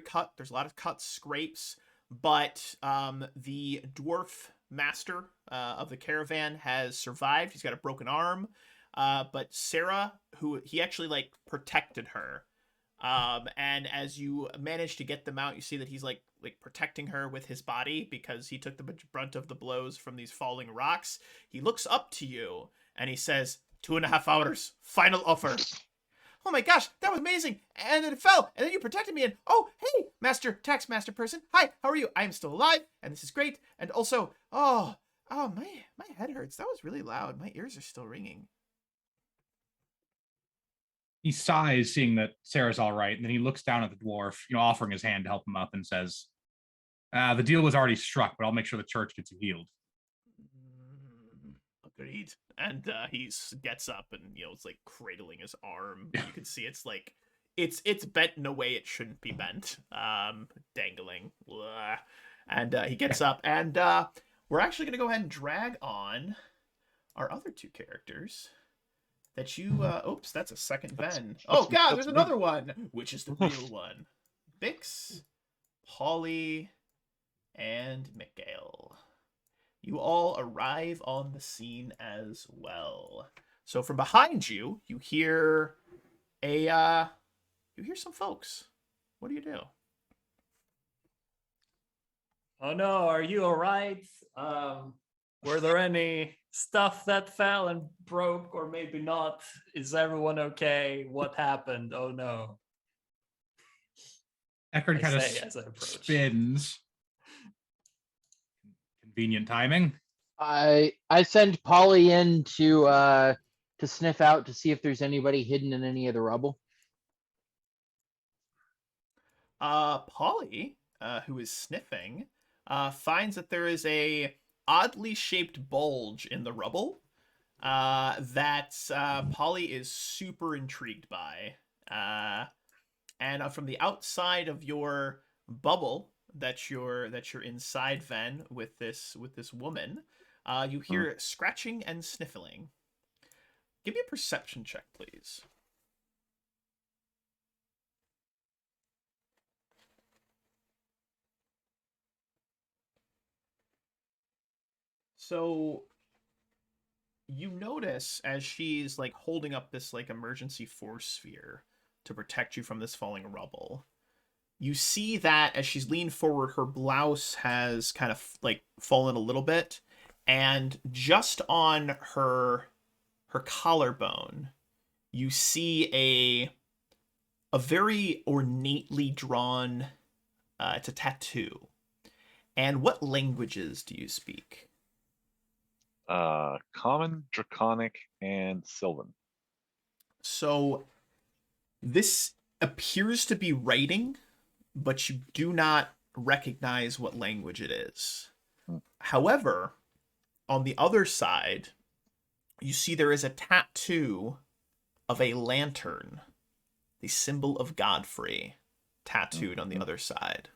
cut. There's a lot of cuts, scrapes, but the dwarf master of the caravan has survived. He's got a broken arm, but Sarah, who he actually like protected her. And as you manage to get them out, you see that he's like protecting her with his body because he took the brunt of the blows from these falling rocks. He looks up to you and he says, 2.5 hours, final offer. Oh my gosh, that was amazing. And then it fell, and then you protected me, and oh, hey, tax master person. Hi, how are you? I am still alive, and this is great. And also, oh, my head hurts. That was really loud. My ears are still ringing. He sighs, seeing that Sarah's all right, and then he looks down at the dwarf, offering his hand to help him up, and says, the deal was already struck, but I'll make sure the church gets you healed. Agreed. And he gets up and, it's like cradling his arm. You can see it's like, it's bent in a way it shouldn't be bent. Dangling. And he gets up, and we're actually going to go ahead and drag on our other two characters that you oops, that's a second Ven. Oh that's- god, that's there's me. another one. Which is the real one? Bix, Polly, and Mikael. You all arrive on the scene as well. So from behind you, you hear some folks. What do you do? Oh no, are you all right? Were there any stuff that fell and broke, or maybe not? Is everyone okay? What happened? Oh no. Eckhard I kind of say as I approach. spins. Convenient timing. I send Polly in to sniff out to see if there's anybody hidden in any of the rubble. Polly, who is sniffing, finds that there is a oddly shaped bulge in the rubble that Polly is super intrigued by. And from the outside of your bubble that you're inside, Ven, with this woman, you hear scratching and sniffling. Give me a perception check, please. So you notice as she's like holding up this like emergency force sphere to protect you from this falling rubble, you see that as she's leaned forward, her blouse has kind of like fallen a little bit, and just on her collarbone, you see a very ornately drawn it's a tattoo. And what languages do you speak? Common, Draconic, and Sylvan. So this appears to be writing, but you do not recognize what language it is. However, on the other side, you see there is a tattoo of a lantern, the symbol of Godfrey, tattooed on the other side.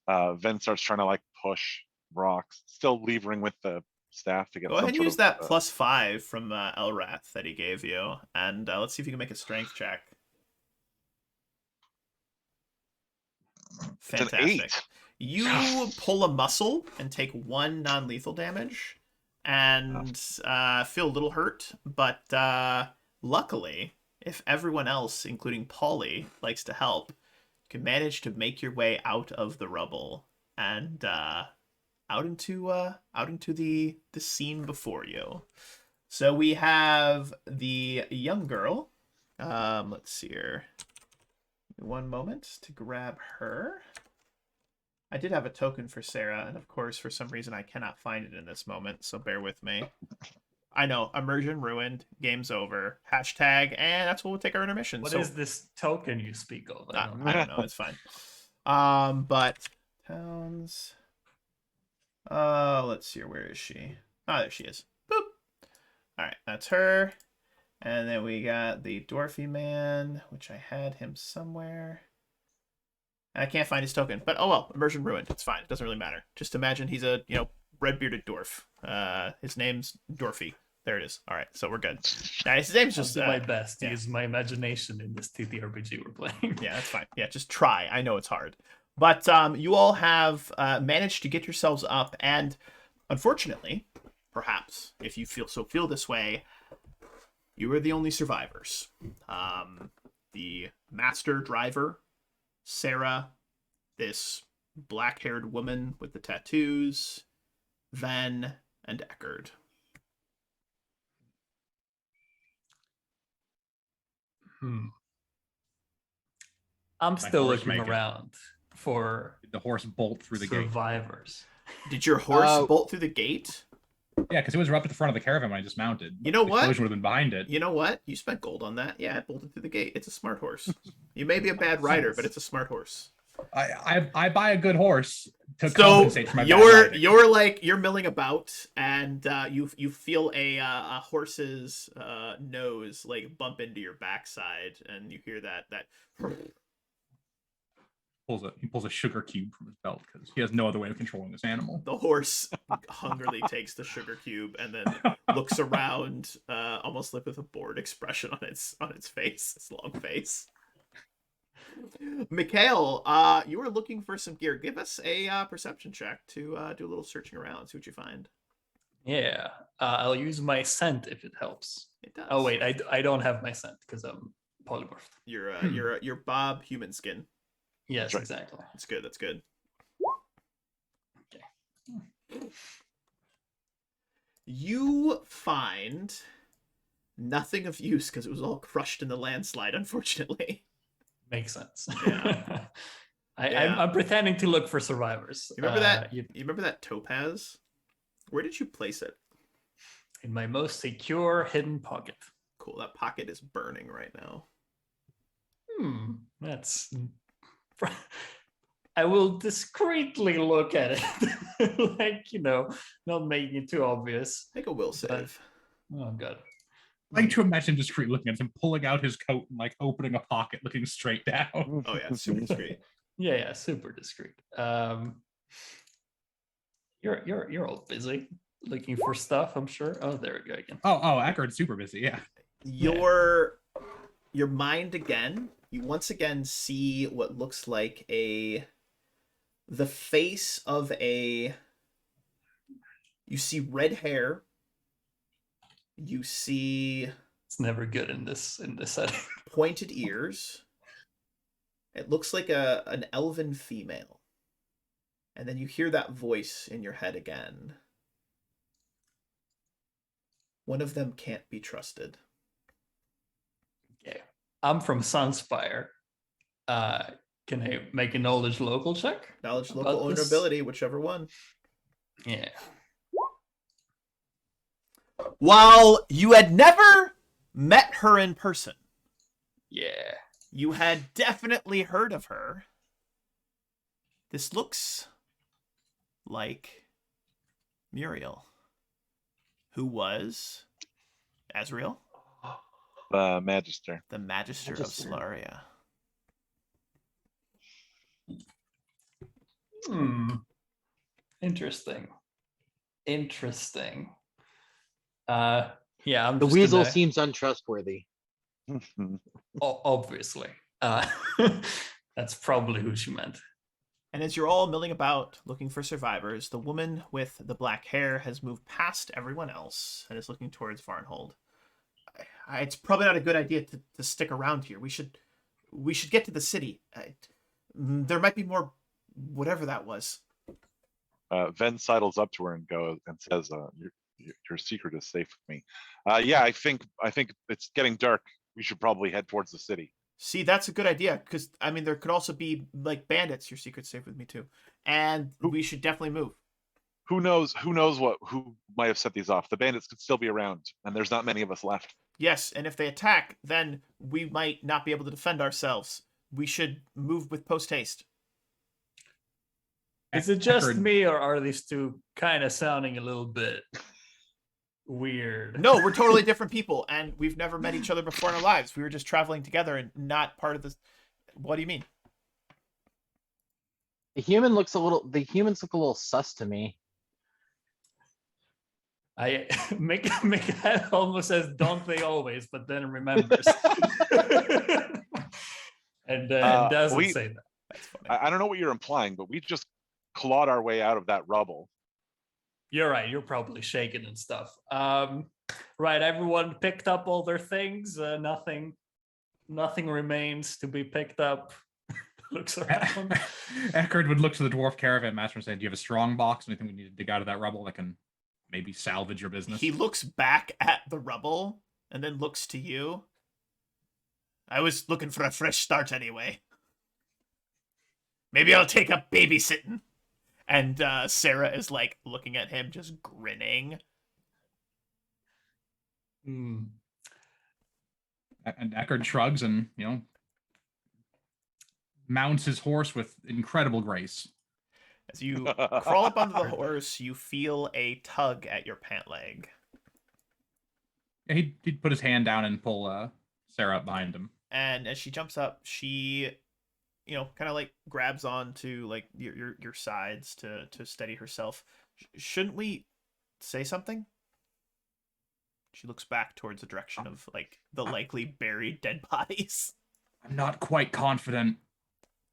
Ven starts trying to like push rocks, still levering with the staff to get Go some ahead and sort use of, that +5 from Elrath that he gave you, and let's see if you can make a strength check. It's an Fantastic. 8. You pull a muscle and take 1 non-lethal damage, and feel a little hurt, but luckily, if everyone else, including Polly, likes to help, you can manage to make your way out of the rubble and out into the scene before you. So we have the young girl. Let's see here. Give me one moment to grab her. I did have a token for Sarah, and of course, for some reason, I cannot find it in this moment, so bear with me. I know, immersion ruined, game's over, hashtag, and that's what we'll take our intermission. What so, is this token you speak of? I don't know, it's fine. But towns. Let's see here, where is she? Oh, there she is. Boop. All right, that's her. And then we got the dwarfy man, which I had him somewhere. And I can't find his token, but oh well, immersion ruined. It's fine. It doesn't really matter. Just imagine he's a red-bearded dwarf. His name's Dwarfy. There it is. All right, so we're good. Now, his name's just I'll do my best to yeah. use my imagination in this TTRPG we're playing. Yeah, that's fine. Yeah, just try. I know it's hard, but you all have managed to get yourselves up, and unfortunately, perhaps if you feel this way, you are the only survivors. The master driver, Sarah, this black-haired woman with the tattoos, Ven, and Eckhard. I'm still horse looking make it. around for The horse bolt through the gate. survivors. Did your horse bolt through the gate? Yeah, because it was right up at the front of the caravan when I dismounted. You know the what? explosion would have been behind it. You know what? You spent gold on that. Yeah, it bolted through the gate. It's a smart horse. You may be a bad rider, but it's a smart horse. I buy a good horse to So compensate for my bad riding. you're milling about, and you feel a horse's nose like bump into your backside, and you hear that. pulls a sugar cube from his belt because he has no other way of controlling this animal. The horse hungrily takes the sugar cube and then looks around, almost like with a bored expression on its face, its long face. Mikhail, you were looking for some gear. Give us a perception check to do a little searching around, see what you find. Yeah, I'll use my scent if it helps. It does. Oh wait, I don't have my scent because I'm polymorphed. You're Bob Human Skin. Yes, right. exactly. That's good. That's good. Okay. You find nothing of use because it was all crushed in the landslide, unfortunately. Makes sense. Yeah. I'm pretending to look for survivors. You remember that? You remember that topaz? Where did you place it? In my most secure hidden pocket. Cool. That pocket is burning right now. That's. I will discreetly look at it, like not making it too obvious. Make a will save. Oh god. I like to imagine discreet looking at him, pulling out his coat and like opening a pocket, looking straight down. Oh yeah, super discreet. Yeah, super discreet. You're all busy looking for stuff, I'm sure. Oh, there we go again. Oh, Eckhard's super busy. Yeah. Your mind again. You once again see what looks like the face of a. You see red hair. You see. It's never good in this setting. Pointed ears. It looks like an elven female. And then you hear that voice in your head again. One of them can't be trusted. Okay. I'm from Sunspire. Can I make a knowledge local check? Knowledge, local, or ability, whichever one. Yeah. While you had never met her in person, Yeah. you had definitely heard of her. This looks like Muriel, who was Azrael, The Magister. the Magister of Solaria. Interesting. Yeah, I'm The just weasel gonna- seems untrustworthy. obviously. That's probably who she meant. And as you're all milling about looking for survivors, the woman with the black hair has moved past everyone else and is looking towards Varnhold. It's probably not a good idea to stick around here. We should get to the city. There might be more, whatever that was. Ven sidles up to her and says, "Your secret is safe with me." Yeah, I think it's getting dark. We should probably head towards the city. See, that's a good idea, because, I mean, there could also be, like, bandits. Your secret's safe with me, too. And we should definitely move. Who knows who might have set these off? The bandits could still be around, and there's not many of us left. Yes, and if they attack, then we might not be able to defend ourselves. We should move with post-haste. Is it just Eckhard- me, or are these two kind of sounding a little bit weird? No, we're totally different people, and we've never met each other before in our lives. We were just traveling together and not part of this. What do you mean? The humans look a little sus to me. I make that almost says "Don't they always?" but then remembers, and doesn't say that. That's funny. I don't know what you're implying, but we just clawed our way out of that rubble. You're right. You're probably shaking and stuff. Right. Everyone picked up all their things. Nothing remains to be picked up. Looks around. Eckhard would look to the dwarf caravan master and say, "Do you have a strong box? Anything we need to dig out of that rubble that can maybe salvage your business?" He looks back at the rubble and then looks to you. I was looking for a fresh start anyway. Maybe I'll take up babysitting. And Sarah is like looking at him, just grinning. And Eckhard shrugs and, mounts his horse with incredible grace. As you crawl up onto the horse, you feel a tug at your pant leg. Yeah, he'd put his hand down and pull Sarah up behind him. And as she jumps up, she kind of like grabs on to like your sides to steady herself. Shouldn't we say something? She looks back towards the direction of like the likely buried dead bodies. I'm not quite confident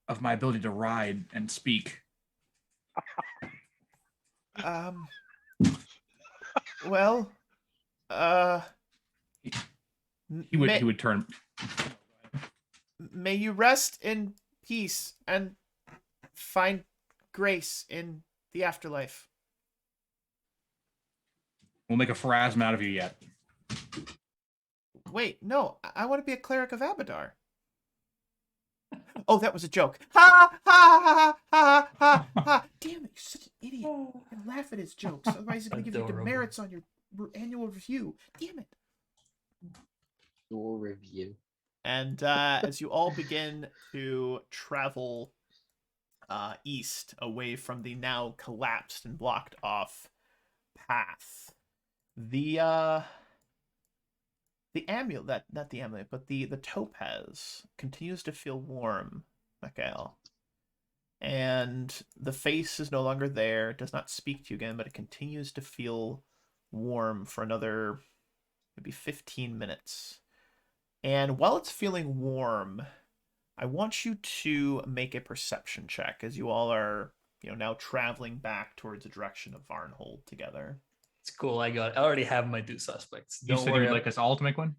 of my ability to ride and speak. Well, He would turn. may you rest in peace and find grace in the afterlife. We'll make a Pharasma out of you yet. Wait, no, I want to be a cleric of Abadar. Oh, that was a joke. Ha ha ha ha ha ha! Damn it, you're such an idiot. You can laugh at his jokes, otherwise he's gonna give you Adorable. demerits on your annual review. Damn it. Your review. And as you all begin to travel east, away from the now collapsed and blocked off path, the amulet, not the amulet, but the topaz continues to feel warm, Mikael. And the face is no longer there, it does not speak to you again, but it continues to feel warm for another maybe 15 minutes. And while it's feeling warm, I want you to make a perception check as you all are, now traveling back towards the direction of Varnhold together. It's cool. I already have my 2 suspects. You said you would like us all to make one?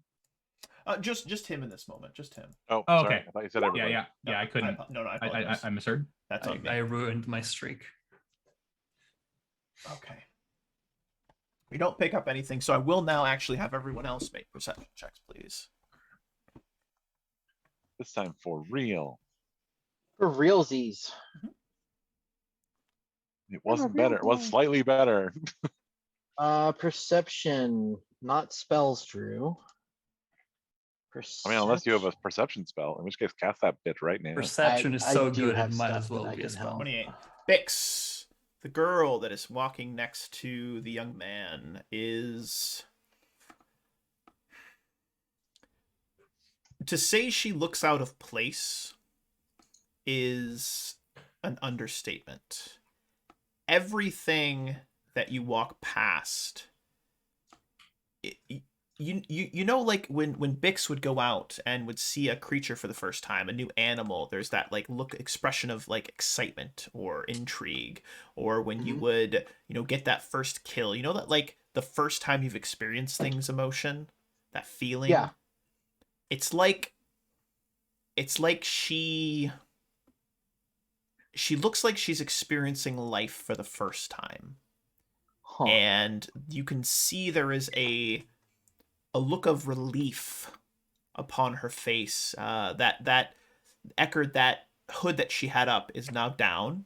Just him in this moment, just him. Oh, Oh, sorry. okay. I thought you said everybody. Yeah. I couldn't. I apologize. I misheard. That's on me. I ruined my streak. Okay. We don't pick up anything, so I will now actually have everyone else make perception checks, please. This time for real. For realsies. It wasn't better. It was slightly better. Perception, not spells, Drew. I mean, unless you have a perception spell, in which case cast that bitch right now. Perception is I so do good, have it might stuff as well that I be a can spell. help. 28. Bix, the girl that is walking next to the young man, is... To say she looks out of place is an understatement. Everything that you walk past, you know, like when Bix would go out and would see a creature for the first time, a new animal, there's that like expression of like excitement or intrigue, or when you would, get that first kill, that like the first time you've experienced things emotion, that feeling. Yeah. It's like she looks like she's experiencing life for the first time. Huh. And you can see there is a look of relief upon her face. That Eckhard, that hood that she had up is now down,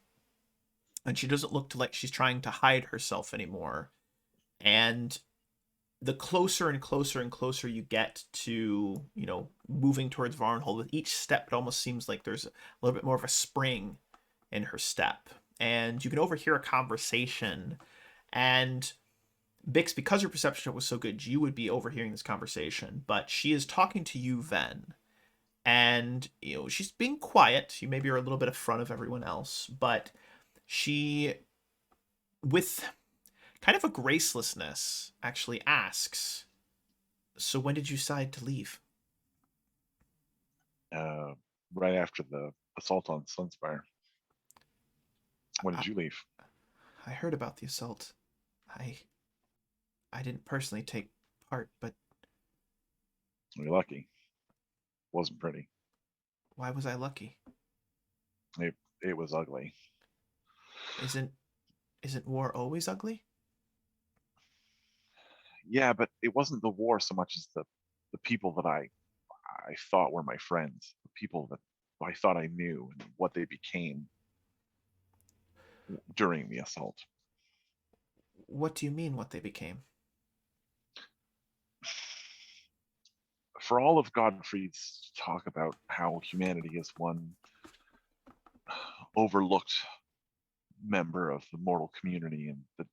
and she doesn't look like she's trying to hide herself anymore. And the closer and closer and closer you get to, moving towards Varnhold, with each step, it almost seems like there's a little bit more of a spring in her step. And you can overhear a conversation. And Bix, because your perception was so good, you would be overhearing this conversation. But she is talking to you, Ven. And, she's being quiet. You maybe are a little bit in front of everyone else. But she, with kind of a gracelessness, actually asks, so when did you decide to leave? Right after the assault on Sunspire. When did you leave? I heard about the assault. I didn't personally take part, but... You're lucky. Wasn't pretty. Why was I lucky? It was ugly. Isn't war always ugly? Yeah, but it wasn't the war so much as the people that I thought were my friends, the people that I thought I knew, and what they became during the assault. What do you mean, what they became? For all of Godfrey's talk about how humanity is one overlooked member of the mortal community, and that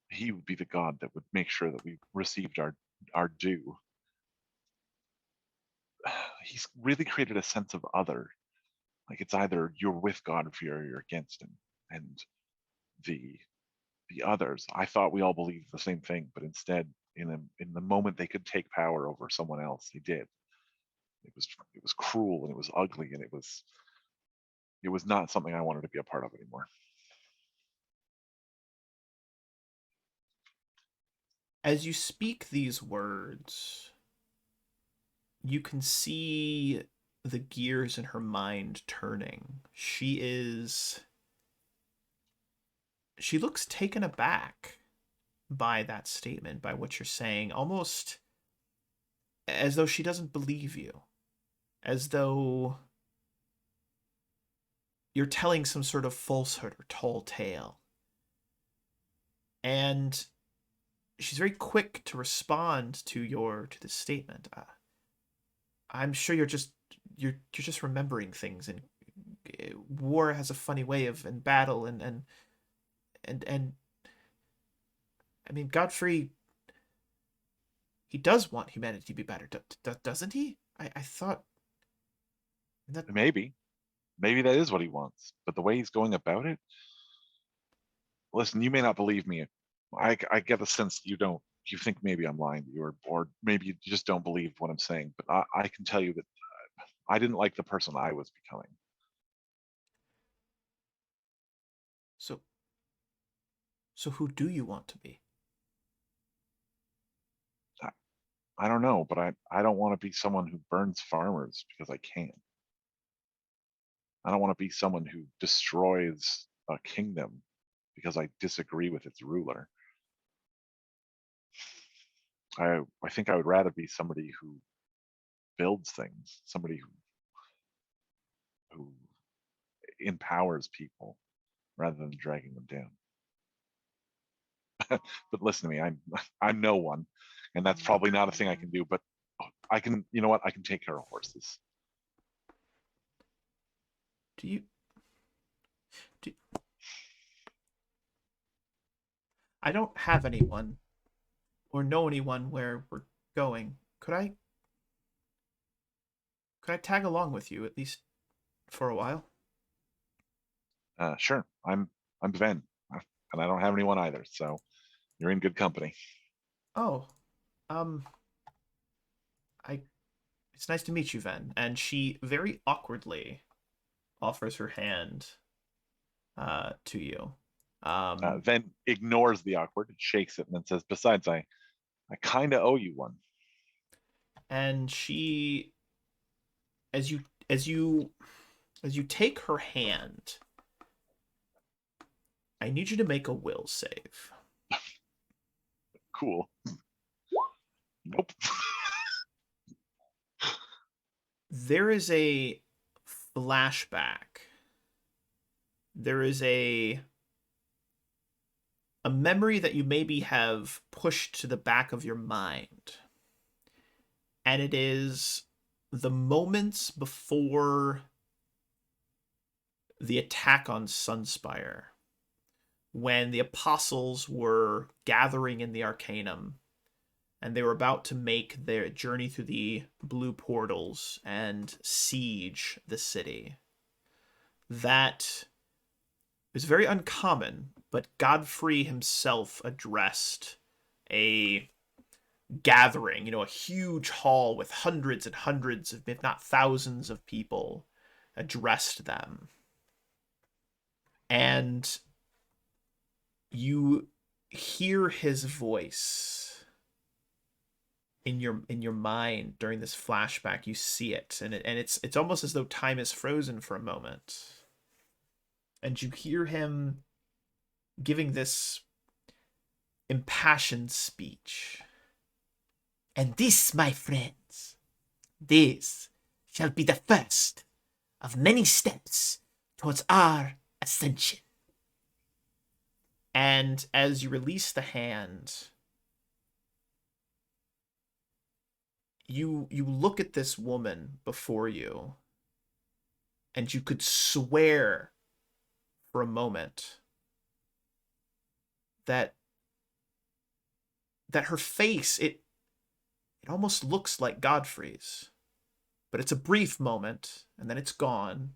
he would be the god that would make sure that we received our due, he's really created a sense of other Like it's either you're with Godfrey or you're against him. And the others, I thought we all believed the same thing, but instead, in the moment they could take power over someone else, they did. It was cruel and it was ugly and it was not something I wanted to be a part of anymore. As you speak these words, you can see the gears in her mind turning. She looks taken aback by that statement, by what you're saying, almost as though she doesn't believe you, as though you're telling some sort of falsehood or tall tale. And she's very quick to respond to this statement. I'm sure you're just remembering things, and war has a funny way of, in battle, and I mean, Godfrey, he does want humanity to be better, doesn't he? I thought that Maybe that is what he wants, but the way he's going about it. Listen, you may not believe me. I get the sense you don't. You think maybe I'm lying to you, or maybe you just don't believe what I'm saying. But I can tell you that I didn't like the person I was becoming. So who do you want to be? I don't know, but I don't want to be someone who burns farmers because I can. I don't want to be someone who destroys a kingdom because I disagree with its ruler. I think I would rather be somebody who builds things, somebody who empowers people rather than dragging them down. But listen to me, I'm no one, and that's probably not a thing I can do, but I can, you know what, I can take care of horses. I don't have anyone or know anyone where we're going. Could I tag along with you, at least for a while? Sure. I'm Ven, and I don't have anyone either, so you're in good company. Oh, it's nice to meet you, Ven. And she very awkwardly offers her hand to you. Ven ignores the awkward, shakes it, and then says, "Besides, I kind of owe you one." And she, as you take her hand, I need you to make a will save. Cool. Nope. There is a flashback. There is a memory that you maybe have pushed to the back of your mind. And it is the moments before the attack on Sunspire, when the apostles were gathering in the Arcanum, and they were about to make their journey through the blue portals and siege the city. That was very uncommon, but Godfrey himself addressed a gathering, a huge hall with hundreds and hundreds of, if not thousands of people, addressed them. And you hear his voice in your mind during this flashback. You see it, and it's almost as though time is frozen for a moment. And you hear him giving this impassioned speech. And this, my friends, this shall be the first of many steps towards our ascension. And as you release the hand, you look at this woman before you, and you could swear for a moment that her face, it almost looks like Godfrey's, but it's a brief moment, and then it's gone,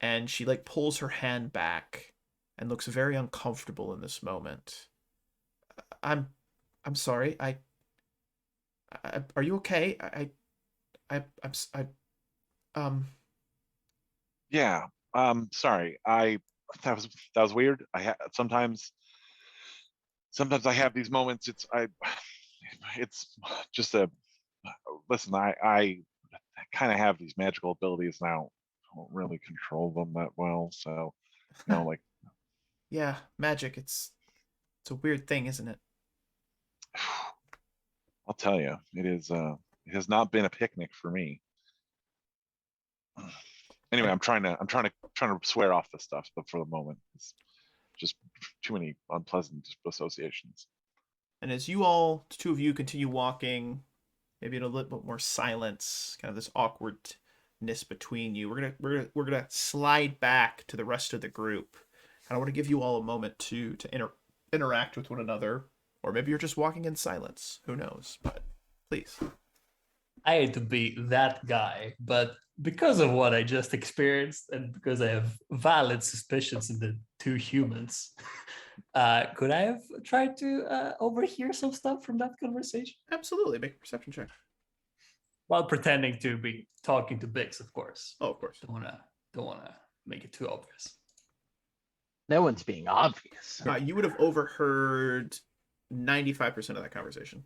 and she like pulls her hand back and looks very uncomfortable in this moment. I'm sorry. Are you okay? Yeah. Sorry. That was weird. Sometimes I have these moments. It's just listen. I kind of have these magical abilities now. I don't really control them that well. So, like. Yeah, magic. It's a weird thing, isn't it? I'll tell you, it is. It has not been a picnic for me. Anyway, I'm trying to swear off this stuff, but for the moment, it's just too many unpleasant associations. And as the two of you continue walking, maybe in a little bit more silence, kind of this awkwardness between you, we're gonna slide back to the rest of the group. And I want to give you all a moment to interact with one another, or maybe you're just walking in silence. Who knows? But please. I hate to be that guy, but because of what I just experienced, and because I have valid suspicions in the two humans, could I have tried to overhear some stuff from that conversation? Absolutely, make a perception check. While pretending to be talking to Bix, of course. Oh, of course. Don't wanna make it too obvious. No one's being obvious. You would have overheard 95% of that conversation.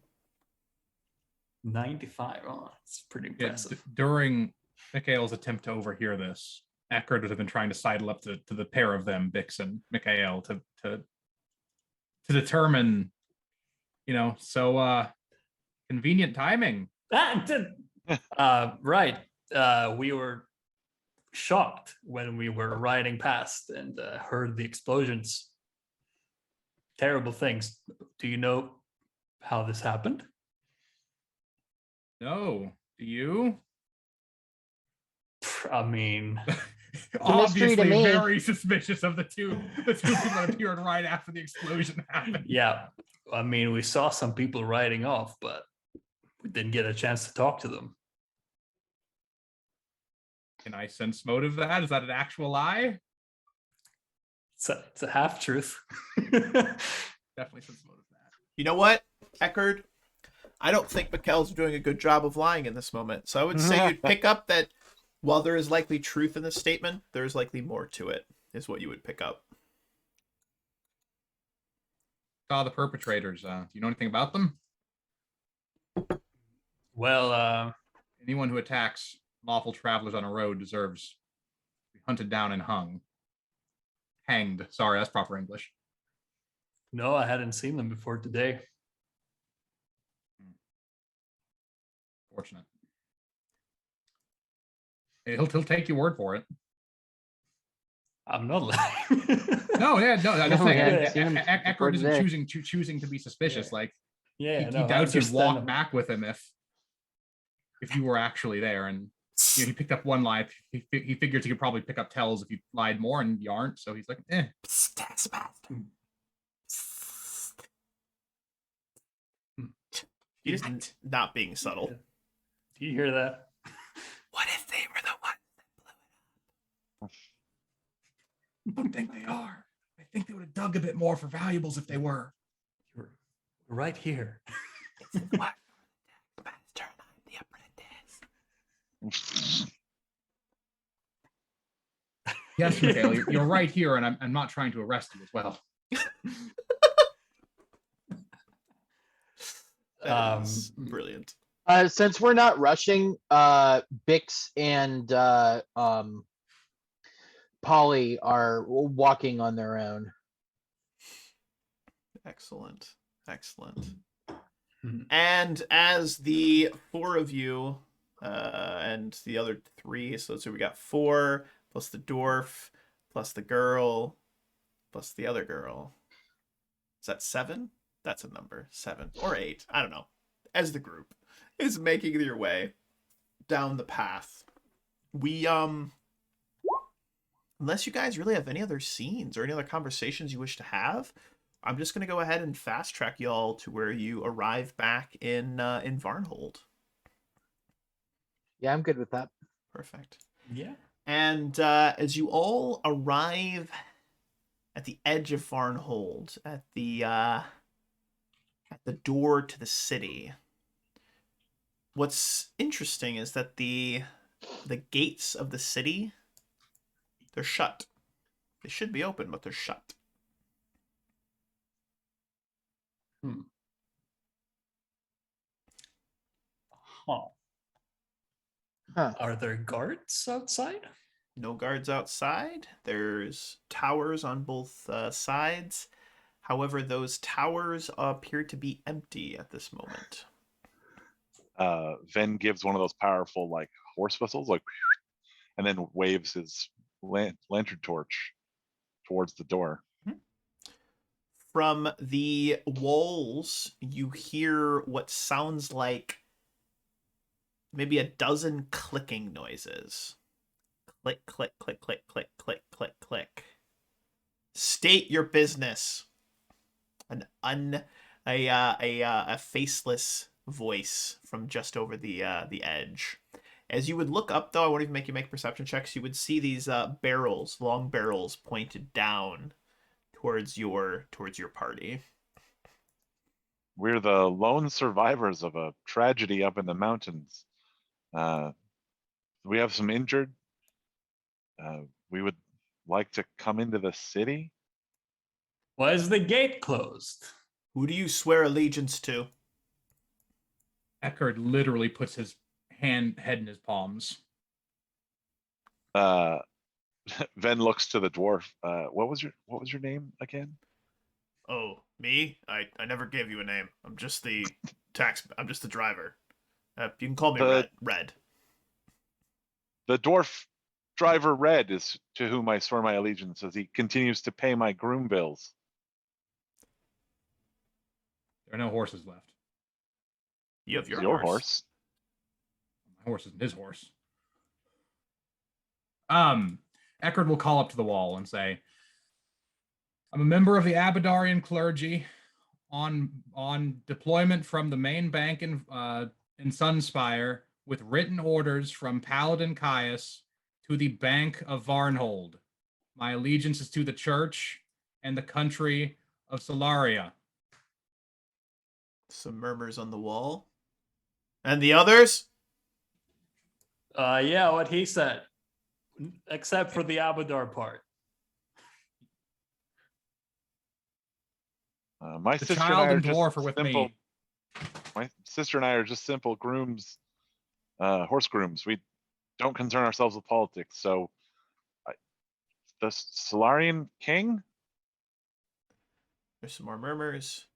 95. Oh, it's pretty impressive. During Mikhail's attempt to overhear this, Eckhard would have been trying to sidle up to the pair of them, Bix and Mikhail, to determine, convenient timing. Right. We were shocked when we were riding past and heard the explosions. Terrible things. Do you know how this happened? No. Do you? I mean, obviously to me. very suspicious of the two people that appeared right after the explosion happened. Yeah. I mean, we saw some people riding off, but we didn't get a chance to talk to them. Can I sense motive that? Is that an actual lie? It's a half truth. Definitely sense motive that. You know what, Eckhard? I don't think Mikkel's doing a good job of lying in this moment. So I would say you'd pick up that while there is likely truth in this statement, there's likely more to it, is what you would pick up. Saw the perpetrators. Do you know anything about them? Well, anyone who attacks lawful travelers on a road deserves to be hunted down and hanged. Sorry, that's proper English. no, I hadn't seen them before today. Fortunate. He'll take your word for it. I'm not lying. No, I'm just saying. yeah, Eckhard isn't choosing to be suspicious. Yeah. Like, Yeah, he doubts you'd walk back with him if you were actually there. And he picked up one lie. He figures he could probably pick up tells if you lied more, and you aren't. So he's like, eh. He's not being subtle. Do you hear that? What if they were the ones that blew it up? I don't think they are. I think they would have dug a bit more for valuables if they were. You're right here. This is what Master and the apprentice. Yes, Mikhail, you're right here, and I'm not trying to arrest you as well. Brilliant. Since we're not rushing, Bix and Polly are walking on their own. Excellent. And as the four of you and the other three, so we got 4 plus the dwarf plus the girl plus the other girl. Is that 7? That's a number. 7 or 8. I don't know. As the group is making your way down the path, we unless you guys really have any other scenes or any other conversations you wish to have, I'm just gonna go ahead and fast track y'all to where you arrive back in Varnhold. Yeah, I'm good with that. Perfect. Yeah. And as you all arrive at the edge of Varnhold, at the door to the city, what's interesting is that the gates of the city, they're shut. They should be open, but they're shut. Huh. Huh. Are there guards outside? No guards outside. There's towers on both sides. However, those towers appear to be empty at this moment. Ven gives one of those powerful like horse whistles, like, and then waves his lantern torch towards the door. From the walls, you hear what sounds like maybe a dozen clicking noises. Click, click, click, click, click, click, click, click. State your business. A faceless voice from just over the edge. As you would look up, though, I won't even make you make perception checks. You would see these barrels, long barrels, pointed down towards your party. We're the lone survivors of a tragedy up in the mountains. We have some injured. We would like to come into the city. Why is the gate closed? Who do you swear allegiance to? Eckhard literally puts his head in his palms. Ven looks to the dwarf. What was your name again? Oh, me? I never gave you a name. I'm just the I'm just the driver. You can call me Red. The dwarf driver Red is to whom I swear my allegiance, as he continues to pay my groom bills. There are no horses left. You have your horse. My horse isn't his horse. Eckhard will call up to the wall and say, I'm a member of the Abadarian clergy on deployment from the main bank in Sunspire with written orders from Paladin Caeius to the Bank of Varnhold. My allegiance is to the church and the country of Solaria. Some murmurs on the wall. And the others? Yeah, what he said. Except for the Abadar part. My The sister child and I and are dwarf just are with simple. me. My sister and I are just simple grooms, horse grooms. We don't concern ourselves with politics. So, the Solarian king? There's some more murmurs.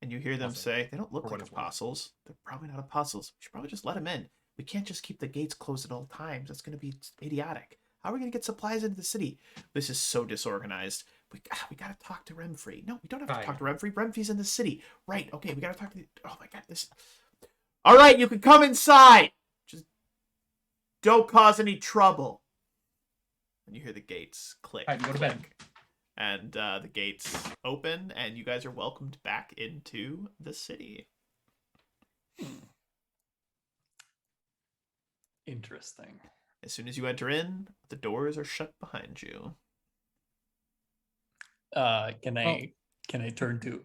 And you hear them say, they don't look like apostles. They're probably not apostles. We should probably just let them in. We can't just keep the gates closed at all times. That's going to be idiotic. How are we going to get supplies into the city? This is so disorganized. We got to talk to Remfrey. No, we don't have to talk to Remfrey. Remfrey's in the city. Right, okay, we got to talk to oh my god, this... All right, you can come inside. Just don't cause any trouble. And you hear the gates click. All right, go to bed. And the gates open, and you guys are welcomed back into the city. Interesting. As soon as you enter in, the doors are shut behind you. Can I turn to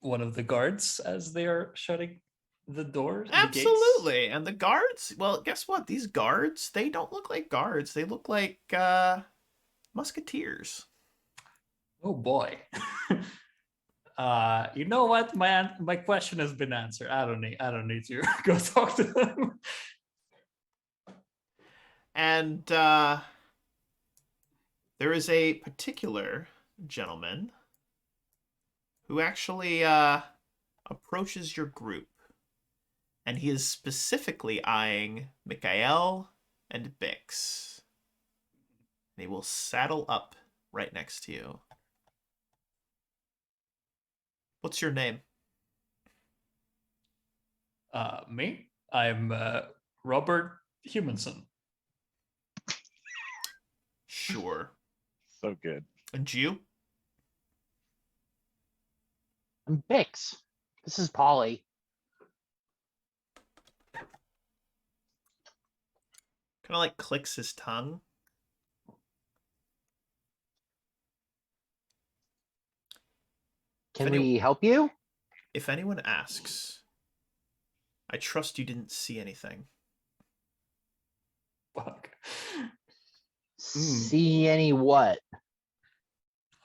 one of the guards as they are shutting the doors? Absolutely. And the guards, well, guess what? These guards, they don't look like guards. They look like musketeers. Oh boy. You know what? My question has been answered. I don't need to go talk to them. And there is a particular gentleman who actually approaches your group. And he is specifically eyeing Mikael and Bix. They will saddle up right next to you. What's your name? Me? I'm Robert Humanson. Sure. So good. And you? I'm Bix. This is Polly. Kind of like clicks his tongue Can we help you? If anyone asks, I trust you didn't see anything. Fuck. See any what?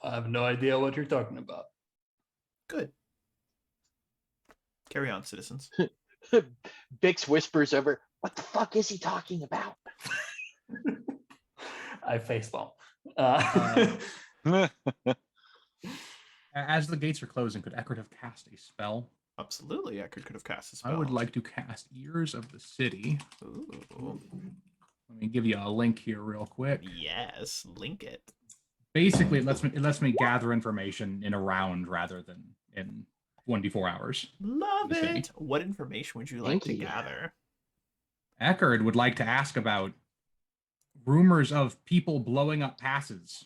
I have no idea what you're talking about. Good. Carry on, citizens. Bix whispers over, what the fuck is he talking about? I facepalm. As the gates are closing, could Eckhard have cast a spell? Absolutely, I could have cast a spell. I would like to cast Ears of the City. Ooh. Let me give you a link here real quick. Yes, link it. Basically, it lets me gather information in a round rather than in 1d4 hours. Love You see. it. What information would you like Thank to you. gather? Eckhard would like to ask about rumors of people blowing up passes.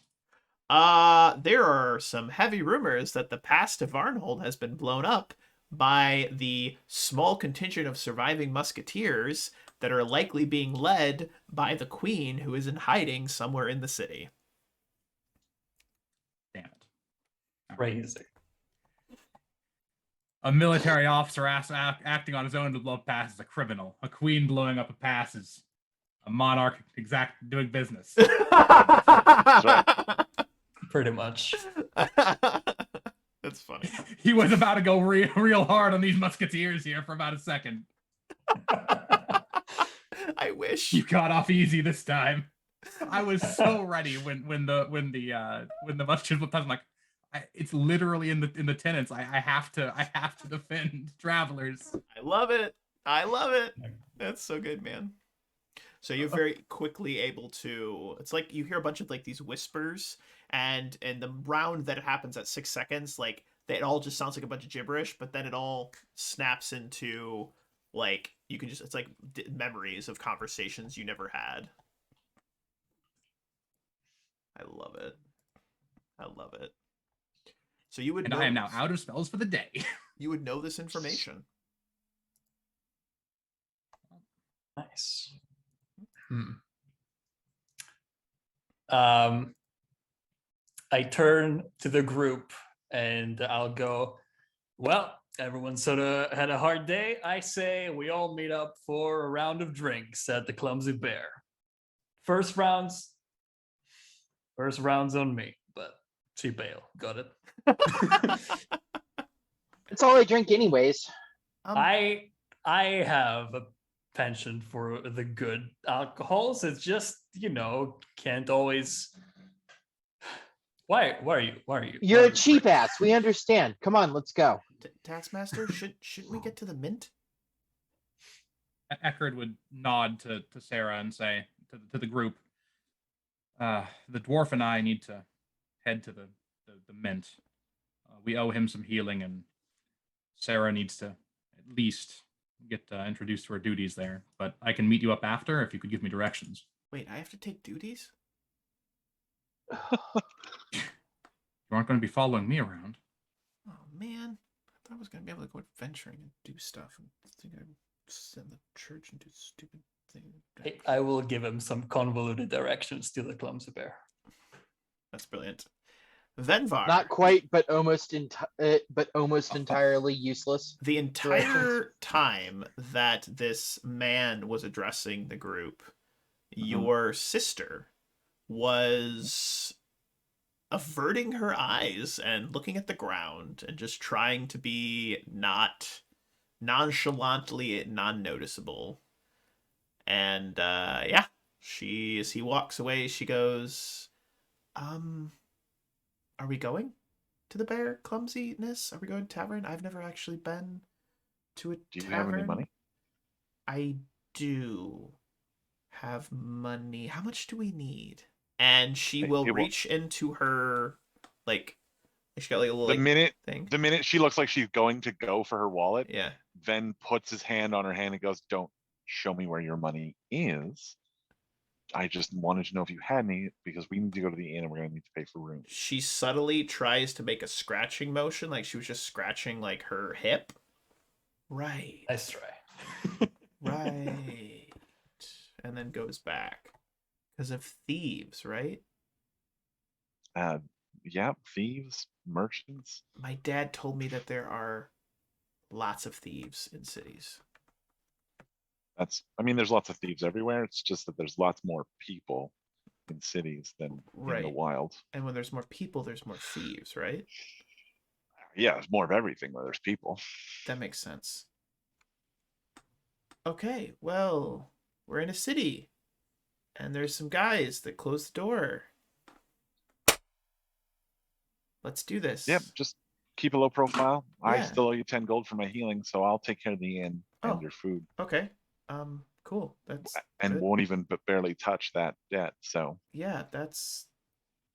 There are some heavy rumors that the pass to Varnhold has been blown up by the small contingent of surviving musketeers that are likely being led by the queen, who is in hiding somewhere in the city. Damn it. Crazy. A military officer acting on his own to blow up passes is a criminal. A queen blowing up a pass is a monarch doing business. Pretty much. That's funny. He was about to go real hard on these musketeers here for about a second. I wish. You got off easy this time. I was so ready when the musketeers were. I'm like, it's literally in the tenants. I have to defend travelers. I love it. I love it. That's so good, man. So you're very quickly able to. It's like you hear a bunch of like these whispers, and in the round that it happens at 6 seconds, like it all just sounds like a bunch of gibberish, but then it all snaps into like you can just. It's like memories of conversations you never had. I love it. I love it. So you would. And I am now out of spells for the day. You would know this information. Nice. I turn to the group and I'll go, well, everyone sort of had a hard day. I say we all meet up for a round of drinks at the Clumsy Bear. First round's on me, but cheap ale. Got it. It's all I drink anyways. I have a penchant for the good alcohols. It's just, can't always. Why are you? You're a cheap ass. We understand. Come on, let's go. Taskmaster, shouldn't we get to the mint? Eckhard would nod to Sarah and say to the group, the dwarf and I need to head to the mint. We owe him some healing, and Sarah needs to at least get introduced to her duties there. But I can meet you up after if you could give me directions. Wait, I have to take duties? You aren't going to be following me around. Oh man, I thought I was going to be able to go adventuring and do stuff, and I think I send the church and do stupid things. I will give him some convoluted directions to the Clumsy Bear. That's brilliant. Venvar. Not quite, but almost entirely useless. The entire time that this man was addressing the group, your sister was averting her eyes and looking at the ground and just trying to be not nonchalantly non-noticeable. And as he walks away, she goes, are we going to the Bear Clumsiness? Are we going to tavern? I've never actually been to a tavern. Do you have any money? I do have money. How much do we need? And she will reach into her, like, she got like a little thing. The minute she looks like she's going to go for her wallet, Yeah. Ven puts his hand on her hand and goes, "Don't show me where your money is. I just wanted to know if you had any, because we need to go to the inn and we're going to need to pay for room." She subtly tries to make a scratching motion, like she was just scratching like her hip. Right. Nice try. Right. And then goes back. Because of thieves, right? Yeah, thieves, merchants. My dad told me that there are lots of thieves in cities. I mean, there's lots of thieves everywhere. It's just that there's lots more people in cities than in the Right. wild. And when there's more people, there's more thieves, right? Yeah, there's more of everything where there's people. That makes sense. Okay, well, we're in a city, and there's some guys that close the door. Let's do this. Yep, just keep a low profile. I Yeah. still owe you 10 gold for my healing, so I'll take care of the inn and Oh. your food. Okay. Cool. That's And good. won't even barely touch that debt. So Yeah, that's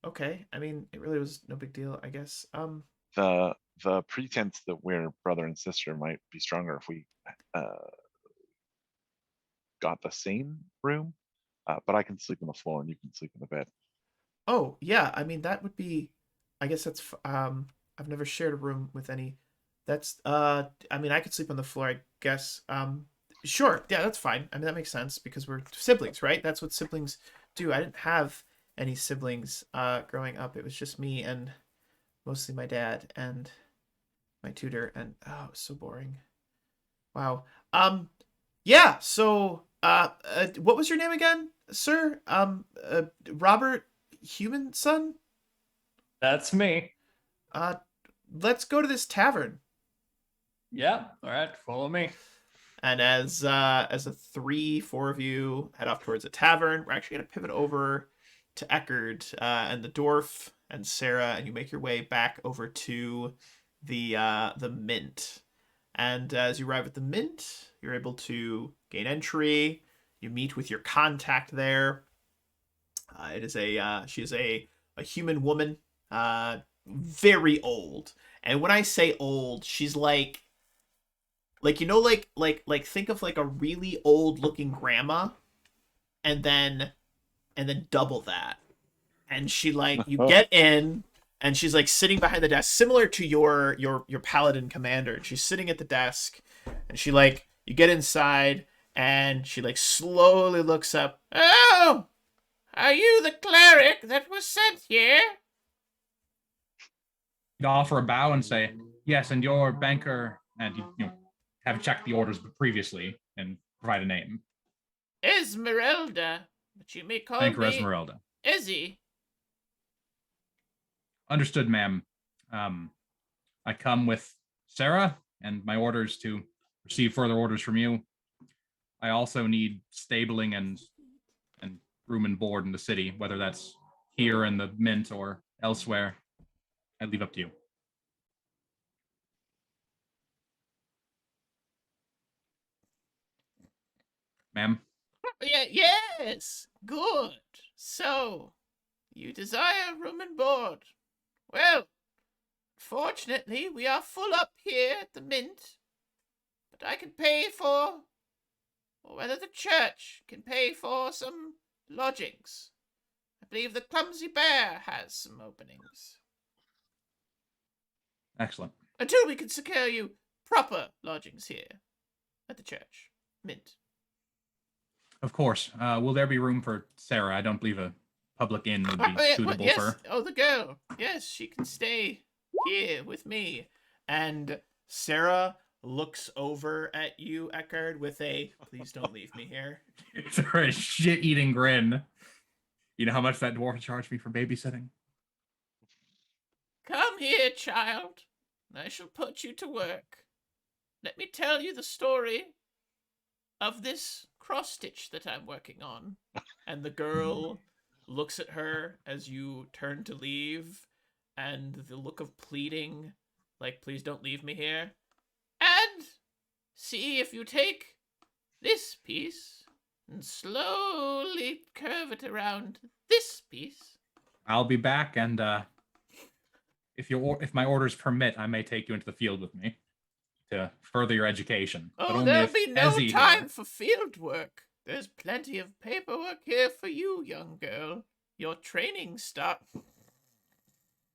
okay. I mean, it really was no big deal, I guess. the pretense that we're brother and sister might be stronger if we got the same room. But I can sleep on the floor and you can sleep in the bed. Oh, yeah, I mean that would be I guess that's I've never shared a room with any. That's I mean I could sleep on the floor, I guess. Sure. Yeah, that's fine. I mean that makes sense because we're siblings, right? That's what siblings do. I didn't have any siblings growing up. It was just me and mostly my dad and my tutor, and oh, it was so boring. Wow. Yeah, so what was your name again, sir? Robert Human Son? That's me. Let's go to this tavern. Yeah. All right. Follow me. And as a 3-4 of you head off towards a tavern, we're actually gonna pivot over to Eckhard and the dwarf and Sarah, and you make your way back over to the mint. And as you arrive at the mint, you're able to gain entry. You meet with your contact there. It is she is a human woman, very old. And when I say old, she's like you know like think of like a really old looking grandma, and then double that. And she like you get in, and she's like sitting behind the desk, similar to your paladin commander. She's sitting at the desk, and she like you get inside, and she like slowly looks up. Oh, are you the cleric that was sent here? He'd offer a bow and say, "Yes, and your banker," and you know, have checked the orders previously and provide a name. Esmeralda, but you may call Banker me Esmeralda. Izzy. Understood, ma'am. I come with Sarah and my orders to receive further orders from you. I also need stabling and room and board in the city, whether that's here in the mint or elsewhere. I leave up to you. Ma'am? Yes, good. So, you desire room and board. Well, fortunately, we are full up here at the mint, but I can pay for, or whether the church can pay for some lodgings. I believe the Clumsy Bear has some openings. Excellent. Until we can secure you proper lodgings here at the church. Mint. Of course. Will there be room for Sarah? I don't believe a public inn would be suitable yes. for her. Oh, the girl. Yes, she can stay here with me. And Sarah looks over at you, Eckhard, with a "please don't leave me here." It's a shit-eating grin. You know how much that dwarf charged me for babysitting? Come here, child, and I shall put you to work. Let me tell you the story of this cross-stitch that I'm working on. And the girl looks at her as you turn to leave, and the look of pleading, like, please don't leave me here. And see, if you take this piece and slowly curve it around this piece. I'll be back, and if my orders permit, I may take you into the field with me to further your education. Oh, there'll be no time for field work. There's plenty of paperwork here for you, young girl. Your training start.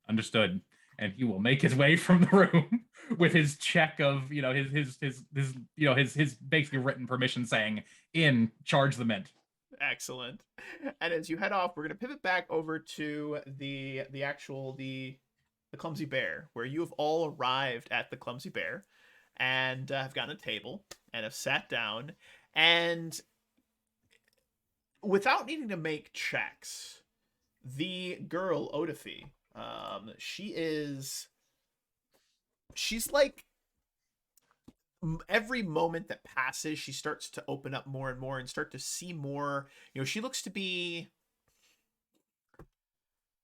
Understood. And he will make his way from the room with his check of, you know, his basically written permission saying, "In charge the mint." Excellent. And as you head off, we're gonna pivot back over to the Clumsy Bear, where you have all arrived at the Clumsy Bear, and have gotten a table and have sat down, and without needing to make checks, the girl Odafi, she's like, every moment that passes, she starts to open up more and more and start to see more. You know, she looks to be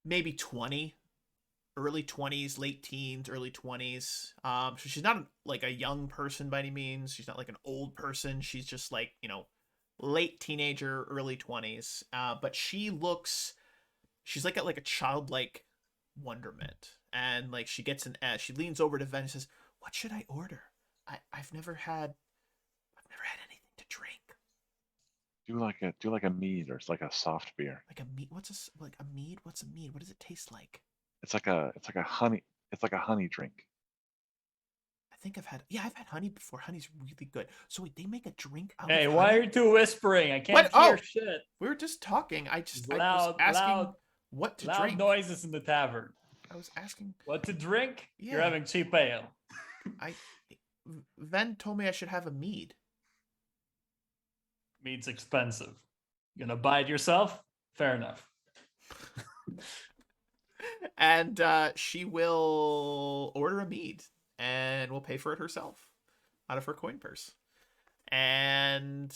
maybe 20, early 20s, late teens, early 20s. So she's not like a young person by any means. She's not like an old person. She's just like, you know, late teenager, early 20s. But she's like at like a childlike wonderment. And like she she leans over to Ven and says, "What should I order? I've never had anything to drink." Do like a mead, or it's like a soft beer. Like a mead? What's a mead? What's a mead? What does it taste like? It's like a honey drink. I think I've had honey before. Honey's really good. So wait, they make a drink out Hey, of why honey? are you two whispering? I can't What? hear Oh. shit. We were just talking. I was Loud, asking loud, what to loud drink. noises in the tavern. I was asking. What to drink? You're Yeah. having cheap ale. Ven told me I should have a mead. Mead's expensive. You gonna buy it yourself? Fair enough. And she will order a mead and will pay for it herself out of her coin purse. And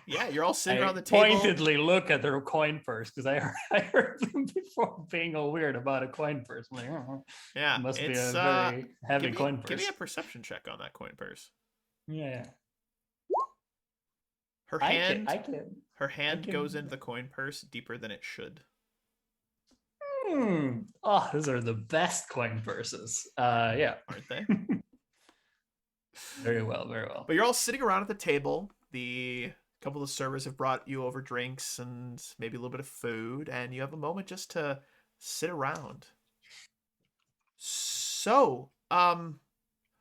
yeah, you're all sitting around the table. Pointedly look at their coin purse because I heard them before being all weird about a coin purse. I'm like, oh, Yeah, must be it's, a very heavy give me, coin purse. Give me a perception check on that coin purse. Yeah. Her hand, I can. her hand I can- goes into the coin purse deeper than it should. Oh, those are the best coin purses. Yeah. Aren't they? Very well, very well. But you're all sitting around at the table. The couple of servers have brought you over drinks and maybe a little bit of food, and you have a moment just to sit around. So, I'm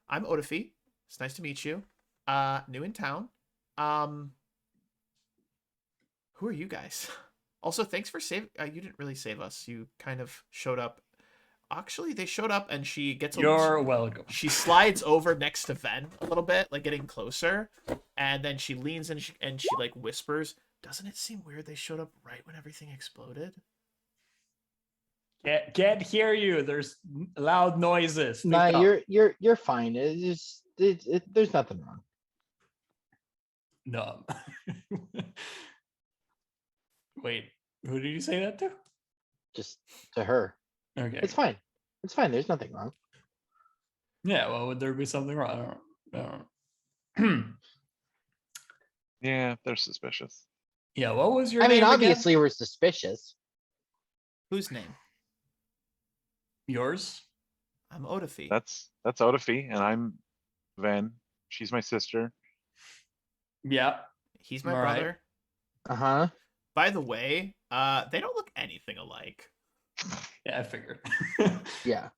Odafi. It's nice to meet you. New in town. Who are you guys? Also, thanks for saving. You didn't really save us. You kind of showed up. Actually, they showed up, and she gets. You're welcome. She slides over next to Ven a little bit, like getting closer, and then she leans in and she like whispers, "Doesn't it seem weird they showed up right when everything exploded?" Can't hear you. There's loud noises. Speak Nah, up. you're fine. There's nothing wrong. No. Wait, who did you say that to? Just to her. Okay. It's fine. It's fine. There's nothing wrong. Yeah, well, would there be something wrong? I don't. Yeah, they're suspicious. Yeah, what was your I mean, name again? obviously we're suspicious. Whose name? Yours? I'm Odafi. That's Odafi, and I'm Ven. She's my sister. Yeah. He's my All right. brother. Uh-huh. By the way, they don't look anything alike. Yeah, I figured. Yeah.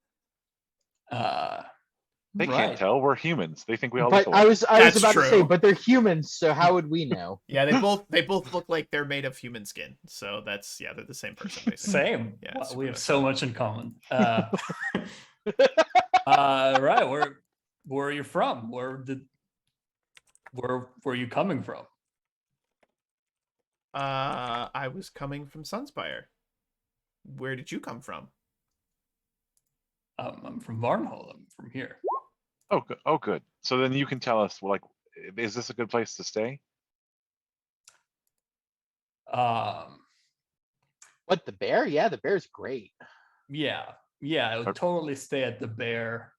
They right. can't tell. We're humans. They think we all But look I alike. was That's about to say, true. but they're humans, so how would we know? Yeah, they both look like they're mare of human skin. So that's they're the same person basically. Same. Yeah, Wow, it's we have pretty so much in common. Right. Where are you from? Where were you coming from? I was coming from Sunspire. Where did you come from? I'm from Varnhold. I'm from here. Oh, good. Oh, good. So then you can tell us, like, is this a good place to stay? What, the bear? Yeah, the bear's great. Yeah, I would Okay. totally stay at the Bear.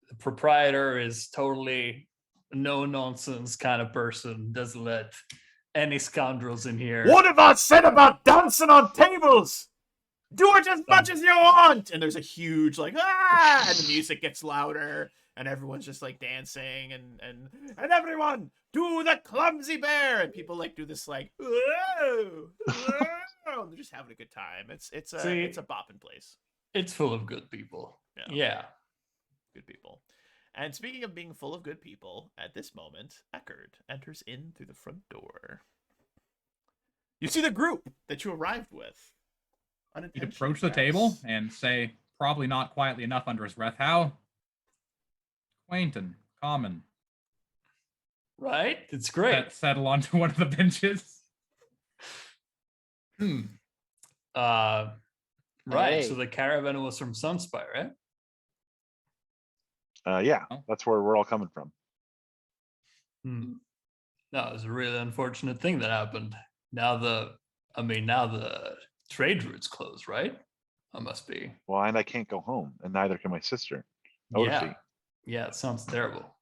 The proprietor is totally no nonsense kind of person. Doesn't let any scoundrels in here. What have I said about dancing on tables? Do it as much as you want! And there's a huge like and the music gets louder and everyone's just like dancing and everyone do the clumsy bear and people like do this like whoa, whoa. They're just having a good time. It's a bopping place. It's full of good people. Yeah. Good people. And speaking of being full of good people, at this moment, Eckhard enters in through the front door. You see the group that you arrived with. He'd approach the table and say, probably not quietly enough under his breath, how? Quaint and common. Right? It's great. Settle onto one of the benches. Right. Hey. So the caravan was from Sunspire, right? Yeah, that's where we're all coming from. No, it was a really unfortunate thing that happened. Now the trade route's closed, right? I must be. Well, and I can't go home, and neither can my sister. Yeah, it sounds terrible.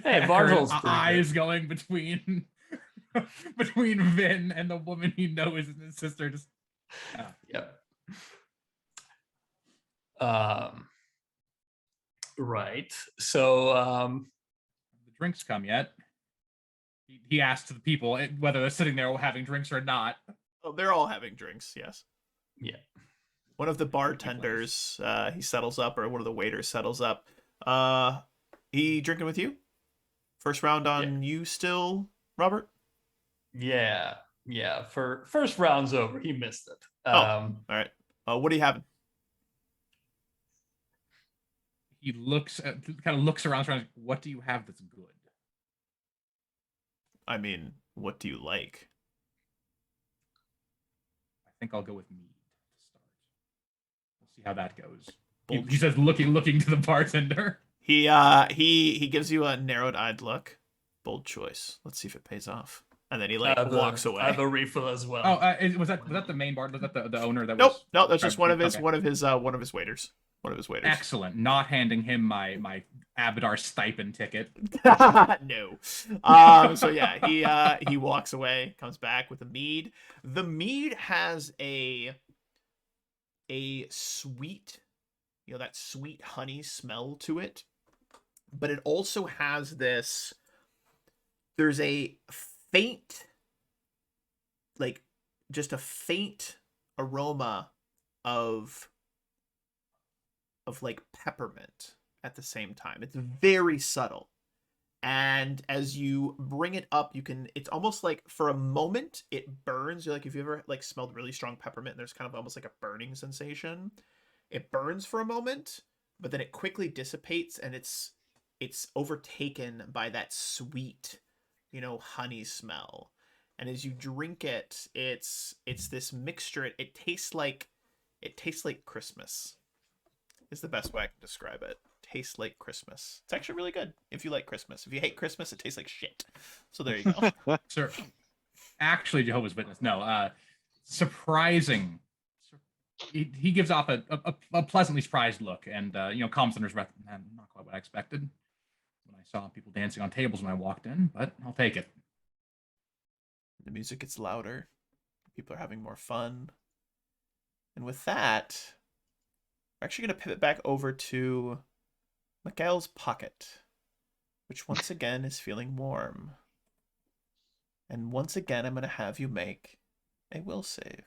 Hey, Varnhold's pretty eyes good. going between Vin and the woman he knows and his sister. Just Yep. Right. So the drinks come yet? He asked the people whether they're sitting there having drinks or not. Oh, they're all having drinks. Yes. Yeah. One of the bartenders, he settles up, or one of the waiters settles up. He drinking with you? First round on you still, Robert? Yeah. For first round's over. He missed it. All right. What are you having? He kind of looks around, trying. What do you have that's good? I mean, what do you like? I think I'll go with mead to start. We'll see how that goes. He says, looking to the bartender. He gives you a narrowed-eyed look. Bold choice. Let's see if it pays off. And then he walks away. I have a refill as well. Oh, was that the main bar? Was that the owner? That Nope, was... no, that's just one of his waiters. One of his waiters. Excellent. Not handing him my Abadar stipend ticket. No. So yeah, he walks away, comes back with a mead. The mead has a sweet, that sweet honey smell to it, but it also has this. There's a faint, just a faint aroma of peppermint at the same time. It's very subtle. And as you bring it up, it's almost like for a moment it burns. You're like, if you ever smelled really strong peppermint, and there's kind of almost like a burning sensation. It burns for a moment, but then it quickly dissipates, and it's overtaken by that sweet, honey smell. And as you drink it, it's this mixture. It tastes like Christmas. Is the best way I can describe it. Tastes like Christmas. It's actually really good if you like Christmas. If you hate Christmas, it tastes like shit. So there you go. Sir, actually, Jehovah's Witness. No, surprising. He gives off a pleasantly surprised look, and calms under his breath. Not quite what I expected when I saw people dancing on tables when I walked in, but I'll take it. The music gets louder. People are having more fun. And with that, we're actually going to pivot back over to Mikael's pocket, which once again is feeling warm. And once again, I'm going to have you make a will save.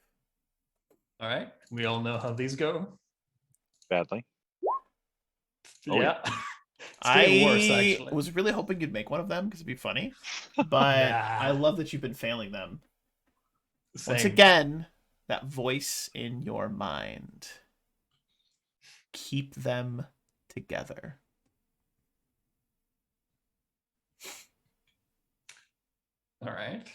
All right. We all know how these go. Badly. Yeah. I was really hoping you'd make one of them because it'd be funny. But I love that you've been failing them. Same. Once again, that voice in your mind. Keep them together. All right.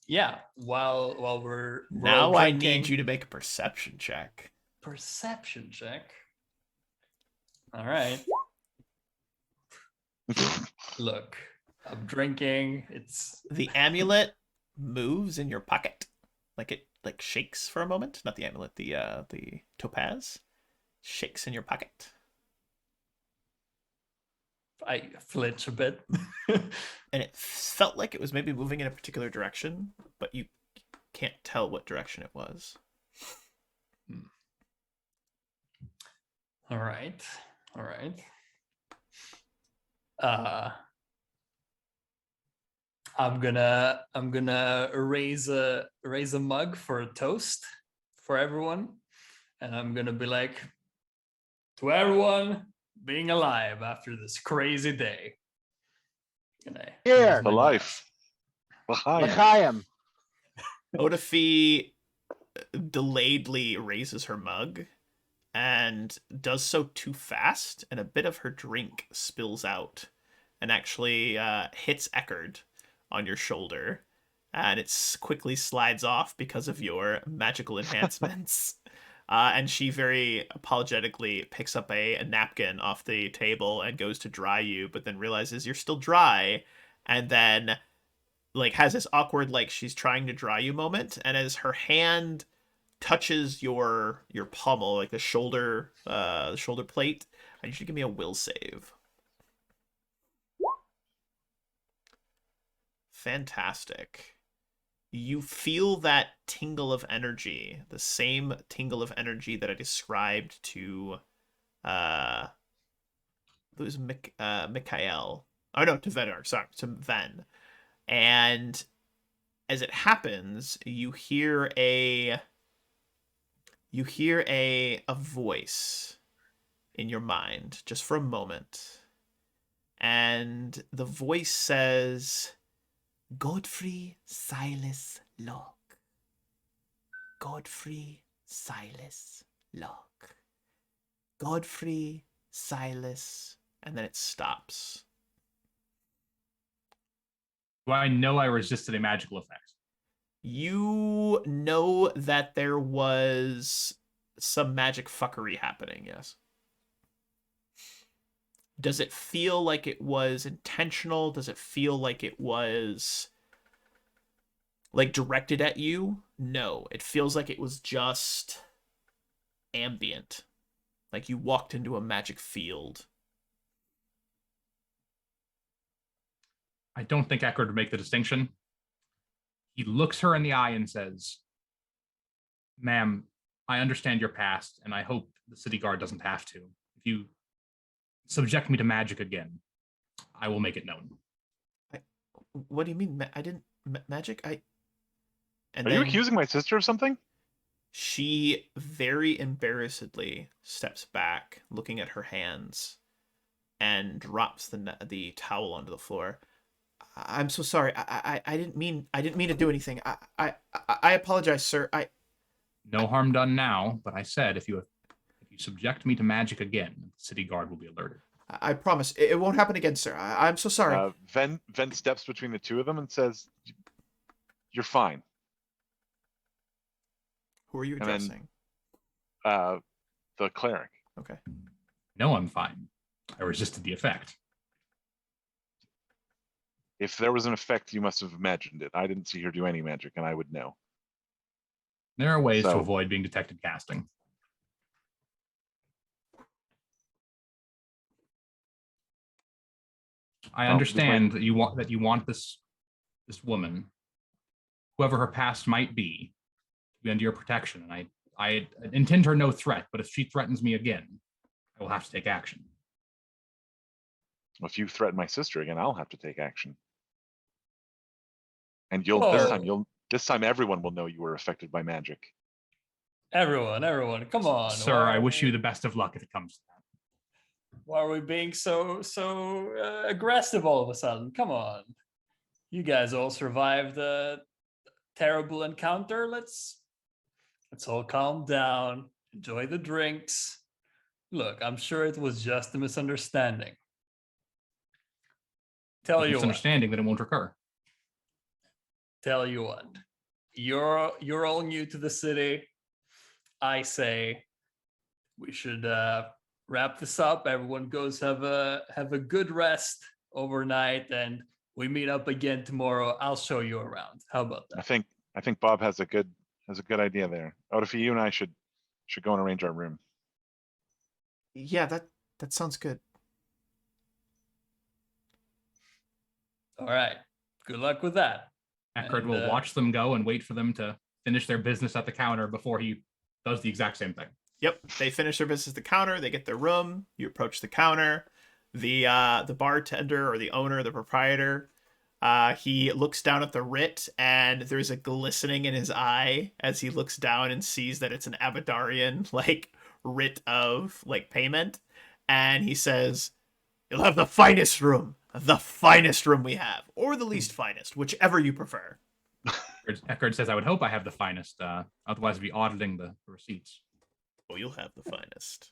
Yeah. While we're now, I need you to make a perception check. Perception check. All right. Look, I'm drinking. It's the amulet moves in your pocket, it shakes for a moment. Not the amulet, the topaz shakes in your pocket. I flinch a bit. And it felt like it was maybe moving in a particular direction, but you can't tell what direction it was. All right. I'm gonna raise a mug for a toast for everyone, and I'm gonna be like, to everyone being alive after this crazy day. Can I Here. use my The life. Behind. L'chaim. Odafi delayedly raises her mug and does so too fast, and a bit of her drink spills out and actually hits Eckhard on your shoulder, and it quickly slides off because of your magical enhancements. And she very apologetically picks up a napkin off the table and goes to dry you, but then realizes you're still dry, and then like has this awkward like she's trying to dry you moment, and as her hand touches your pommel, like the shoulder plate, I need you to give me a will save. Fantastic. You feel that tingle of energy, the same tingle of energy that I described to it was Mikhail. Oh no, to Vedar, sorry, to Ven. And as it happens, you hear a voice in your mind just for a moment. And the voice says, Godfrey Silas Locke. Godfrey Silas Locke. Godfrey Silas, and then it stops. Do I know I resisted a magical effect? You know that there was some magic fuckery happening, yes. Does it feel like it was intentional? Does it feel like it was like directed at you? No, it feels like it was just ambient. Like you walked into a magic field. I don't think Eckhard would make the distinction. He looks her in the eye and says, ma'am, I understand your past, and I hope the city guard doesn't have to. If you subject me to magic again, I will make it known. What do you mean? I didn't... magic? Are you accusing my sister of something? She very embarrassedly steps back, looking at her hands, and drops the towel onto the floor. I'm so sorry. I didn't mean to do anything. I apologize, sir. No harm done now, but I said if you subject me to magic again, the city guard will be alerted. I promise it won't happen again, sir. I'm so sorry. Ven steps between the two of them and says, "You're fine." Who are you And addressing? then, the cleric. Okay. No, I'm fine. I resisted the effect. If there was an effect, you must have imagined it. I didn't see her do any magic, and I would know. There are ways to So- avoid being detected casting. I understand that you want this woman, whoever her past might be, to be under your protection. And I intend her no threat, but if she threatens me again, I will have to take action. If you threaten my sister again, I'll have to take action. And this time everyone will know you were affected by magic. Everyone, come on. Sir, I wish you the best of luck if it comes to that. Why are we being so aggressive all of a sudden? Come on. You guys all survived a terrible encounter. Let's all calm down. Enjoy the drinks. Look, I'm sure it was just a misunderstanding. Tell you what. Understanding that it won't recur. Tell you what. You're all new to the city. I say we should wrap this up. Everyone goes have a good rest overnight, and we meet up again tomorrow. I'll show you around. How about that? I think Bob has a good idea there. Odafi, you and I should go and arrange our room. Yeah, that sounds good. All right. Good luck with that. Eckhard And, will watch them go and wait for them to finish their business at the counter before he does the exact same thing. Yep, they finish their business at the counter. They get their room. You approach the counter. The bartender or the owner, the proprietor, he looks down at the writ, and there's a glistening in his eye as he looks down and sees that it's an Abadarian like writ of like payment. and he says, "You'll have the finest room we have, or the least finest, whichever you prefer." Eckhard says, "I would hope I have the finest. Otherwise, I'd be auditing the receipts." "Oh, you'll have the finest,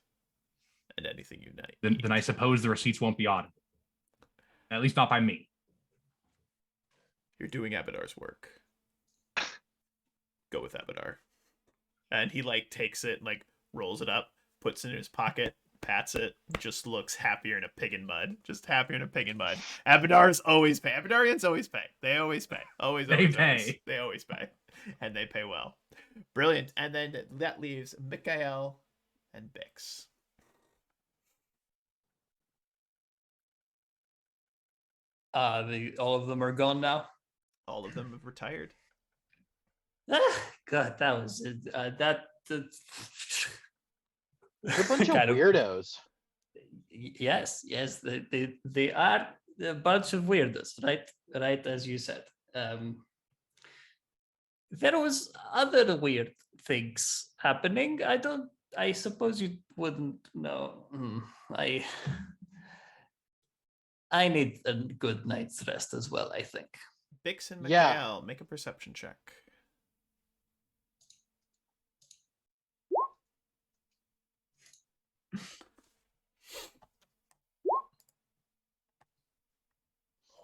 and anything you need." Then I suppose the receipts won't be audited. At least not by me. "You're doing Abadar's work. Go with Abadar." And he like takes it, like rolls it up, puts it in his pocket, pats it, just looks happier in a pig in mud. Just happier in a pig in mud. Abadars always pay. Abadarians always pay. They always pay. Always, They always, pay. always. They always pay. And they pay well. Brilliant. And then that leaves Mikael and Bix. All of them are gone now. All of them have retired. God, that was that. They're a bunch of kind weirdos. Yes, they are a bunch of weirdos, right as you said. There was other weird things happening. I suppose you wouldn't know. I need a good night's rest as well, I think. Bix and Yeah. Mikael, make a perception check.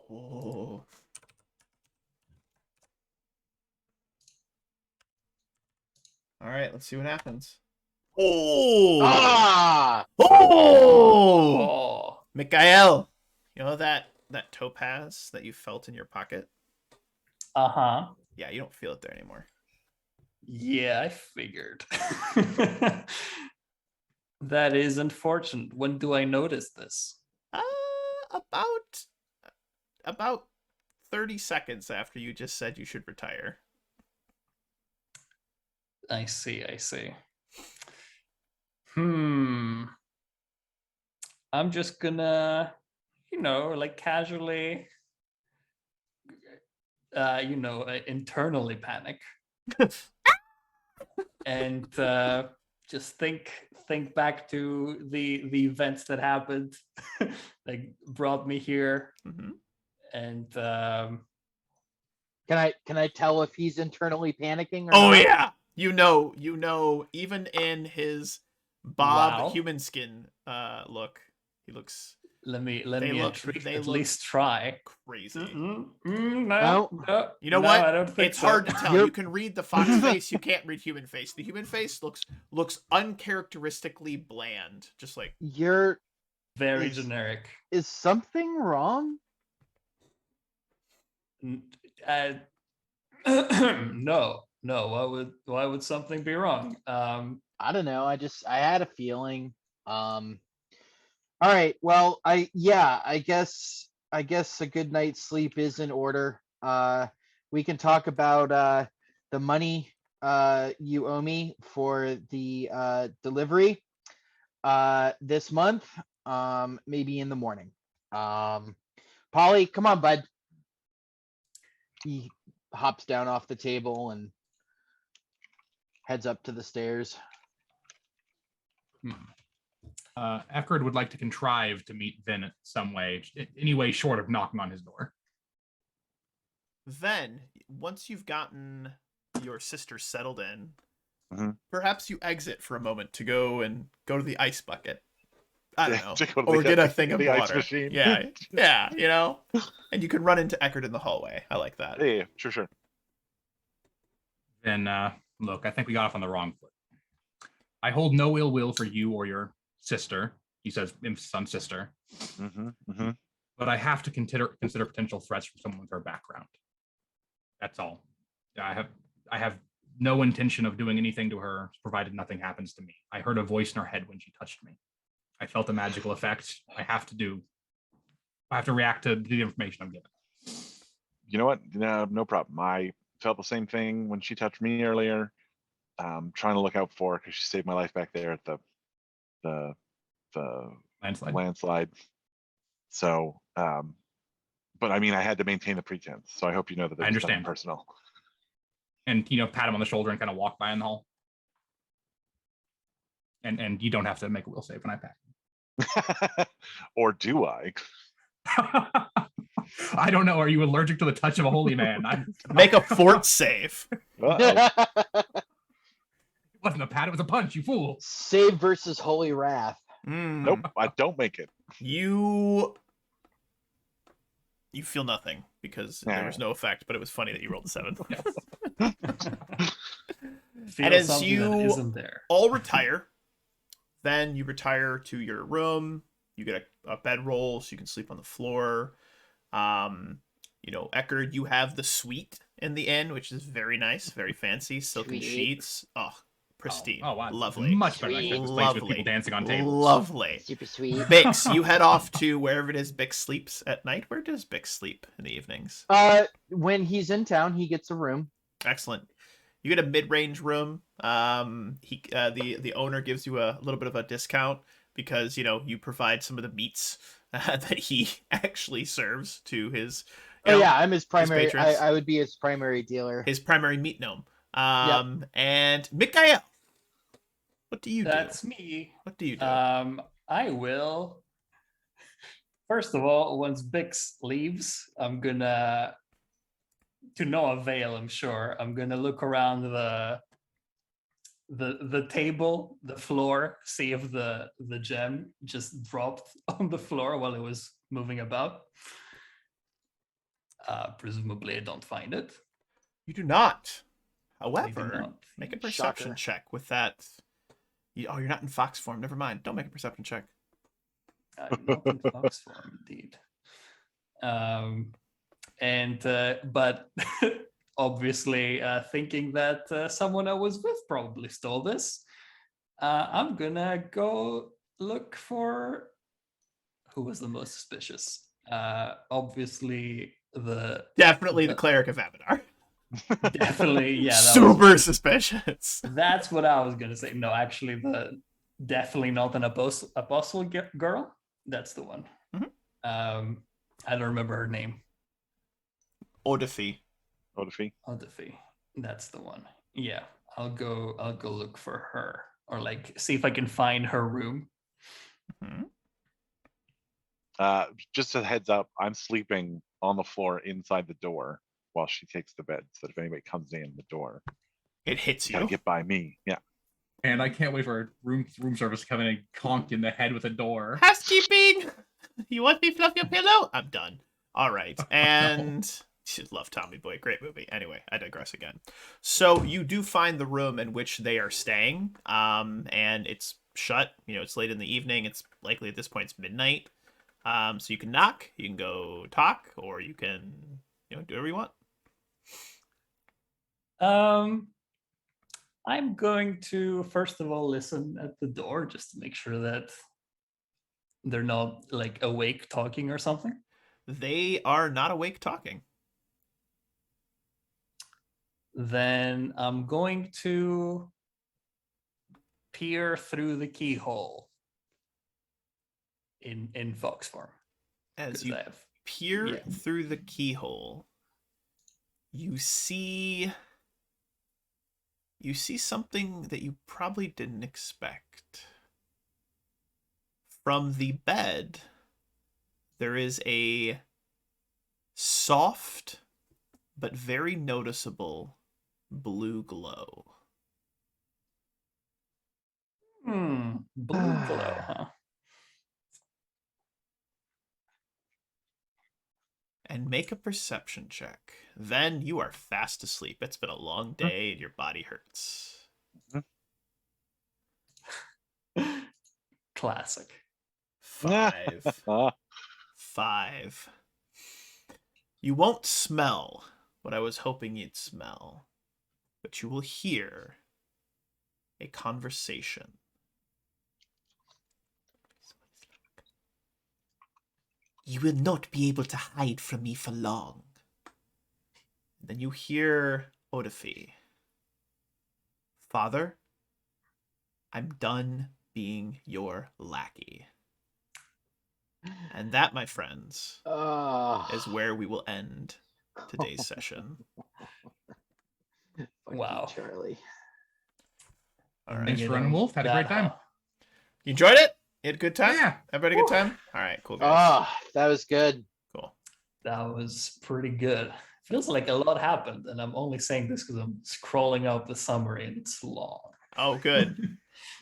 Oh. All right, let's see what happens. Oh! Ah! Oh! Oh, Mikael, you know that topaz that you felt in your pocket? uh-huh. Yeah, you don't feel it there anymore. Yeah, I figured. That is unfortunate. When do I notice this? About 30 seconds after you just said you should retire. I see. I'm just gonna, like casually, internally panic. And just think back to the events that happened, like brought me here. Mm-hmm. And Can I tell if he's internally panicking or Oh not? yeah, you know, even in his Bob Wow. human skin look, he looks let me they at look least try. crazy. No, You know no, what? I don't think It's so. hard to tell. You're- You can read the fox face, you can't read human face. The human face looks uncharacteristically bland, just like You're Very is- generic. is something wrong? No. Why would something be wrong? I don't know. I had a feeling. All right. Well, I guess a good night's sleep is in order. We can talk about the money you owe me for the delivery this month. Maybe in the morning. Polly, come on, bud. He hops down off the table and heads up to the stairs. Eckhard would like to contrive to meet Vin in some way, any way short of knocking on his door. Then, once you've gotten your sister settled in, Mhm. perhaps you exit for a moment to go to the ice bucket. I don't Yeah, know. to go to Or the- get a thing of the ice water. machine. Yeah, and you can run into Eckhard in the hallway. I like that. Yeah, sure. Then, look, I think we got off on the wrong foot. I hold no ill will for you or your sister. He says, son's sister. Mm-hmm. But I have to consider potential threats from someone with her background. That's all. I have no intention of doing anything to her, provided nothing happens to me. I heard a voice in her head when she touched me. I felt a magical effect. I have to react to the information I'm given. You know what? No problem. I felt the same thing when she touched me earlier. Trying to look out for her because she saved my life back there at the landslide. So, but I mean, I had to maintain the pretense. So I hope you know that I understand. Personal. And pat him on the shoulder and kind of walk by in the hall. And you don't have to make a will save when I pack. Or do I? I don't know. Are you allergic to the touch of a holy man? Make a fort save. Uh-oh. It wasn't a pat, it was a punch, you fool. Save versus holy wrath. Nope, I don't make it. You feel nothing because there Nah. was no effect, but it was funny that you rolled a 7. Feel And as something you that isn't there. all retire, then you retire to your room. You get a bedroll so you can sleep on the floor. Eckhard, you have the suite in the inn, which is very nice, very fancy, silken Sweet. sheets. Oh, pristine. Oh, wow. Lovely. Much better than I expected this place with Lovely. people dancing on tables. Lovely. Super sweet. Bix, you head off to wherever it is Bix sleeps at night. Where does Bix sleep in the evenings? When he's in town, he gets a room. Excellent. You get a mid-range room. The owner gives you a little bit of a discount because you provide some of the meats that he actually serves to his. I'm his primary. patrons. I would be his primary dealer. His primary meat gnome. And Mikael, what do you do? That's me. What do you do? I will. First of all, once Bix leaves, I'm gonna, to no avail, I'm sure. I'm gonna look around the table, the floor, see if the gem just dropped on the floor while it was moving about. Presumably, I don't find it. You do not. I do However, not. make a perception Shocker. check with that. You're not in fox form. Never mind. Don't make a perception check. Not in fox form, indeed. But obviously, thinking that someone I was with probably stole this, I'm gonna go look for who was the most suspicious. Obviously, Definitely the cleric of Abadar. definitely, yeah, Super suspicious. that's what I was gonna say. No, actually, definitely not an apostle girl. That's the one. Mhm. I don't remember her name. Odify. Odify. That's the one. Yeah, I'll go look for her, or see if I can find her room. Mhm. Just a heads up, I'm sleeping on the floor inside the door while she takes the bed, so that if anybody comes in the door, It hits gotta you. get by me. Yeah. And I can't wait for room service to come in and conk in the head with a door. Housekeeping. You want me to fluff your pillow? I'm done. All right. And love Tommy Boy. Great movie. Anyway, I digress again. So you do find the room in which they are staying. And it's shut. It's late in the evening. It's likely at this point it's midnight. So you can knock, you can go talk, or you can, do whatever you want. I'm going to first of all listen at the door just to make sure that they're not awake talking or something. They are not awake talking. Then I'm going to peer through the keyhole in fox form. As you I have, peer through the keyhole, you see something that you probably didn't expect. From the bed, there is a soft but very noticeable blue glow. blue glow, huh? And make a perception check. Then you are fast asleep. It's been a long day and your body hurts. Classic. 5. 5. You won't smell what I was hoping you'd smell, but you will hear a conversation. You will not be able to hide from me for long. Then you hear Odify. Father, I'm done being your lackey. And that, my friends, is where we will end today's session. Wow. Charlie. All right. Thanks for running, Wolf. Had a great time. You enjoyed it? You had a good time? Yeah. Everybody a good time? All right, cool guys. Ah, that was good. Cool. That was pretty good. Feels like a lot happened, and I'm only saying this because I'm scrolling up the summary and it's long. Oh, good.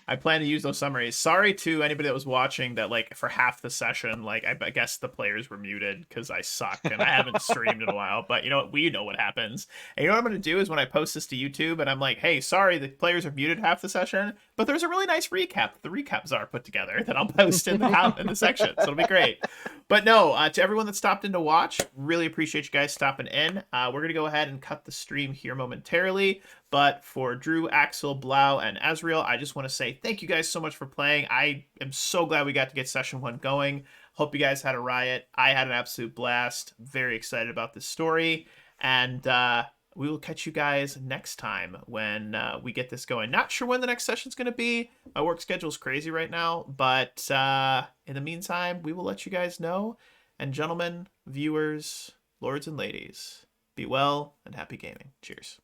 I plan to use those summaries. Sorry to anybody that was watching that, like, for half the session, like, I guess the players were muted because I suck and I haven't streamed in a while. But you know what? We know what happens. And you know what I'm going to do is when I post this to YouTube and I'm like, hey, sorry, the players are muted half the session, but there's a really nice recap. The recaps are put together that I'll post in the section. So it'll be great. But no, to everyone that stopped in to watch, really appreciate you guys stopping in. We're going to go ahead and cut the stream here momentarily. But for Drew, Axel, Blau, and Azriel, I just want to say thank you guys so much for playing. I am so glad we got to get session 1 going. Hope you guys had a riot. I had an absolute blast. Very excited about this story. And we will catch you guys next time when we get this going. Not sure when the next session's going to be. My work schedule's crazy right now. But in the meantime, we will let you guys know. And gentlemen, viewers, lords and ladies, be well and happy gaming. Cheers.